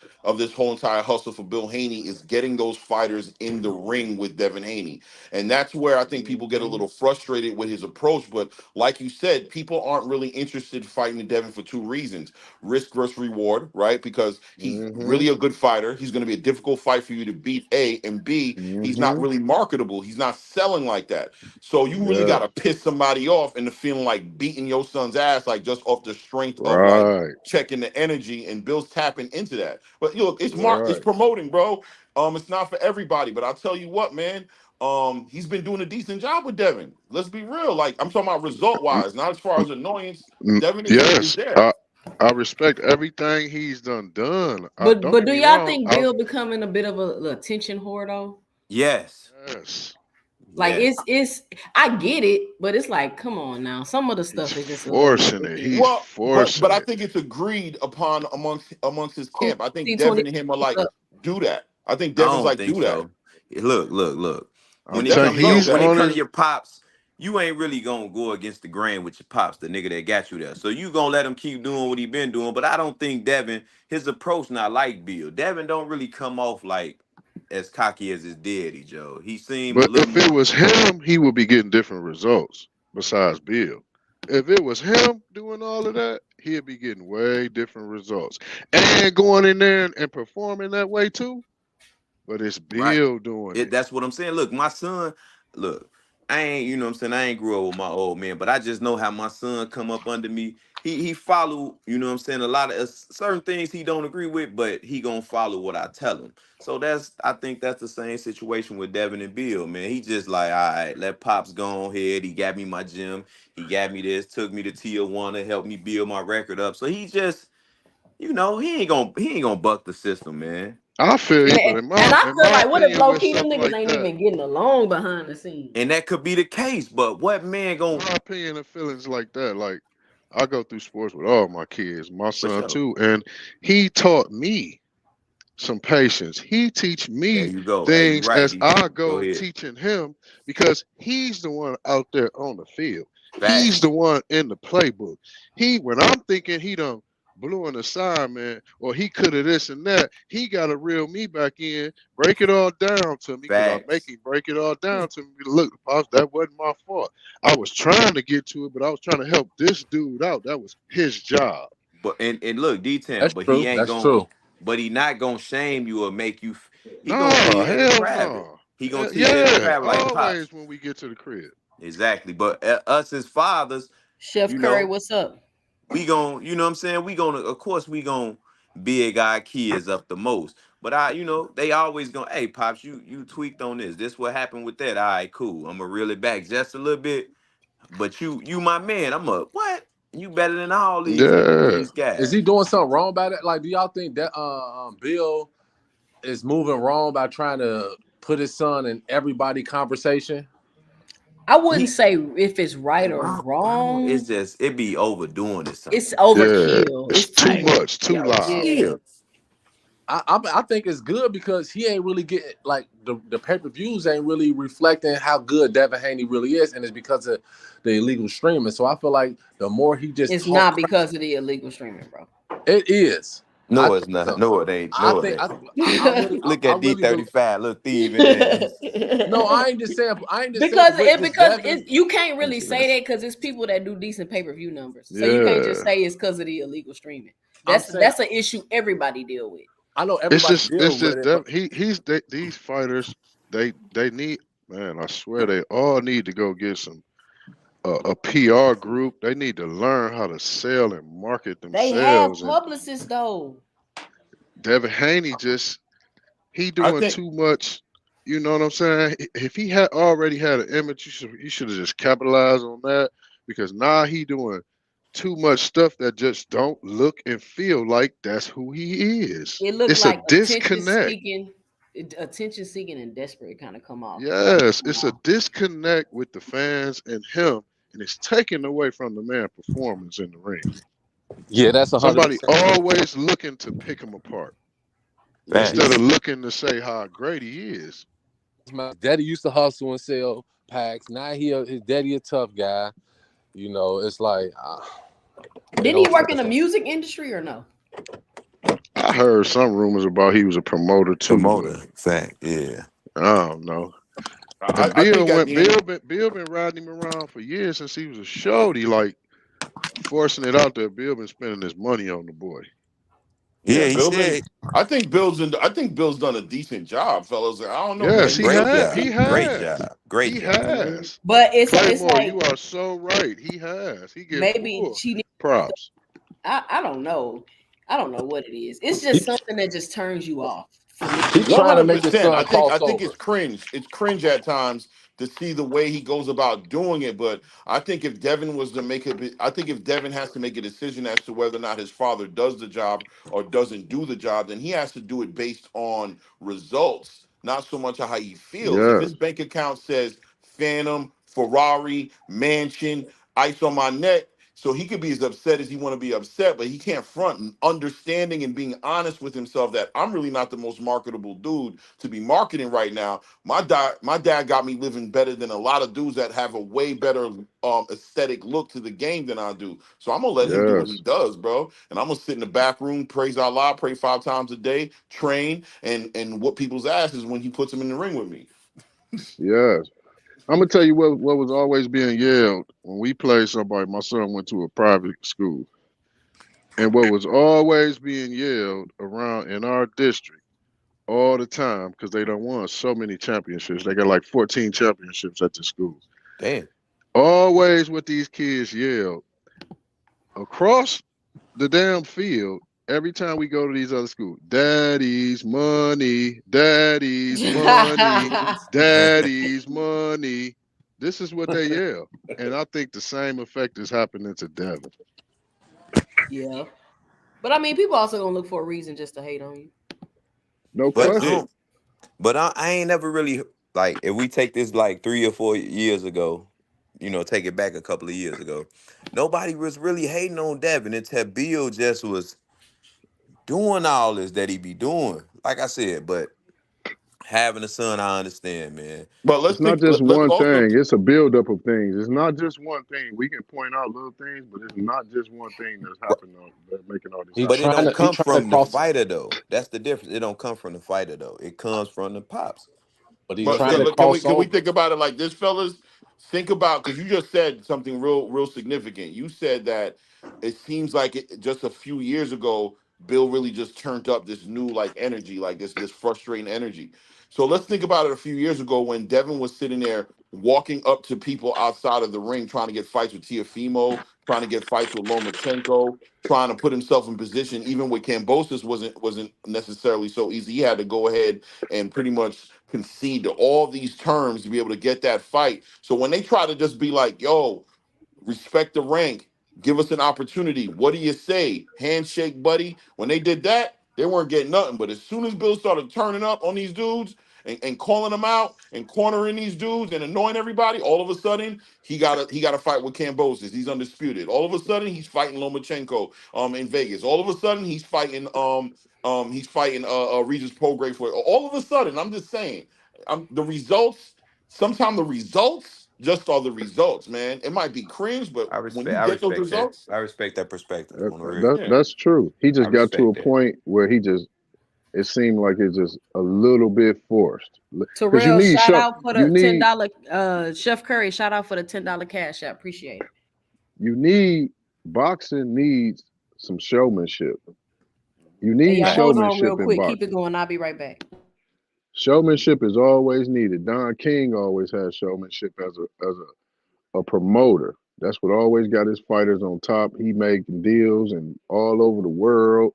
whole entire hustle for Bill Haney is getting those fighters in the ring with Devin Haney. And that's where I think people get a little frustrated with his approach. But like you said, people aren't really interested in fighting Devin for two reasons: risk versus reward, right? Because he's Mm-hmm. really a good fighter. He's going to be a difficult fight for you to beat, A, and B, he's not Mm-hmm. really marketable. He's not selling like that. So you really Yeah. got to piss somebody off into feeling like beating your son's ass, like just off the strength of like Right. checking the energy, and Bill's tapping into that. But look, it's Right. promoting, bro. It's not for everybody, but I'll tell you what, man. He's been doing a decent job with Devin. Let's be real. Like, I'm talking about result Mm, wise, not as far as annoyance. mm, Devin is yes. there. I respect everything he's done. I But don't get do me y'all wrong. think Bill becoming a bit of a attention whore though? Yes. Yes. Like Yes. it's I get it, but it's like, come on now. Some of the He's stuff is just a little forcing it. He's ridiculous. Well, but forcing I it. think it's agreed upon amongst his Cool. camp. I think C20 Devin and him are like, do that. I think I Devin's don't like, think do that. so. Look. I'm When it telling come Devin to your he's loves when that. it on come to his your pops, you ain't really gonna go against the grain with your pops, the nigga that got you there. So you gonna let him keep doing what he been doing. But I don't think Devin, his approach not like Bill. Devin don't really come off like as cocky as his daddy, Joe. He seemed a but little if it more was him, he would be getting different results besides Bill. If it was him doing all of that, he'd be getting way different results. And going in there and performing that way too. But it's right. Bill doing it. That's what I'm saying. Look, my son, look, I ain't, you know what I'm saying, I ain't grew up with my old man, but I just know how my son come up under me. He follow, you know what I'm saying, a lot of certain things he don't agree with, but he gonna follow what I tell him. So I think that's the same situation with Devin and Bill, man. He just like, all right, let Pops go on ahead. He got me my gym. He got me this, took me to Tijuana, helped me build my record up. So he just, he ain't gonna buck the system, man. I feel you, And, but and and I in feel my like, what if opinion, low with key them stuff niggas like ain't that, even getting along behind the scenes? And that could be the case, but what man gonna my opinion of feelings like that, like I go through sports with all my kids, my for son sure? too, and he taught me some patience. He teach There me you go. Hey, you things right, as D. I Go go ahead. teaching him because he's the one out there on the field. He's the Facts. one in the playbook. When I'm thinking he done blew an assignment or he could have this and that, he got to reel me back in, break it all down to me because I make Facts. him break it all down to me. Look, Pops, that wasn't my fault. I was trying to get to it, but I was trying to help this dude out. That was his job. But and look, D-Town, That's but he true. ain't That's going true. but he not gonna shame you or make you he No, gonna tell you that it's hell private. no. He gonna tell you that it's Yeah, private like Pops. always when we get to the crib. Exactly. But us as fathers, Chef you Curry, know, what's up? we gon' you know what I'm saying? We gonna of course we gonna big our kids up the most. But they always gonna, hey Pops, you tweaked on this. This what happened with that. All right, cool. I'm gonna reel it back just a little bit. But you my man. I'm a what? You better than all these Yeah. these Is guys. he doing something wrong by that? Like, do y'all think that Bill is moving wrong by trying to put his son in everybody conversation? I wouldn't He say if it's right or wrong. It's wrong. just it be overdoing it It's sometimes. Yeah. overkill. It's It's too too Right. much. much, too Yo, loud. Yeah. chill. I think it's good because he ain't really getting like the pay-per-views ain't really reflecting how good Devin Haney really is, and it's because of the illegal streaming. So I feel like the more he just It's talk not crap, because of the illegal streaming, bro. it is. I No, it's think not. so. No, it ain't. I No, it think ain't. Look I at really believe. D35, little thief in there. No, I ain't just saying. I ain't just saying because with it just because Devin. it's you can't Let me really see. Let me say see. that because it's people that do decent pay-per-view numbers. So you can't just Yeah. say it's because of the illegal streaming. I'm saying That's an issue everybody deal with. I know It's everybody just deal with it, but these fighters they need, man, I swear they all need to go get some a PR group. They need to learn how to sell and market They have themselves. And publicists though. Devin Haney just he I doing think too much. You know what I'm saying? If he had already had an image, you should have just capitalized on that because now he doing too much stuff that just don't look and feel like that's who he is. It looked It's a like disconnect. attention seeking and desperate kind of come off. Like, Yes, come it's a on. disconnect with the fans and him, and it's taken away from the man performance in the ring. yeah, that's 100%. Somebody always looking to pick him apart Yeah, instead of Facts. looking to say how great he is. my daddy used to hustle and sell packs. Now his daddy a tough guy. You know, it's like They Didn't he don't work in the trust him. music industry or no? I heard some rumors about he was a promoter too, Promoter, but fact, yeah. I don't know. And I think at the end, Bill been riding him around for years since he was a shorty, like forcing it out there. Bill been spending his money on the boy. yeah, Yeah, he Bill been. said I think Bill's done a decent job, fellas. I don't know, Yes, man. he He's great such a had. job, He G. great has. job, great He job. has. But it's Claymore, like you are so right. He has. He get maybe full she needs. props. I don't know. I don't know what it is. It's He, just something that just turns you off for me. he One trying to hundred make his percent. son I cross think it's over. cringe. It's cringe at times to see the way he goes about doing it. But I think if Devin was to make it, I think if Devin has to make a decision as to whether or not his father does the job or doesn't do the job, then he has to do it based on results, not so much on how he feels. If his Yes. bank account says Phantom, Ferrari, mansion, ice on my neck. So he could be as upset as he want to be upset, but he can't front and understanding and being honest with himself that I'm really not the most marketable dude to be marketing right now. My dad got me living better than a lot of dudes that have a way better aesthetic look to the game than I do. So I'm gonna let him do what he Yes. does, bro. And I'm gonna sit in the back room, praise Allah, pray 5 times a day, train, and whoop people's asses when he puts them in the ring with me. Yes. I'm gonna tell you what was always being yelled when we played somebody. My son went to a private school, and what was always being yelled around in our district all the time because they don't want so many championships. They got like 14 championships at the school. Damn. Always what these kids yelled across the damn field every time we go to these other schools. Daddy's money, daddy's money, daddy's money. This is what they yell. And I think the same effect is happening to Devin. Yeah. But I mean, people also gonna look for a reason just to hate on you. No But That's I question. don't. But I ain't never really like if we take this like 3 or 4 years ago, take it back a couple of years ago. Nobody was really hating on Devin until Bill just was doing all this that he be doing. Like I said, but having a son, I understand, man. But It's not just let's one also thing, it's a buildup of things. It's not just one thing. We can point out little things, but it's not just one thing that's happening that's making all this He But happen. it trying don't to he come trying to from the cross, fighter though. That's the difference. It don't come from the fighter though. It comes from the pops. but he's You know what I'm But trying to saying? can we cross can we over. think about it like this, fellas? Think about because you just said something real significant. You said that it seems like just a few years ago, Bill really just turned up this new like energy, like this frustrating energy. So let's think about it a few years ago when Devin was sitting there walking up to people outside of the ring trying to get fights with Tiafimo, trying to get fights with Lomachenko, trying to put himself in position. Even with Kambosos wasn't necessarily so easy. He had to go ahead and pretty much concede to all these terms to be able to get that fight. So when they try to just be like, yo, respect the rank, give us an opportunity. What do you say? Handshake, buddy. When they did that, they weren't getting nothing. But as soon as Bill started turning up on these dudes and calling them out and cornering these dudes and annoying everybody, all of a sudden he got a fight with Kambosos. He's undisputed. All of a sudden he's fighting Lomachenko in Vegas. All of a sudden he's fighting Regis Prograis for all of a sudden. I'm just saying, the results. Sometimes the results just are the results, man. It might be cringe, but I when respect you I get those respect that. results, I respect that perspective That, on the real. that yeah. that's true. He I just got to respect a that. point where it seemed like it's just a little bit forced. Because Terrell, shout out for you the ten need dollar Chef Curry, shout out for the $10 cash. I appreciate it. you need boxing needs some showmanship. You Hey, need y'all hold Facts. on real showmanship in quick. Keep it boxing. going. I'll be right back. Showmanship is always needed. Don King always had showmanship as a promoter. That's what always got his fighters on top. He making deals and all over the world.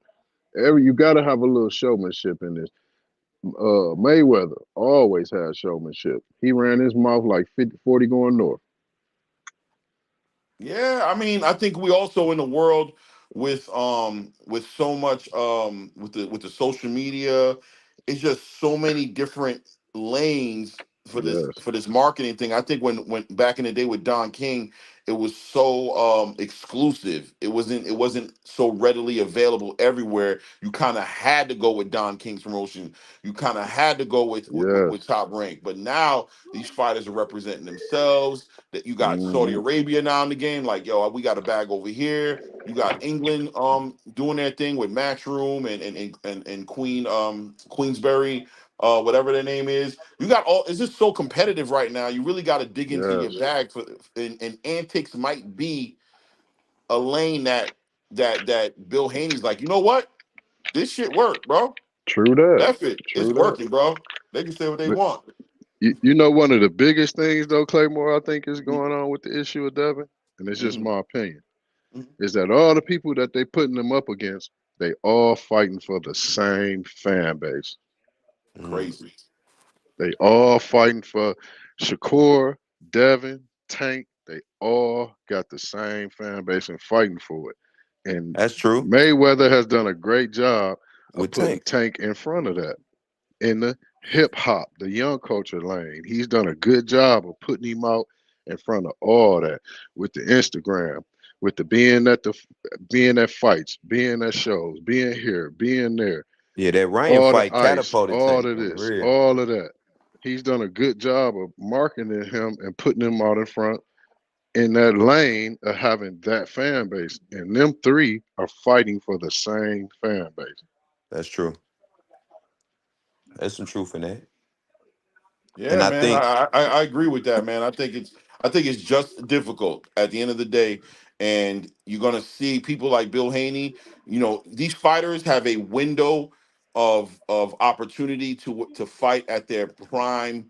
You got to have a little showmanship in this. Mayweather always had showmanship. He ran his mouth like 50, 40 going north. Yeah, I mean, I think we also in the world with so much with the social media, it's just so many different lanes for this Yes. for this marketing thing. I think when back in the day with Don King, it was so exclusive. It wasn't so readily available everywhere. You kind of had to go with Don King's promotion. You kind of had to go with Yes. Top Rank. But now these fighters are representing themselves. That you got Saudi Hmm. Arabia now in the game, like, yo, we got a bag over here. You got England doing their thing with Matchroom and Queensberry, whatever their name is. You got all. It's just so competitive right now. You really got to dig into your Yes. bag for. And antics might be a lane that Bill Haney's like, you know what? This shit worked, bro. True that. F it. It's True that. working, bro. They can say what they But want. you know, one of the biggest things though, Claymore, I think is going on with the issue of Devin, and it's just Mm-hmm. my opinion, Hmm. is that all the people that they putting them up against, they all fighting for the same fan base. Mm. Crazy. They all fighting for Shakur, Devin, Tank. They all got the same fan base and fighting for it. And That's true. Mayweather has done a great job of With putting Tank. Tank in front of that. In the hip hop, the young culture lane, he's done a good job of putting him out in front of all that with the Instagram, with the being at fights, being at shows, being here, being there, Yeah, that Ryan all the fight ice, catapulted all Tank of on the this, real. all of that. He's done a good job of marketing him and putting him out in front in that lane of having that fan base. And them three are fighting for the same fan base. That's true. There's some truth in that. And Yeah, I man. think I agree with that, man. I think it's just difficult at the end of the day. And you're gonna see people like Bill Haney. These fighters have a window of opportunity to fight at their prime.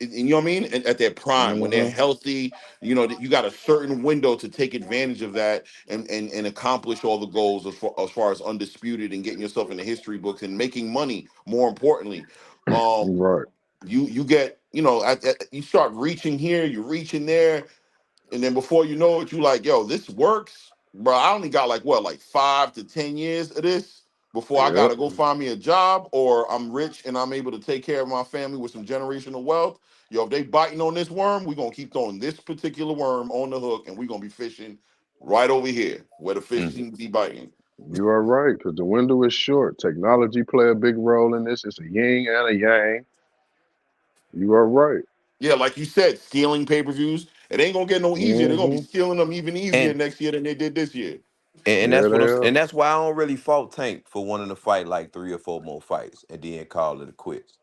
And you know what I mean? And at their prime, when they're Hmm. healthy, that you got a certain window to take advantage of that and accomplish all the goals as far as undisputed and getting yourself in the history books and making money. More importantly, um, Right. you get you start reaching here, you're reaching there, and then before you know it, you like, yo, this works, bro. I only got like what, like 5 to 10 years of this before I Yep. gotta go find me a job, or I'm rich and I'm able to take care of my family with some generational wealth. Yo, if they biting on this worm, we're gonna keep throwing this particular worm on the hook, and we're gonna be fishing right over here where the fish mm, seem to be biting. You are right, because the window is short. Technology play a big role in this. It's a yin and a yang. You are right. Yeah, like you said, stealing pay-per-views, it ain't gonna get no easier. They're gonna be Hmm. stealing them even easier and next year than they did this year. and Yeah, that's they what I'm are. and that's why I don't really fault Tank for wanting to fight like 3 or 4 more fights and then call it a quits.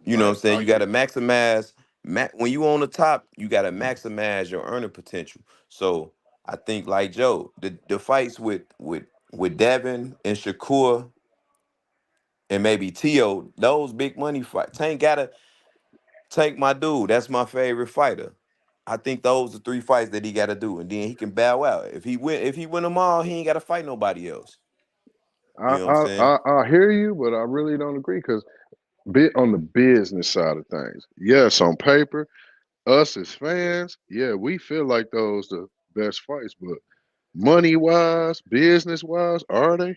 You know what I'm Right. saying? I You got agree. to maximize when you on the top, you got to maximize your earning potential. So I think like Joe, the fights with Devin and Shakur and maybe Tio, those big money fights. Tank gotta Tank my dude. That's my favorite fighter. I think those are 3 fights that he got to do, and then he can bow out. If he win them all, he ain't got to fight nobody else. I You know what I'm I saying? I, I hear you, but I really don't agree because bit on the business side of things. Yes, on paper, us as fans, yeah, we feel like those the best fights, but money wise, business wise, are they?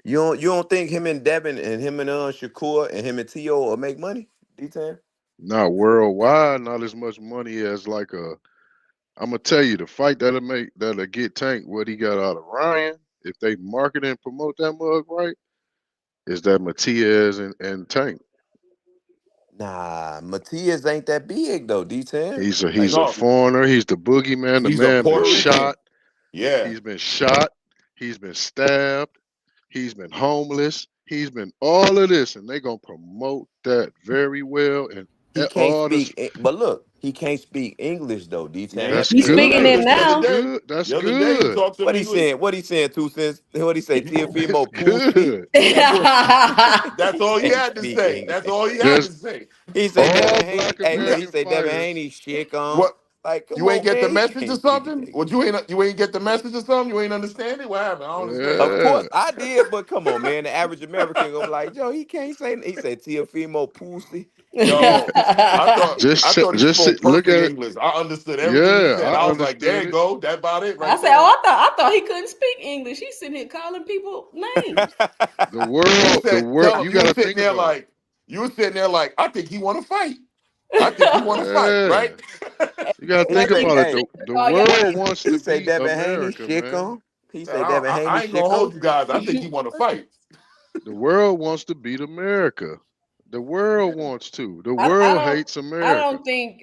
You don't think him and Devin and him and Shakur and him and Tio will make money? D10? Not worldwide, not as much money as like a. I'm gonna tell you the fight that'll get Tank what he got out of Ryan. If they market and promote that mug right, is that Matias and Tank. Nah, Matias ain't that big though. D10. Like He's a No, foreigner. He's the boogeyman. The he's a man been Puerto Rican. shot. Yeah. He's been shot. He's been stabbed. He's been homeless. He's been all of this, and they gonna promote that very well. And he can't all this, speak, but look, he can't speak English though. Yeah, D10. he had That's that's to the He's get some speaking good. it English the other That's now. day. good. That's The other day he good. talked some What he English. saying? What he saying? 2 cents. What he say? It's Tiafimo Pussy. good. That's what that's all he Can't had to speak say. English. That's all he had to Just say. He say all Devin Haney. Black Hey, look, he American say Devin fighters. Haney shit on. What, Like, come you ain't on, get the man. He message or can't speak something? English. What, you ain't get the message or something? You ain't understand it? What happened? I don't understand. Of Yeah. course, I did, but come on, man. The average American gonna be like, Joe, he can't say. He said Tiafimo Pussy. Yo, I thought I thought he spoke Look perfect at it. English. I understood everything he Yeah, said. I I was like, there understood you it. go. That about it I right said, oh, there. I thought he couldn't speak English. He's sitting here calling people names. The You world, the said, world. tell him You you got were to sitting think there about it. like I think he want to fight. I think he want to fight, right? Yeah. You gotta He think say, Martinez, about it. hey, The call your what world is ass. wants he to say? beat Devin Haney, America, shit man. on. He Man, say Devin I Haney, ain't gonna shit hold on. you guys. I think he want to fight. The world wants to beat America. The world wants to. The I world don't hates I America. don't think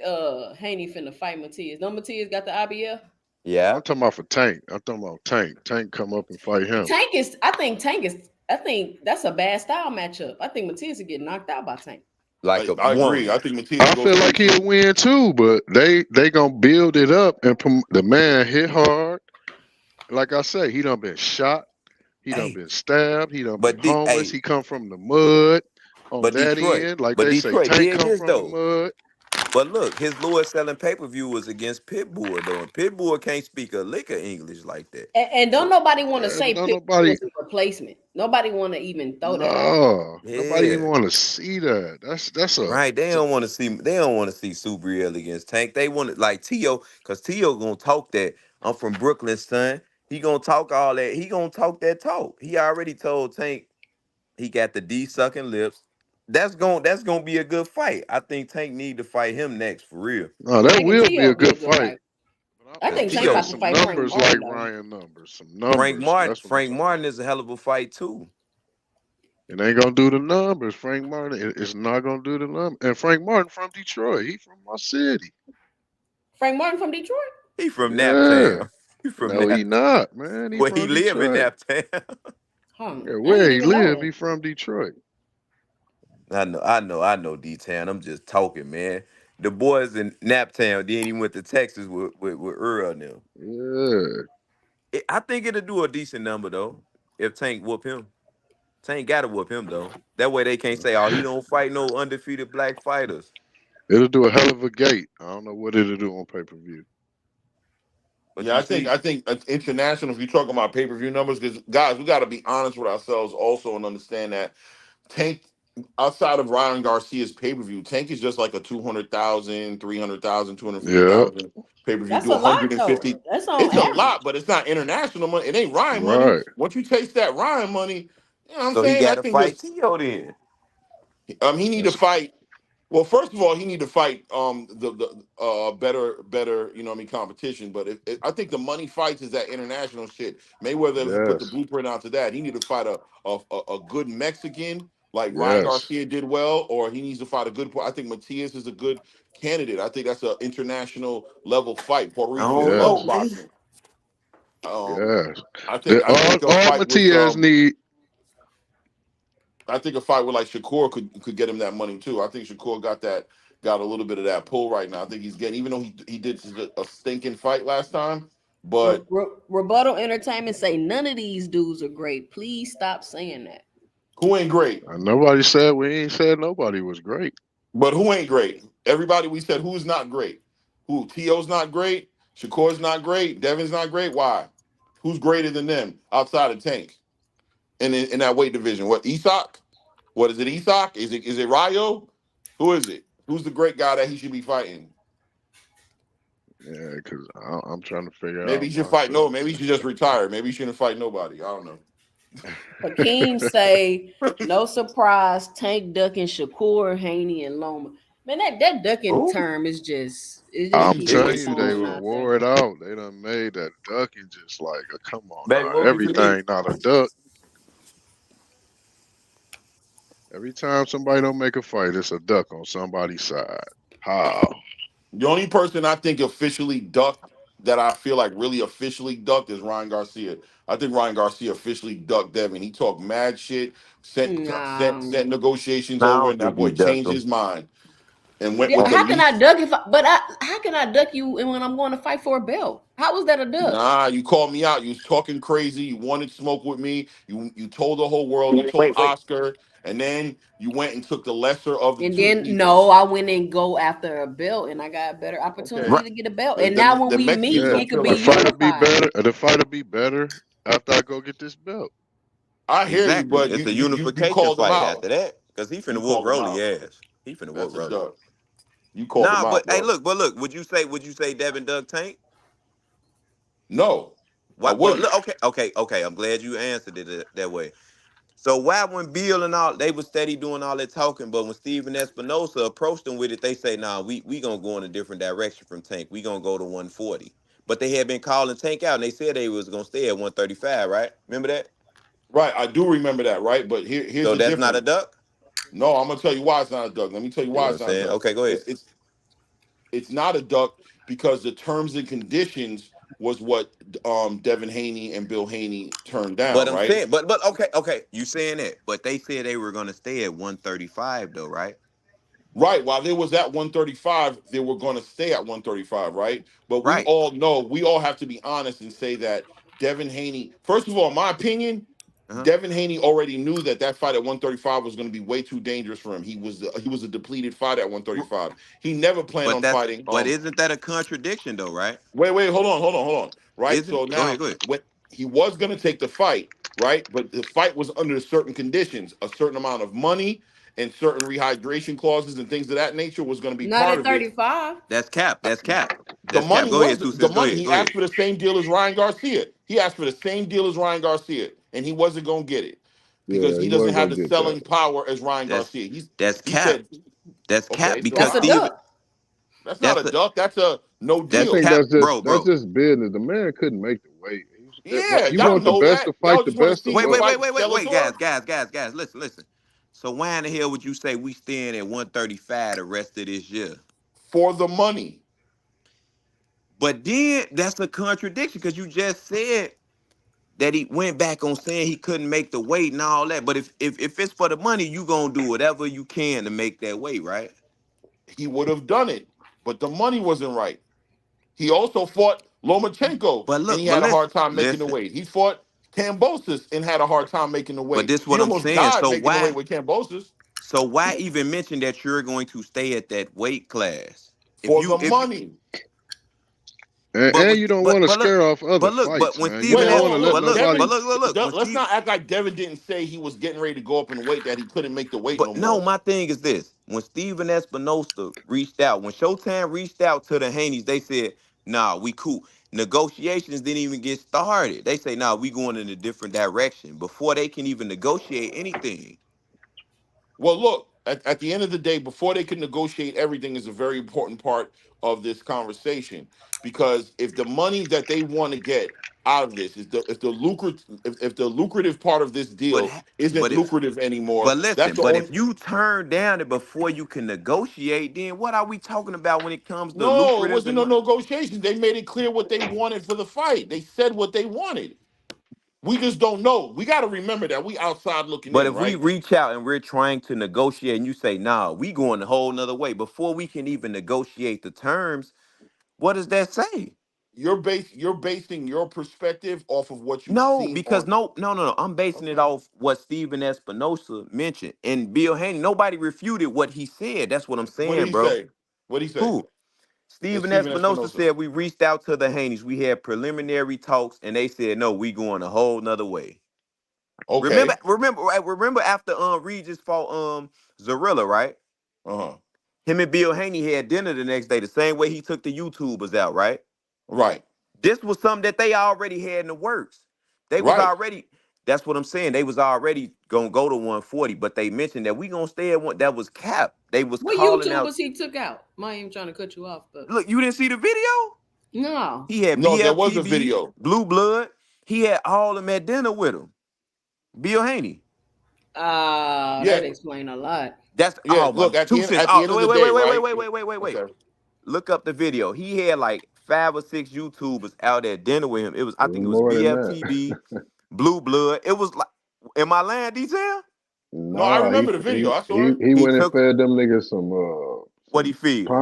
Haney finna fight Matias. No, Matias got the IBF. Yeah, I'm talking about for Tank. I'm talking about Tank. Tank come up and fight him. Tank is I think that's a bad style matchup. I think Matias will get knocked out by Tank. like I, a I agree. one. I think Matias I goes feel straight like he'll to. win too, but they gonna build it up and the man hit hard. Like I say, he done been shot. He done Hey, been stabbed. He done been but homeless. hey, He come from the mud on but that Detroit, end. Like but they say, Detroit Tank did come this from the though. mud. But look, his lowest selling pay per view was against Pitbull though, and Pitbull can't speak a lick of English like that. And don't So nobody want to Yeah, but say don't Pitbull nobody. is a replacement. Nobody want to even throw that out. No, nobody even yeah, want to see that. That's a. right. They don't want to see. They don't want to see Super Real against Tank. They want it like Tio, cause Tio gonna talk that. I'm from Brooklyn, son. He gonna talk all that. He gonna talk that talk. He already told Tank he got the D sucking lips. That's gonna be a good fight. I think Tank need to fight him next for real. No, I'm that thinking will be Tio a will be a good good fight. fight. But I Cause I'm think Tank Tio, saying about to some fight Frank numbers like Martin though. Ryan numbers. Some Frank numbers. Martin, That's what I'm Frank talking Martin about. is a hell of a fight too. It ain't gonna do the numbers. Frank Martin it's not gonna do the numbers. And Frank Martin from Detroit. He from my city. Frank Martin from Detroit. He from Yeah. Naptown. He from No, he Nap. not, man. He Well, he from live in Detroit. Naptown. Huh? Yeah, I where didn't he even know live, that. he from Detroit. I know D-Town. I'm just talking, man. The boys in Naptown. Then he went to Texas with Earl now. Yeah. I think it'll do a decent number though. If Tank whoop him, Tank gotta whoop him though. That way they can't say, "Oh, he don't fight no undefeated black fighters." It'll do a hell of a gate. I don't know what it'll do on pay per view. But Yeah, you I see, think international. If you're talking about pay per view numbers, because guys, we got to be honest with ourselves also and understand that Tank, outside of Ryan Garcia's pay per view, Tank is just like a 200,000, 300,000, two hundred fifty Yeah. thousand pay per view. That's Do a lot though. 150. That's on It's a average. lot, but it's not international money. It ain't Ryan money. Right. Once you taste that Ryan money, you know what I'm so he saying? I got to think fight that Tio then. he need to That's fight. Well, first of all, he need to fight the better you know what I mean competition. But I think the money fights is that international shit. Mayweather put the yes. blueprint out to that. He need to fight a good Mexican like Ryan Yes. Garcia did well, or he needs to fight a good. I think Matias is a good candidate. I think that's an international level fight. Puerto I Rico used to don't love know, Yes. man. boxing. Um, Yes. I think a All fight with Matias need. I think a fight with like Shakur could get him that money too. I think Shakur got a little bit of that pull right now. I think he's getting, even though he did a stinking fight last time, but Rebuttal Entertainment say none of these dudes are great. Please stop saying that. who ain't great? Nobody said we ain't said nobody was great. But who ain't great? Everybody we said who's not great. Who? To's not great. Shakur's not great. Devin's not great. Why? Who's greater than them outside of Tank? And in that weight division, what Isak? What is it? Isak? Is it Rayo? Who is it? Who's the great guy that he should be fighting? Yeah, because I'm trying to figure Maybe out he should fight. No, myself. maybe he should just retire. Maybe he shouldn't fight nobody. I don't know. Hakeem say no surprise. Tank ducking Shakur, Haney, and Loma. Man, that ducking Who? term is just it's just I'm keep telling getting you, they thrown will out there. wore it out. They done made that ducking just like, come on Baby, now. what we forget? Everything not a duck. Every time somebody don't make a fight, it's a duck on somebody's side. How? The only person I think officially ducked that I feel like really officially ducked is Ryan Garcia. I think Ryan Garcia officially ducked Devin. He talked mad shit, Nah. sent negotiations Nah, I over, don't and that think he boy ducked changed him. his mind and went Yeah, with Well, the how can I least. duck how can I duck you when I'm going to fight for a belt? How was that a duck? Nah, you called me out. You was talking crazy. You wanted smoke with me. You told the whole world. You told wait. Oscar, and then you went and took the lesser of the And two then evils. no, I went and go after a belt, and I got a better Okay, opportunity to get a belt. the And now when the we Mexicans meet, Yeah, don't it could feel be the like that. fighter be unified. better. The fighter be better after I go get this belt. I hear you, Exactly. but It's a you unification called him fight out. after that. Because he You finna whoop called him Rolly out. ass. He finna whoop That's a Rolly. duck. You called him Nah, out, but hey, bro. look. Would you say Devin Doug Tank? No, I What? Well, wouldn't. look. Okay. I'm glad you answered it that way. So why when Bill and all they was steady doing all that talking, but when Steven Espinosa approached them with it, they say, "Nah, we gonna go in a different direction from Tank. We gonna go to 140." But they had been calling Tank out, and they said they was gonna stay at 135, right? Remember that? Right, I do remember that, right? But here's So the that's not a difference. duck. No, I'm gonna tell you why it's not a duck. Let me tell you You know why what I'm it's not a saying? duck. Okay, go ahead. It's not a duck because the terms and conditions was what Devin Haney and Bill Haney turned But down, I'm right? saying, but okay, you saying that? But they said they were gonna stay at 135 though, right? Right. While they was at 135, they were going to stay at 135, right? But we Right. all know, we all have to be honest and say that Devin Haney, first of all, in my opinion, Uh-huh. Devin Haney already knew that that fight at 135 was going to be way too dangerous for him. He was a depleted fight at 135. He never planned But on that's fighting. but isn't that a contradiction though, right? Wait, hold on. Right. Isn't So go ahead, now, go ahead. when he was going to take the fight, right? But the fight was under certain conditions, a certain amount of money and certain rehydration clauses and things of that nature was going to be Not part at of it. 35. That's cap. That's cap. The That's cap. money Go ahead, was two the cents. Go money. ahead. He Go asked ahead. for the same deal as Ryan Garcia. He asked for the same deal as Ryan Garcia, and he wasn't going to get it because Yeah, he he doesn't wasn't have gonna the get that. selling power as Ryan That's Garcia. that's He cap. said, That's cap okay, so because That's a how? Steven, duck. That's not that's a a duck. That's a no I that's think deal. cap, that's bro. just business. The man couldn't make the weight. Yeah, You y'all want the know best to that. fight Y'all the just want to best or see Wait, him what? wait, wait, fight wait, wait, wait, guys, Skeletor. guys. Listen. So why in the hell would you say we staying at 135 the rest of this year? For the money. But then that's a contradiction because you just said that he went back on saying he couldn't make the weight and all that. But if it's for the money, you gonna do whatever you can to make that weight, right? He would have done it, but the money wasn't right. He also fought Lomachenko, But and look, he but had a hard time making the listen. weight. He fought Kambosos and had a hard time making the But weight. this He what I'm almost saying. died So making the weight why? with Kambosos So why even mention that you're going to stay at that weight class? If for the you if you money. but And with you don't want but to but look scare off other but fights, when man. You Steven Wait, don't S want hold to on. let but Look, look nobody. but Devin. look when Let's Steve not act like Devin didn't say he was getting ready to go up in weight that he couldn't make the weight no but no, more. my thing is this: when Steven Espinosa reached out, when Showtime reached out to the Haneys, they said, "Nah, we cool." Negotiations didn't even get started. They say, "Nah, we going in a different direction." Before they can even negotiate anything. Well, look, at the end of the day, before they can negotiate everything is a very important part of this conversation. Because if the money that they want to get out of this is if the lucrative part of this But deal ha- isn't but if lucrative anymore, But that's listen, the but only if you turn down it before you can negotiate, then what are we talking about when it comes to no, it lucrative wasn't and no money? negotiation. They made it clear what they wanted for the fight. They said what they wanted. We just don't know. We got to remember that we outside looking But in, if we right? reach out and we're trying to negotiate and you say, nah, we going a whole nother way, before we can even negotiate the terms, what does that say? You're basing your perspective off of what you've No, seen because on. no. I'm basing it Okay. off what Steven Espinosa mentioned. And Bill Haney, nobody refuted what he said. That's what I'm What did saying, he bro. say? What did he say? Who? It's Stephen Steven Espinosa Espinosa. said we reached out to the Haneys. We had preliminary talks, and they said no, we going a whole nother way. Okay. Remember after Regis fought Zarilla, right? Uh-huh. Him and Bill Haney had dinner the next day, the same way he took the YouTubers out, right? Right. This was something that they already had in the works. They was Right. already. That's what I'm saying. They was already gonna go to 140, but they mentioned that we gonna stay at one. That was cap. They was What calling out. YouTubers he took out? I ain't even trying to cut you off, but Look, you didn't see the video? no. He had No, there was a BFTB, video. Blue Blood. He had all of them at dinner with him. Bill Haney. Yeah. That explain a lot. That's Yeah. oh my Look, at the two end cents. at the Oh end of wait, the wait, day, wait, wait, wait, right? wait, wait, wait, wait, wait. Okay. Look up the video. He had like 5 or 6 YouTubers out at dinner with him. It was I think it was More than that. BFTB, Blue Blood. It was like am I lying detail? No, I Nah, remember the video. I saw it. he He went and took fed them niggas what he some feed.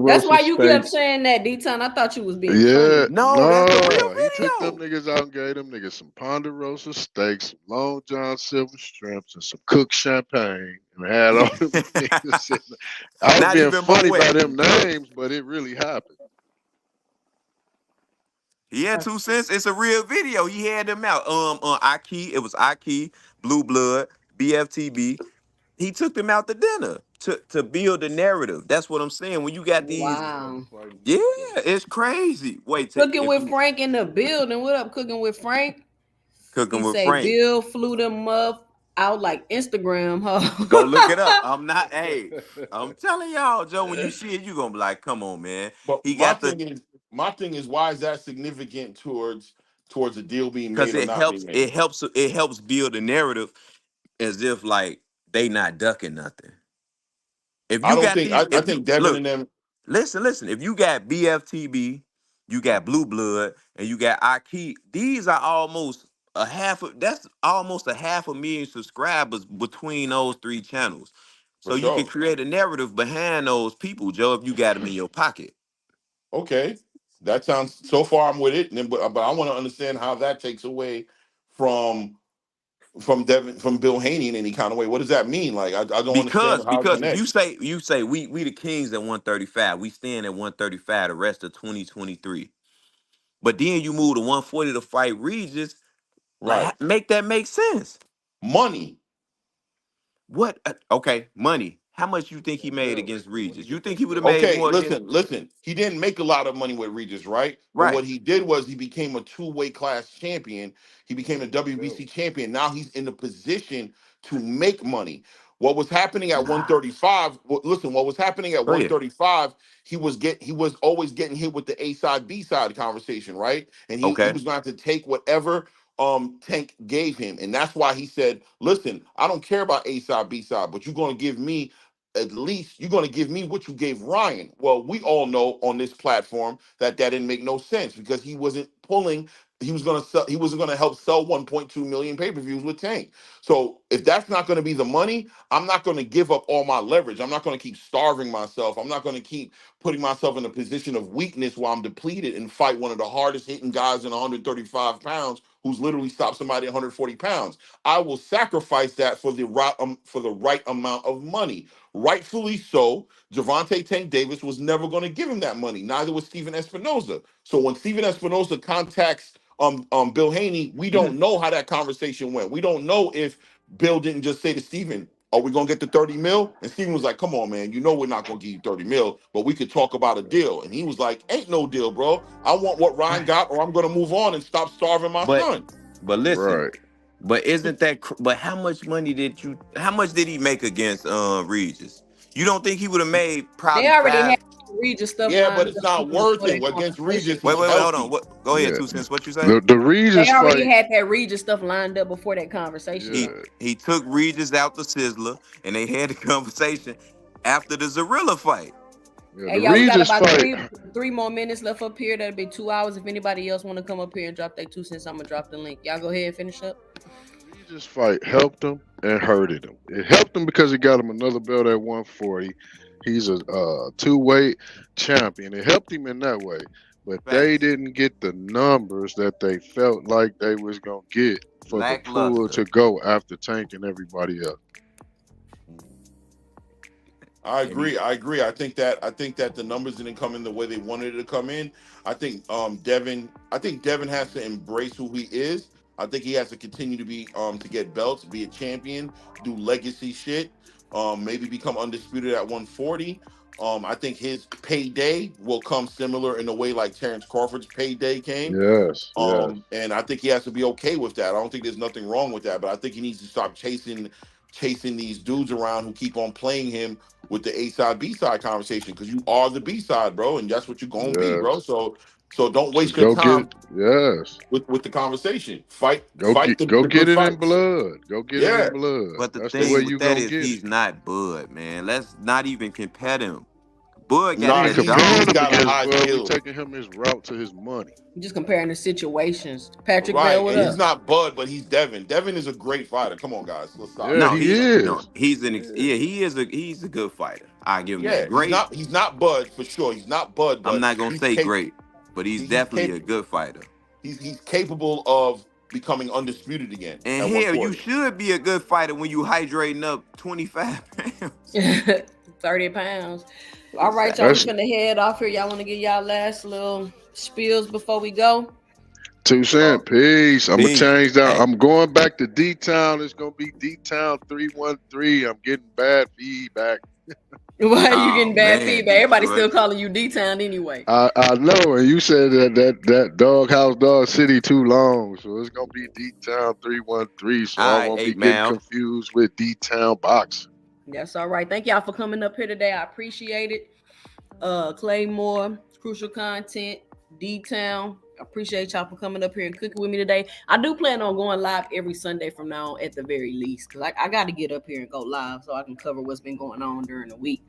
That's ponderosa why you kept steaks. saying that, D-Ton. I thought you was being Yeah, funny. No, that's the real no, he took them video. niggas out and gave them niggas some ponderosa steaks, some Long John Silver shrimps, and some cooked champagne, and had all them niggas sitting there. I was Not being even funny by Moet. them names, but it really happened. He had 2 cents. It's a real video. He had them out. On Iki, it was Iki, Blue Blood, BFTB. He took them out to dinner to build the narrative. That's what I'm saying. When you got these, Wow. yeah, it's crazy. Wait, Cooking if with you Frank in the building. What up, cooking with Frank? cooking He with say Frank, Bill flew them up. out like Instagram, huh? Go look it up. I'm not. Hey, I'm telling y'all, Joe. When you see it, you gonna be like, "Come on, man." But He got the my thing is, why is that significant towards a deal being because made or not being made? it helps build a narrative as if like they not ducking nothing. If I you don't got think. these, I if you think Devin look, and them. listen. If you got BFTB, you got Blue Blood, and you got Aki, these are almost that's almost a 500,000 subscribers between those three channels. For So you can sure. create a narrative behind those people, Joe, if you got them in your pocket. Okay, that sounds. So far, I'm with it. But I want to understand how that takes away from from Bill Haney in any kind of way. What does that mean? Like, I don't understand how it Because if connects. you say we the Kings at 135, we stand at 135 the rest of 2023. But then you move to 140 to fight Regis, like Right. make that make sense. Money. What? Okay, money. How much you think he made Yeah, against where you Regis? You get think that he would have belt? made Okay, more against? listen. He didn't make a lot of money with Regis, right? But what Right. he did was he became a two-way class champion. He became a Yeah, with the belt. WBC champion. Now he's in the position to make money. What was happening at Nah. 135? Listen, what was happening at Go ahead. 135? He was always getting hit with the A side B side conversation, right? And he Okay. was going to have to take whatever Tank gave him, and that's why he said, "Listen, I don't care about A side B side, but you're going to give me." At least you're going to give me what you gave Ryan. Well, we all know on this platform that didn't make no sense because he wasn't pulling. He was going to sell. He wasn't going to help sell 1.2 million pay-per-views with Tank. So if that's not going to be the money, I'm not going to give up all my leverage. I'm not going to keep starving myself. I'm not going to keep putting myself in a position of weakness while I'm depleted and fight one of the hardest hitting guys in 135 pounds who's literally stopped somebody at 140 pounds. I will sacrifice that for the right amount of money. Rightfully so, Javante Tank Davis was never going to give him that money. Neither was Steven Espinoza. So when Steven Espinoza contacts Bill Haney, we don't know how that conversation went. We don't know if Bill didn't just say to Steven, "Are we gonna get the 30 mil?" And Steven was like, "Come on, man. You know we're not gonna give you 30 mil, but we could talk about a deal." And he was like, "Ain't no deal, bro. I want what Ryan Right. got, or I'm gonna move on and stop starving my But son." listen. Right. But isn't that? But how much money did you? How much did he make against Regis? You don't think he would have made They probably already had five? Regis stuff Yeah, but lined it's up not even worth before it. that Against conversation. Regis, he's Wait. Hold on. healthy. What? Go ahead, Yeah. 2 cents. What you say? The They Regis already fight. had that Regis stuff lined up before that conversation Yeah. He happened. he took Regis out the Sizzler, and they had a conversation after the Zorilla fight. Yeah. Hey, The y'all, we got Regis about fight. three more minutes left up here. That'll be 2 hours. If anybody else want to come up here and drop their 2 cents, I'm gonna drop the link. Y'all go ahead and finish up. Regis fight helped him and hurted him. It helped him because it got him another belt at 140. He's a two-weight champion. It helped him in that way, but they Facts. didn't get the numbers that they felt like they was gonna get for the pull Lackluster. to go after Tank and everybody else. I And he agree. I think that the numbers didn't come in the way they wanted it to come in. I think Devin has to embrace who he is. I think he has to continue to be to get belts, be a champion, do legacy shit, maybe become undisputed at 140. I think his payday will come similar in a way like Terence Crawford's payday came. Yes, yes, And I think he has to be okay with that. I don't think there's nothing wrong with that, but I think he needs to stop chasing these dudes around who keep on playing him with the A side B side conversation because you are the B side, bro, and that's what you're gonna be, bro. yes. So don't So waste your go get time it. Yes. with the conversation. Fight Go get go the get good it in fights. blood. Go get it Yeah. in blood. but the That's the way thing with you that gonna is get it. he's not Bud, man. Let's not even compare them. Bud We got Nah, ain't that he's comparing dome. him got a against high Bud. We skill. taking him his route to his money. Just comparing the situations. Patrick Bell, Right. what And he's up? not Bud, but he's Devin. Devin is a great fighter. Come on, guys. Let's stop. Yeah, No, he he Like, no, is. he's an Yeah. yeah, he's a good fighter. I give him that. yeah, Great. he's not Bud for sure. He's not Bud, I'm but not gonna say great, but he's he's definitely a capable good fighter. he's capable of becoming undisputed again And at hell, you 140. should be a good fighter when you hydrating up 25 pounds. 30 pounds. All right, y'all. We Exactly. That's finna head off here. Y'all want to get y'all last little spills before we go? 2 cent. Peace. I'm gonna Peace. change that. Hey, I'm going back to D Town. It's gonna be D Town 313. I'm getting bad feedback. Why you Oh getting bad man, feedback? Everybody's still Detroit. calling you D-Town anyway. I know, and you said that Doghouse Dog City too long, so it's gonna be D Town 313. So All I right, won't be 8 getting Mile. confused with D Town Boxing. That's all right. Thank y'all for coming up here today. I appreciate it. Claymore, Crucial Content, D-Town. I appreciate y'all for coming up here and cooking with me today. I do plan on going live every Sunday from now on at the very least, because I got to get up here and go live so I can cover what's been going on during the week.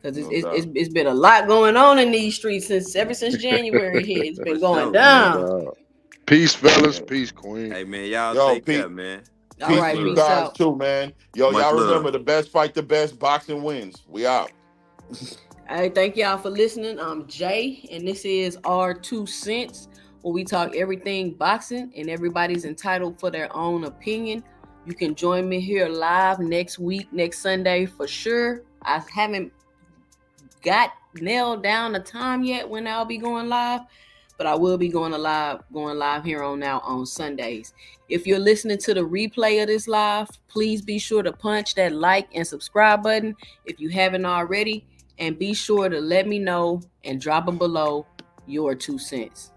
Because it's been a lot going on in these streets ever since January hit. It's been going down. Peace, fellas. Peace, Queen. Hey man, y'all Yo, take care, Pete. man. All Peace Much right, to you love. peace guys out. too, man. Yo, Much y'all love. remember the best fight the best, boxing wins. We out. Hey, thank y'all for listening. I'm Jay, and this is our 2 cents, where we talk everything boxing, and everybody's entitled for their own opinion. You can join me here live next week, next Sunday for sure. I haven't got nailed down the time yet when I'll be going live, but I will be going live here on now on Sundays. If you're listening to the replay of this live, please be sure to punch that like and subscribe button if you haven't already, and be sure to let me know and drop them below your 2 cents.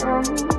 Down